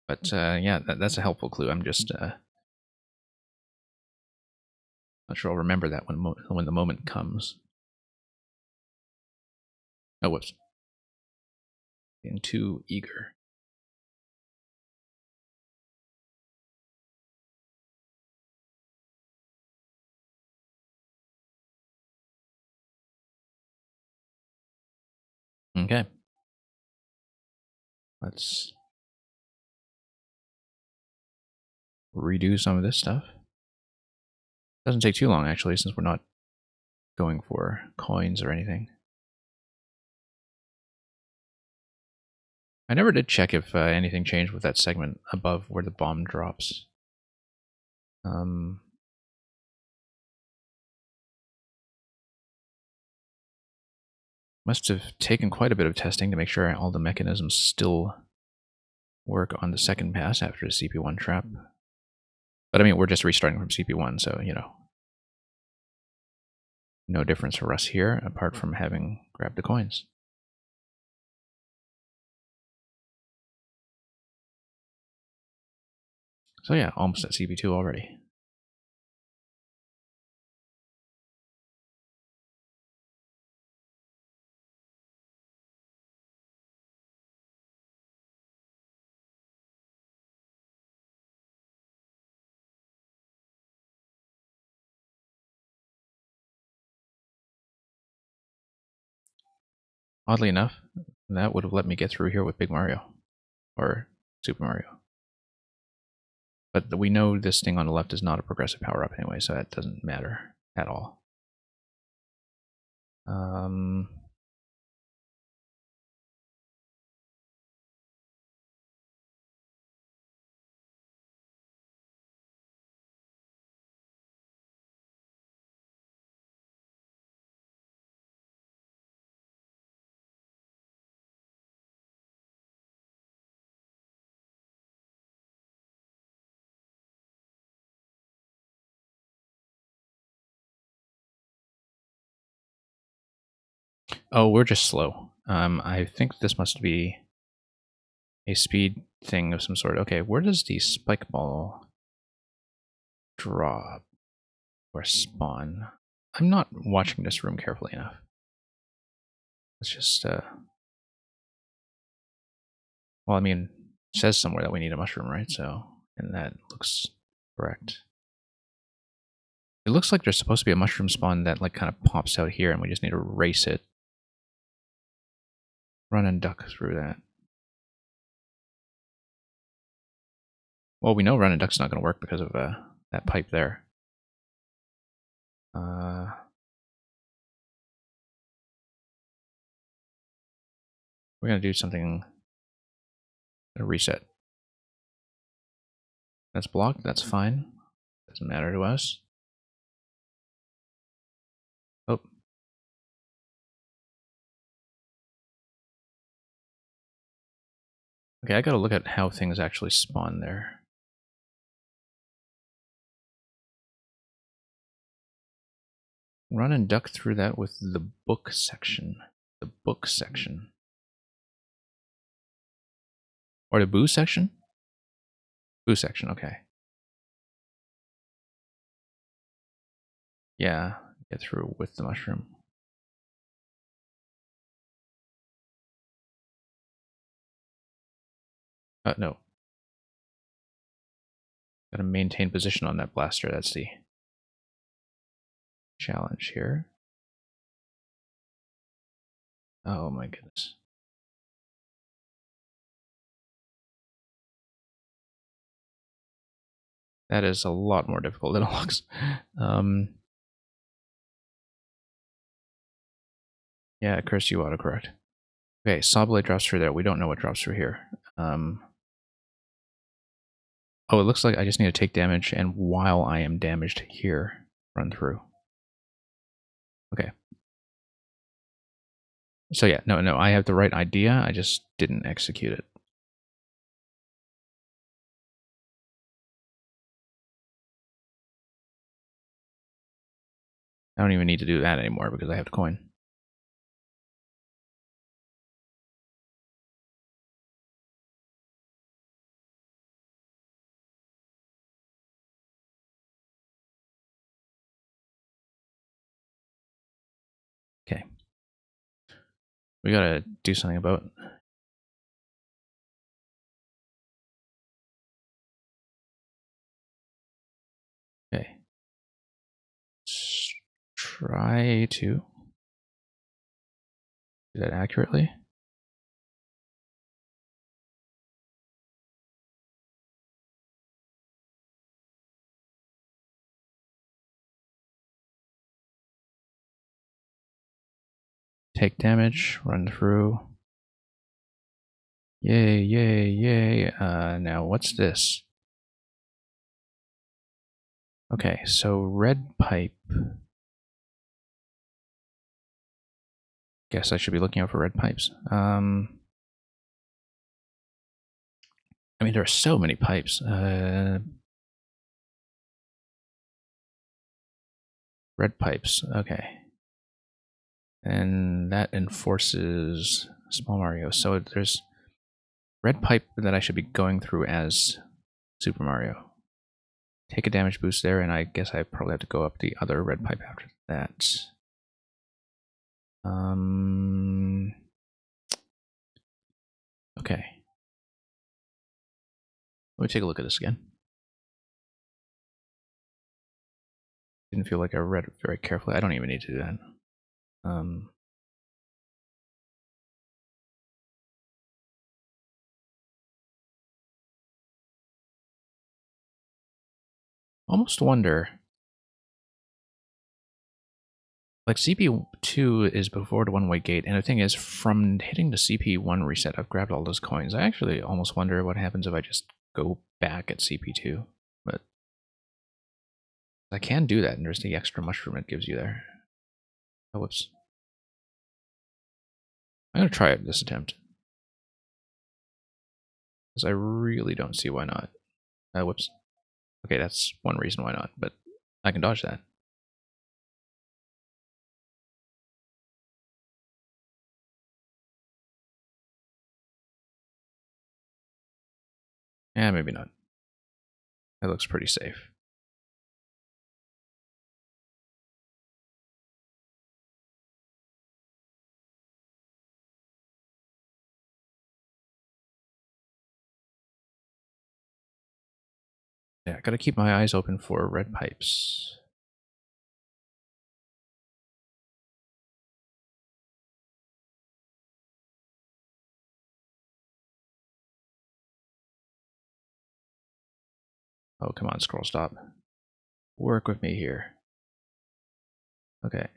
S1: But yeah, that's a helpful clue. I'm just not sure I'll remember that when the moment comes. Oh, whoops. Being too eager. Okay. Let's redo some of this stuff. Doesn't take too long, actually, since we're not going for coins or anything. I never did check if anything changed with that segment above where the bomb drops. Must have taken quite a bit of testing to make sure all the mechanisms still work on the second pass after the CP1 trap. But I mean, we're just restarting from CP1, so, you know, no difference for us here, apart from having grabbed the coins. So yeah, almost at CP2 already. Oddly enough, that would have let me get through here with Big Mario. Or Super Mario. But we know this thing on the left is not a progressive power-up anyway, so that doesn't matter at all. Oh, we're just slow. I think this must be a speed thing of some sort. Okay, where does the spike ball drop or spawn? I'm not watching this room carefully enough. Let's just, well, I mean, it says somewhere that we need a mushroom, right? So, and that looks correct. It looks like there's supposed to be a mushroom spawn that like kind of pops out here and we just need to race it. Run and duck through that. Well, we know run and duck's not going to work because of that pipe there. We're going to do something, a reset. That's blocked, that's fine. Doesn't matter to us. Oh. Okay, I gotta look at how things actually spawn there. Run and duck through that with the book section. The book section. Or the boo section? Boo section, okay. Yeah, get through with the mushroom. No. Gotta maintain position on that blaster, that's the challenge here. Oh my goodness. That is a lot more difficult than it looks. Yeah, curse you autocorrect. Okay, saw blade drops through there. We don't know what drops through here. Oh, it looks like I just need to take damage, and while I am damaged here, run through. Okay. So yeah, no, I have the right idea. I just didn't execute it. I don't even need to do that anymore because I have the coin. Okay. We gotta do something about it. Okay. Let's try to do that accurately. Take damage, run through. Yay, yay, yay. Now what's this? Okay, so red pipe. Guess I should be looking out for red pipes. I mean, there are so many pipes. Red pipes, okay. And that enforces Small Mario. So there's red pipe that I should be going through as Super Mario. Take a damage boost there, and I guess I probably have to go up the other red pipe after that. Okay. Let me take a look at this again. Didn't feel like I read it very carefully. I don't even need to do that. Almost wonder, like CP2 is before the one-way gate, and the thing is, from hitting the CP1 reset, I've grabbed all those coins. I actually almost wonder what happens if I just go back at CP2, but I can do that, and there's the extra mushroom it gives you there. Oh, whoops. I'm gonna try it this attempt, because I really don't see why not. Whoops. Okay, that's one reason why not, but I can dodge that. Maybe not. That looks pretty safe. Yeah, gotta keep my eyes open for red pipes. Oh, come on, scroll stop. Work with me here. Okay.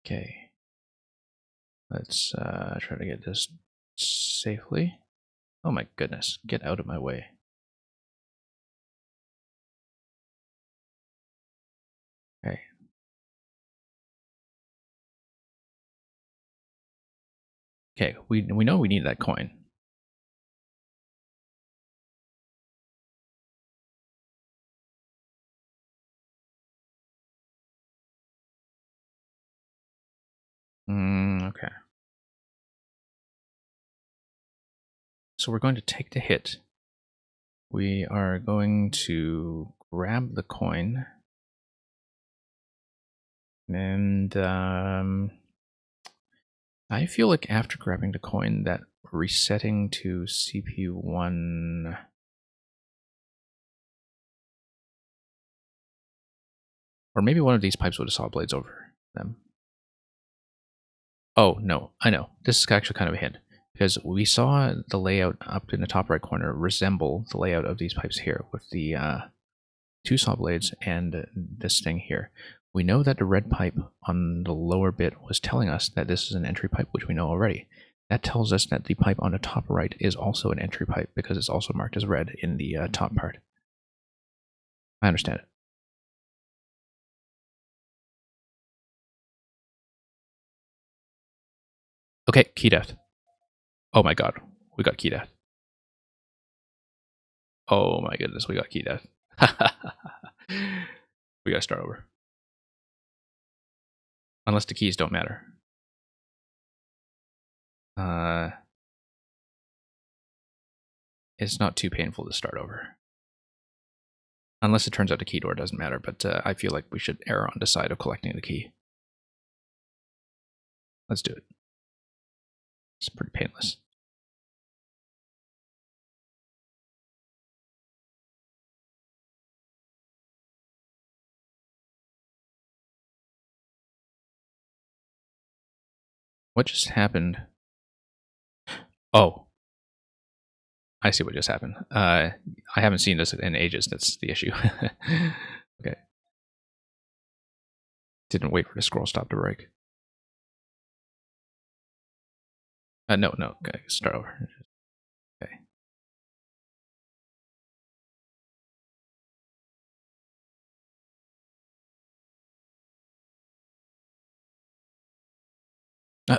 S1: Okay. Let's try to get this safely. Oh my goodness, get out of my way. Okay. Okay, we know we need that coin. Okay. So we're going to take the hit. We are going to grab the coin. And I feel like after grabbing the coin, that resetting to CPU1... Or maybe one of these pipes would have saw blades over them. Oh, no, I know. This is actually kind of a hint. Because we saw the layout up in the top right corner resemble the layout of these pipes here with the two saw blades and this thing here. We know that the red pipe on the lower bit was telling us that this is an entry pipe, which we know already. That tells us that the pipe on the top right is also an entry pipe because it's also marked as red in the top part. I understand it. Okay, key death. Oh my god, we got key death. Oh my goodness, we got key death. We gotta start over. Unless the keys don't matter. It's not too painful to start over. Unless it turns out the key door doesn't matter, but I feel like we should err on the side of collecting the key. Let's do it. It's pretty painless. What just happened? Oh, I see what just happened. I haven't seen this in ages. That's the issue. Okay. Didn't wait for the scroll stop to break. No. Okay, start over. Okay.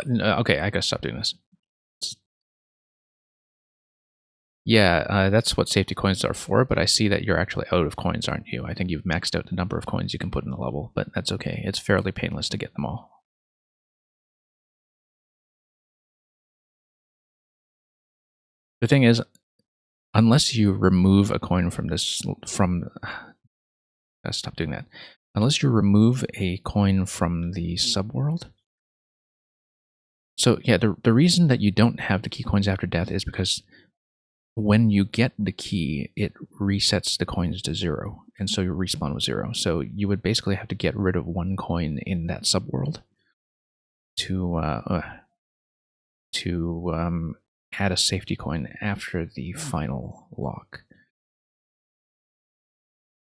S1: No, okay, I gotta stop doing this. Yeah, that's what safety coins are for, but I see that you're actually out of coins, aren't you? I think you've maxed out the number of coins you can put in a level, but that's okay. It's fairly painless to get them all. The thing is, unless you remove a coin from this, stop doing that. Unless you remove a coin from the subworld. So yeah, the reason that you don't have the key coins after death is because when you get the key, it resets the coins to 0, and so you respawn with 0. So you would basically have to get rid of one coin in that subworld to add a safety coin after the final lock.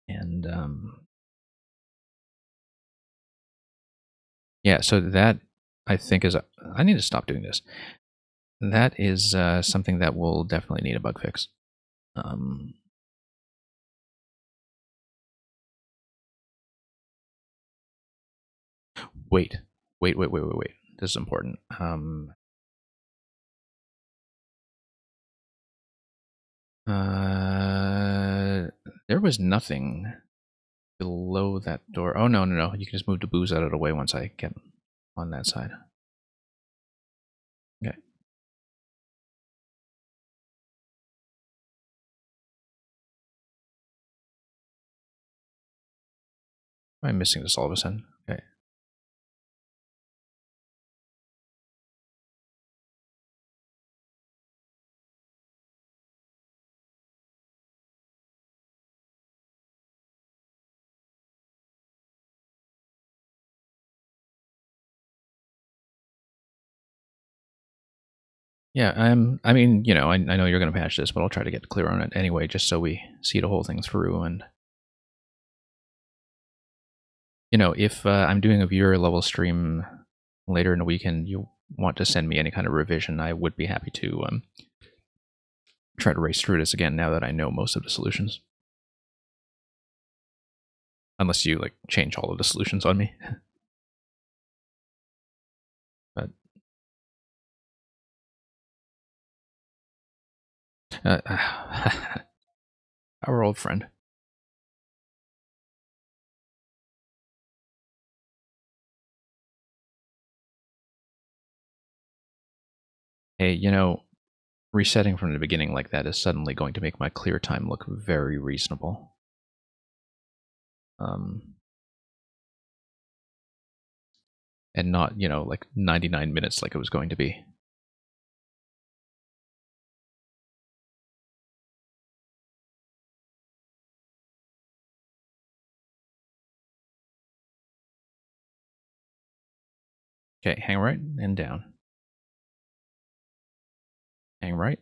S1: And yeah, so that I think is I need to stop doing this. That is something that will definitely need a bug fix. Wait. This is important. There was nothing below that door. Oh, no, no, no. You can just move the booze out of the way once I get on that side. Okay. Am I missing this all of a sudden? Okay. Yeah, I mean, you know, I know you're going to patch this, but I'll try to get clear on it anyway, just so we see the whole thing through. And, you know, if I'm doing a viewer level stream later in the weekend, you want to send me any kind of revision, I would be happy to try to race through this again now that I know most of the solutions. Unless you, like, change all of the solutions on me. But our old friend. Hey, you know, resetting from the beginning like that is suddenly going to make my clear time look very reasonable. And not, you know, like 99 minutes like it was going to be. Okay, hang right and down. Hang right.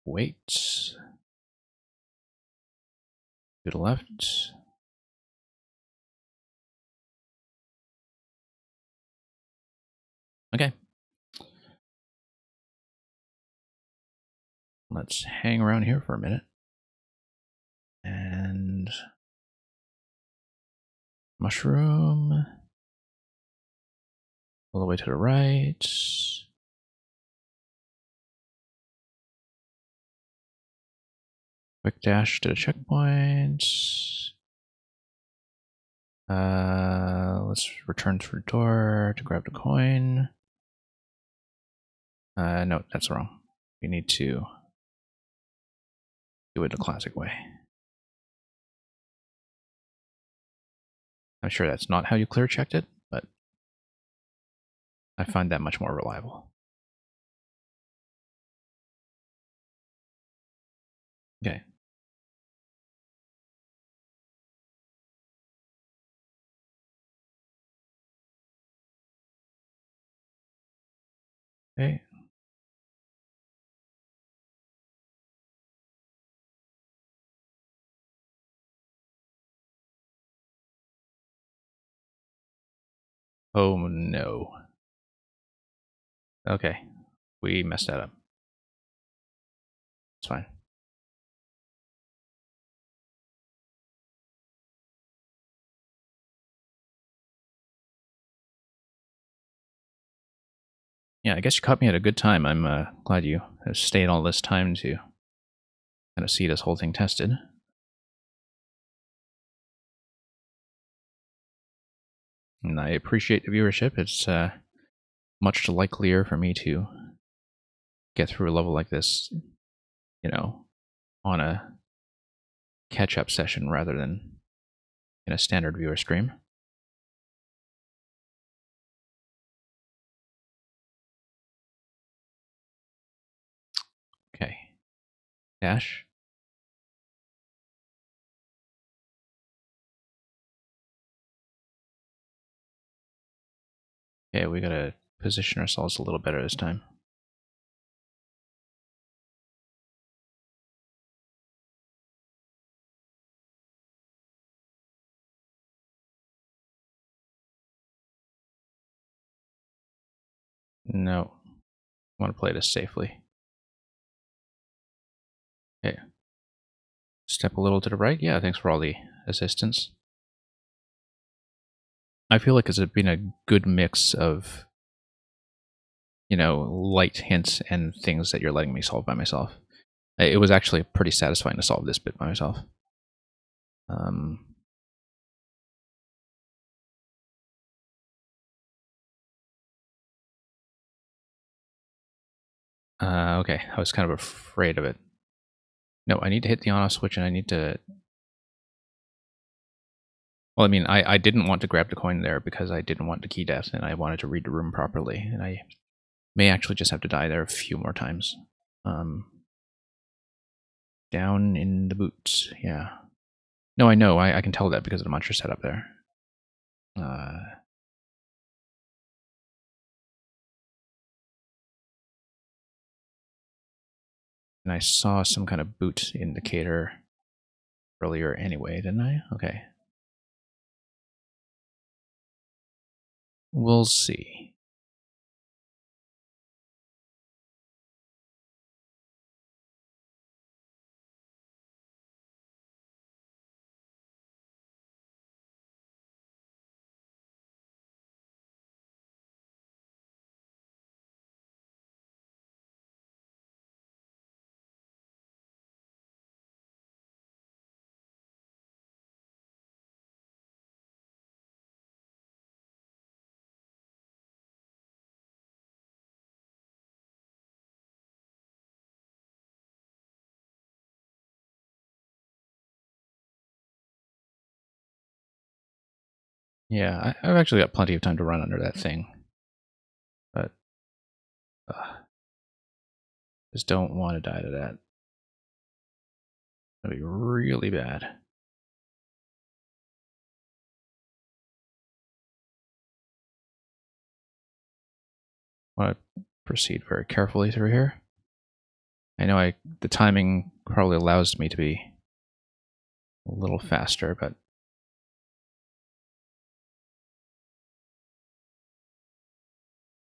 S1: Wait. To the left. Okay. Let's hang around here for a minute. And mushroom. All the way to the right. Quick dash to the checkpoint. Let's return to the door to grab the coin. No, that's wrong. We need to do it the classic way. I'm sure that's not how you clear checked it, but I find that much more reliable. Okay. Okay. Oh no. Okay. We messed that up. It's fine. Yeah, I guess you caught me at a good time. I'm glad you have stayed all this time to kind of see this whole thing tested. And I appreciate the viewership. It's much likelier for me to get through a level like this, you know, on a catch-up session rather than in a standard viewer stream. Okay. Dash. Okay, we gotta position ourselves a little better this time. No. I want to play this safely. Okay. Step a little to the right. Yeah, thanks for all the assistance. I feel like it's been a good mix of, you know, light hints and things that you're letting me solve by myself. It was actually pretty satisfying to solve this bit by myself. Okay, I was kind of afraid of it. No, I need to hit the on-off switch, and I need to... Well, I mean, I didn't want to grab the coin there because I didn't want the key death, and I wanted to read the room properly, and I may actually just have to die there a few more times. Down in the boots, yeah. No, I know, I can tell that because of the monster setup there. And I saw some kind of boot indicator earlier anyway, didn't I? Okay. We'll see. Yeah, I've actually got plenty of time to run under that thing. But just don't want to die to that. That'd be really bad. Want to proceed very carefully through here. I know the timing probably allows me to be a little faster, but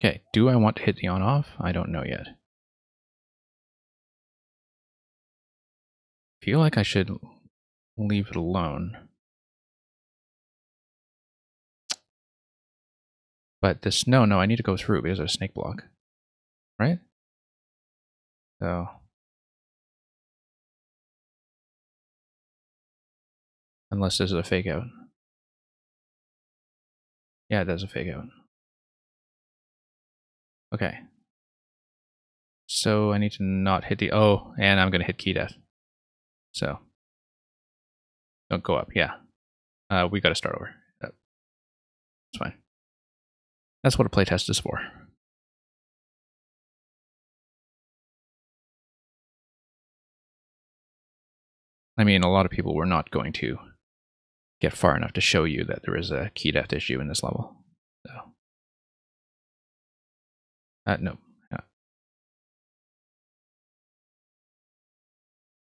S1: okay, do I want to hit the on-off? I don't know yet. Feel like I should leave it alone. But this, no, I need to go through because there's a snake block, right? So, unless this is a fake out. Yeah, that's a fake out. Okay. So I need to not hit the, oh, and I'm going to hit key death. So, don't go up, yeah. We got to start over. That's fine. That's what a playtest is for. I mean, a lot of people were not going to get far enough to show you that there is a key death issue in this level. So, no.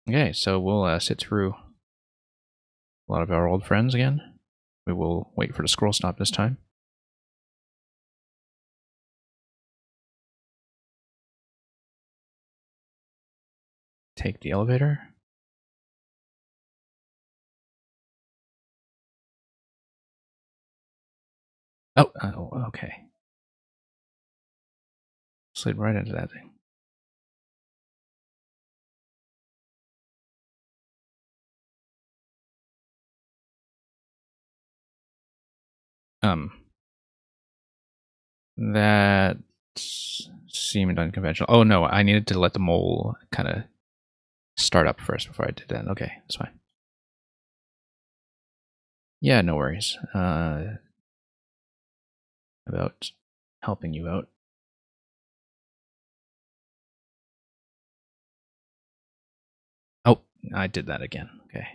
S1: Okay, so we'll sit through a lot of our old friends again. We will wait for the scroll stop this time. Take the elevator. Oh, okay. Slid right into that thing. That seemed unconventional. Oh no, I needed to let the mole kind of start up first before I did that. Okay, that's fine. Yeah, no worries. About helping you out. Oh, I did that again. Okay.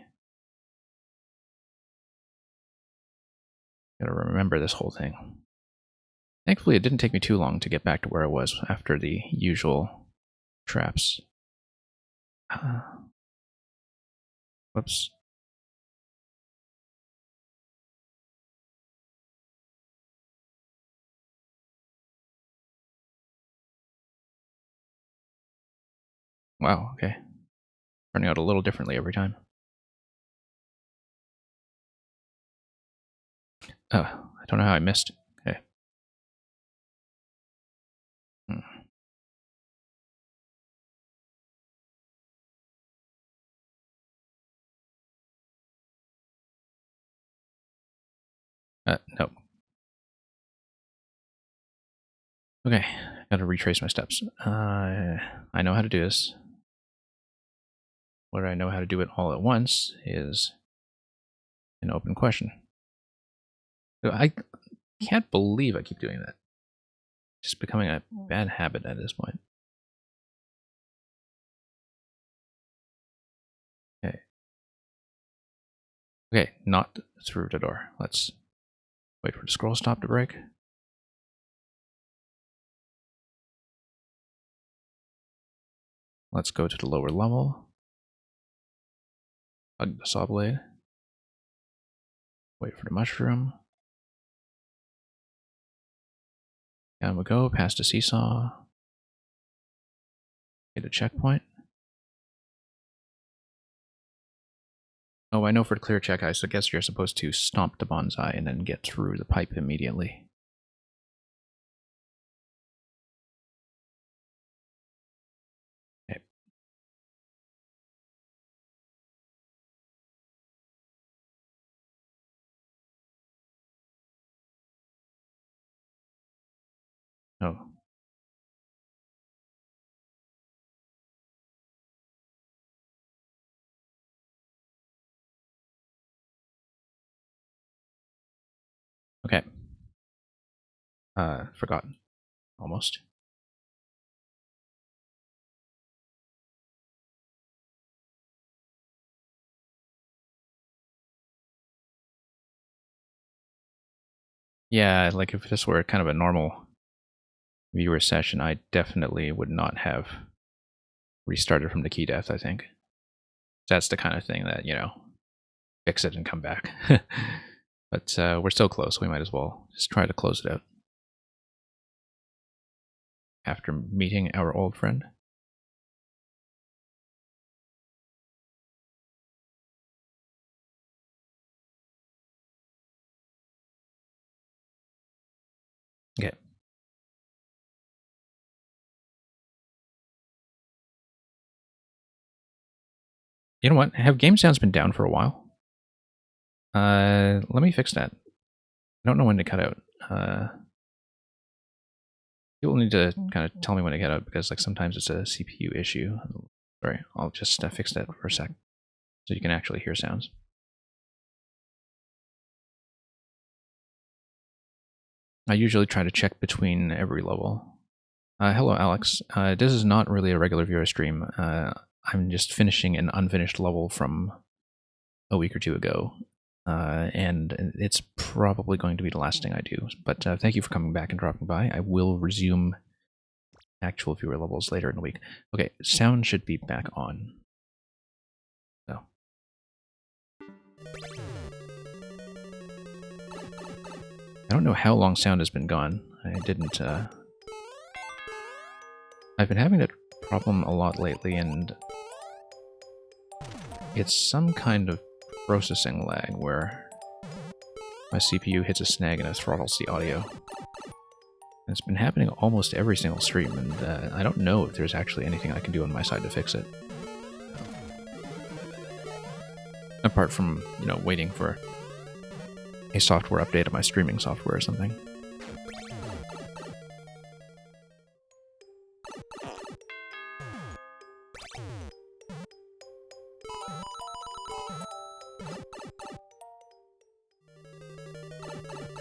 S1: Gotta remember this whole thing. Thankfully, it didn't take me too long to get back to where I was after the usual traps. Whoops. Wow, okay. Turning out a little differently every time. Oh, I don't know how I missed. Okay. No. Okay, gotta retrace my steps. I know how to do this. Whether I know how to do it all at once is an open question. I can't believe I keep doing that. It's just becoming a bad habit at this point. Okay. Okay, not through the door. Let's wait for the scroll stop to break. Let's go to the lower level. Hug the saw blade. Wait for the mushroom. Down we go, past the seesaw. Hit a checkpoint. Oh, I know for the clear check, I guess you're supposed to stomp the bonsai and then get through the pipe immediately. Okay. Oh. Okay. Forgotten. Almost. Yeah, like if this were kind of a normal viewer session, I definitely would not have restarted from the key death, I think. That's the kind of thing that, fix it and come back. But we're still close. We might as well just try to close it out. After meeting our old friend. Okay. You know what? Have game sounds been down for a while? Let me fix that. I don't know when to cut out. You'll need to kind of tell me when to cut out because like sometimes it's a CPU issue. Sorry, I'll just fix that for a sec so you can actually hear sounds. I usually try to check between every level. Hello, Alex. This is not really a regular viewer stream. I'm just finishing an unfinished level from a week or two ago. And it's probably going to be the last thing I do. But thank you for coming back and dropping by. I will resume actual viewer levels later in the week. Okay, sound should be back on. So. I don't know how long sound has been gone. I didn't... I've been having that problem a lot lately, and it's some kind of processing lag where my CPU hits a snag and it throttles the audio. And it's been happening almost every single stream, and I don't know if there's actually anything I can do on my side to fix it. Apart from, waiting for a software update of my streaming software or something.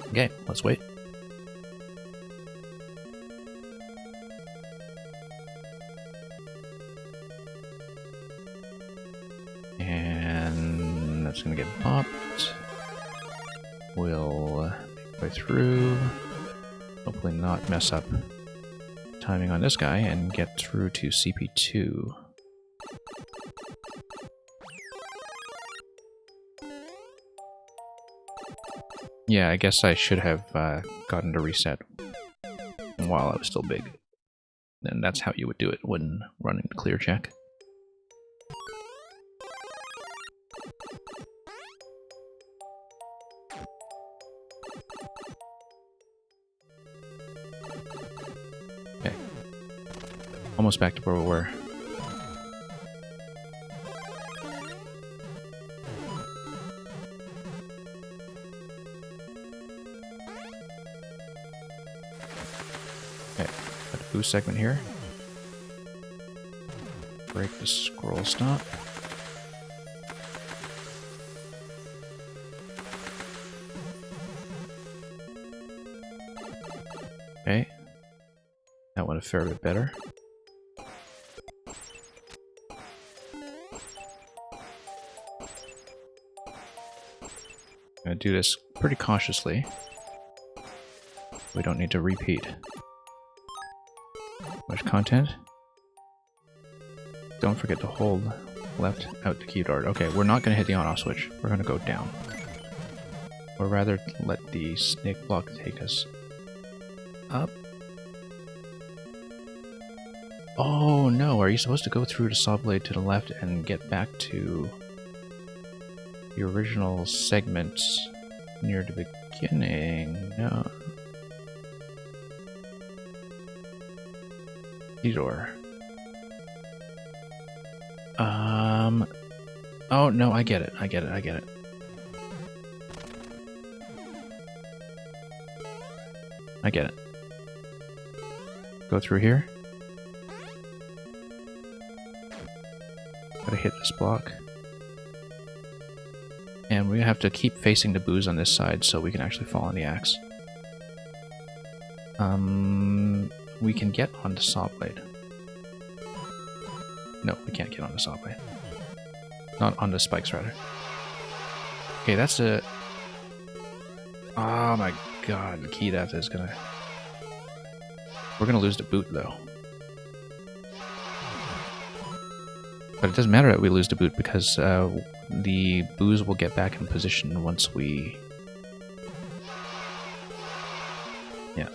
S1: Okay, let's wait. And that's gonna get popped. We'll make our way through. Hopefully not mess up timing on this guy and get through to CP2. Yeah, I guess I should have gotten to reset while I was still big. And that's how you would do it when running the clear check. Okay. Almost back to where we were. boost segment here. Break the scroll stop. Okay. That went a fair bit better. I'm gonna do this pretty cautiously. We don't need to repeat much content. Don't forget to hold left out the key dart. Okay, we're not gonna hit the on-off switch. We're gonna go down. Or rather, let the snake block take us up. Oh no, are you supposed to go through the saw blade to the left and get back to the original segment near the beginning? No. Door. Oh no, I get it. I get it. Go through here. Gotta hit this block. And we have to keep facing the booze on this side so we can actually fall on the axe. We can get on the saw blade. No, we can't get on the saw blade. Not on the spikes, rather. Okay, that's a... Oh my god, the key that is gonna... We're gonna lose the boot, though. But it doesn't matter that we lose the boot, because the booze will get back in position once we... Yeah.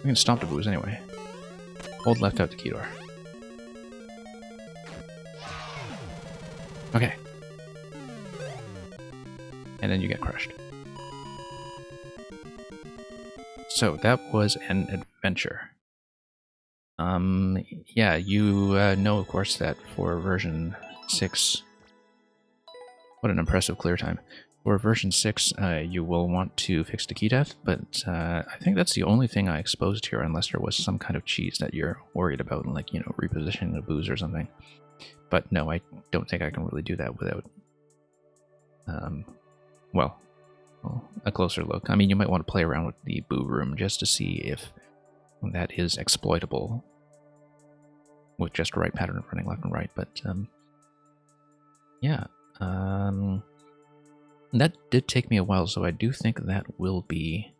S1: We can stop the booze anyway. Hold left out the key door. Okay. And then you get crushed. So that was an adventure. Yeah, you know, of course, that for version 6... What an impressive clear time. For version 6, you will want to fix the key death, but I think that's the only thing I exposed here, unless there was some kind of cheese that you're worried about, like, you know, repositioning the booze or something. But no, I don't think I can really do that without, well, a closer look. I mean, you might want to play around with the boo room just to see if that is exploitable with just the right pattern of running left and right, but yeah. That did take me a while, so I do think that will be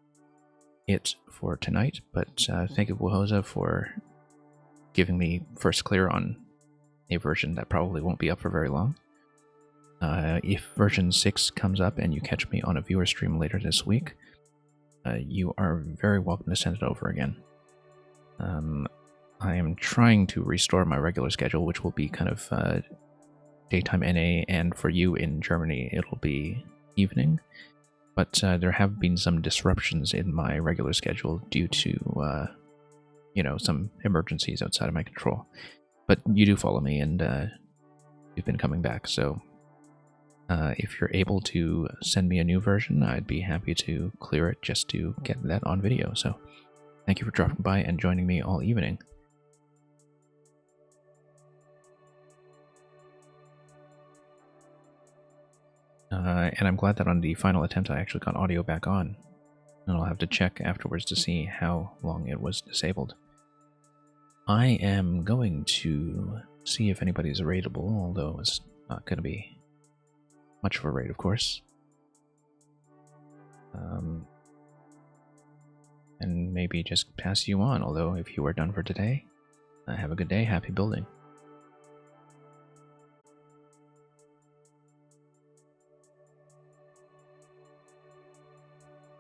S1: it for tonight, but thank you, Wahoza, for giving me first clear on a version that probably won't be up for very long. If version 6 comes up and you catch me on a viewer stream later this week, you are very welcome to send it over again. I am trying to restore my regular schedule, which will be kind of daytime NA, and for you in Germany, it'll be evening. But there have been some disruptions in my regular schedule due to, you know, some emergencies outside of my control. But you do follow me, and you've been coming back, so if you're able to send me a new version, I'd be happy to clear it just to get that on video. So thank you for dropping by and joining me all evening. And I'm glad that on the final attempt I actually got audio back on. And I'll have to check afterwards to see how long it was disabled. I am going to see if anybody's raidable, although it's not going to be much of a raid, of course. And maybe just pass you on, although if you are done for today, have a good day, happy building.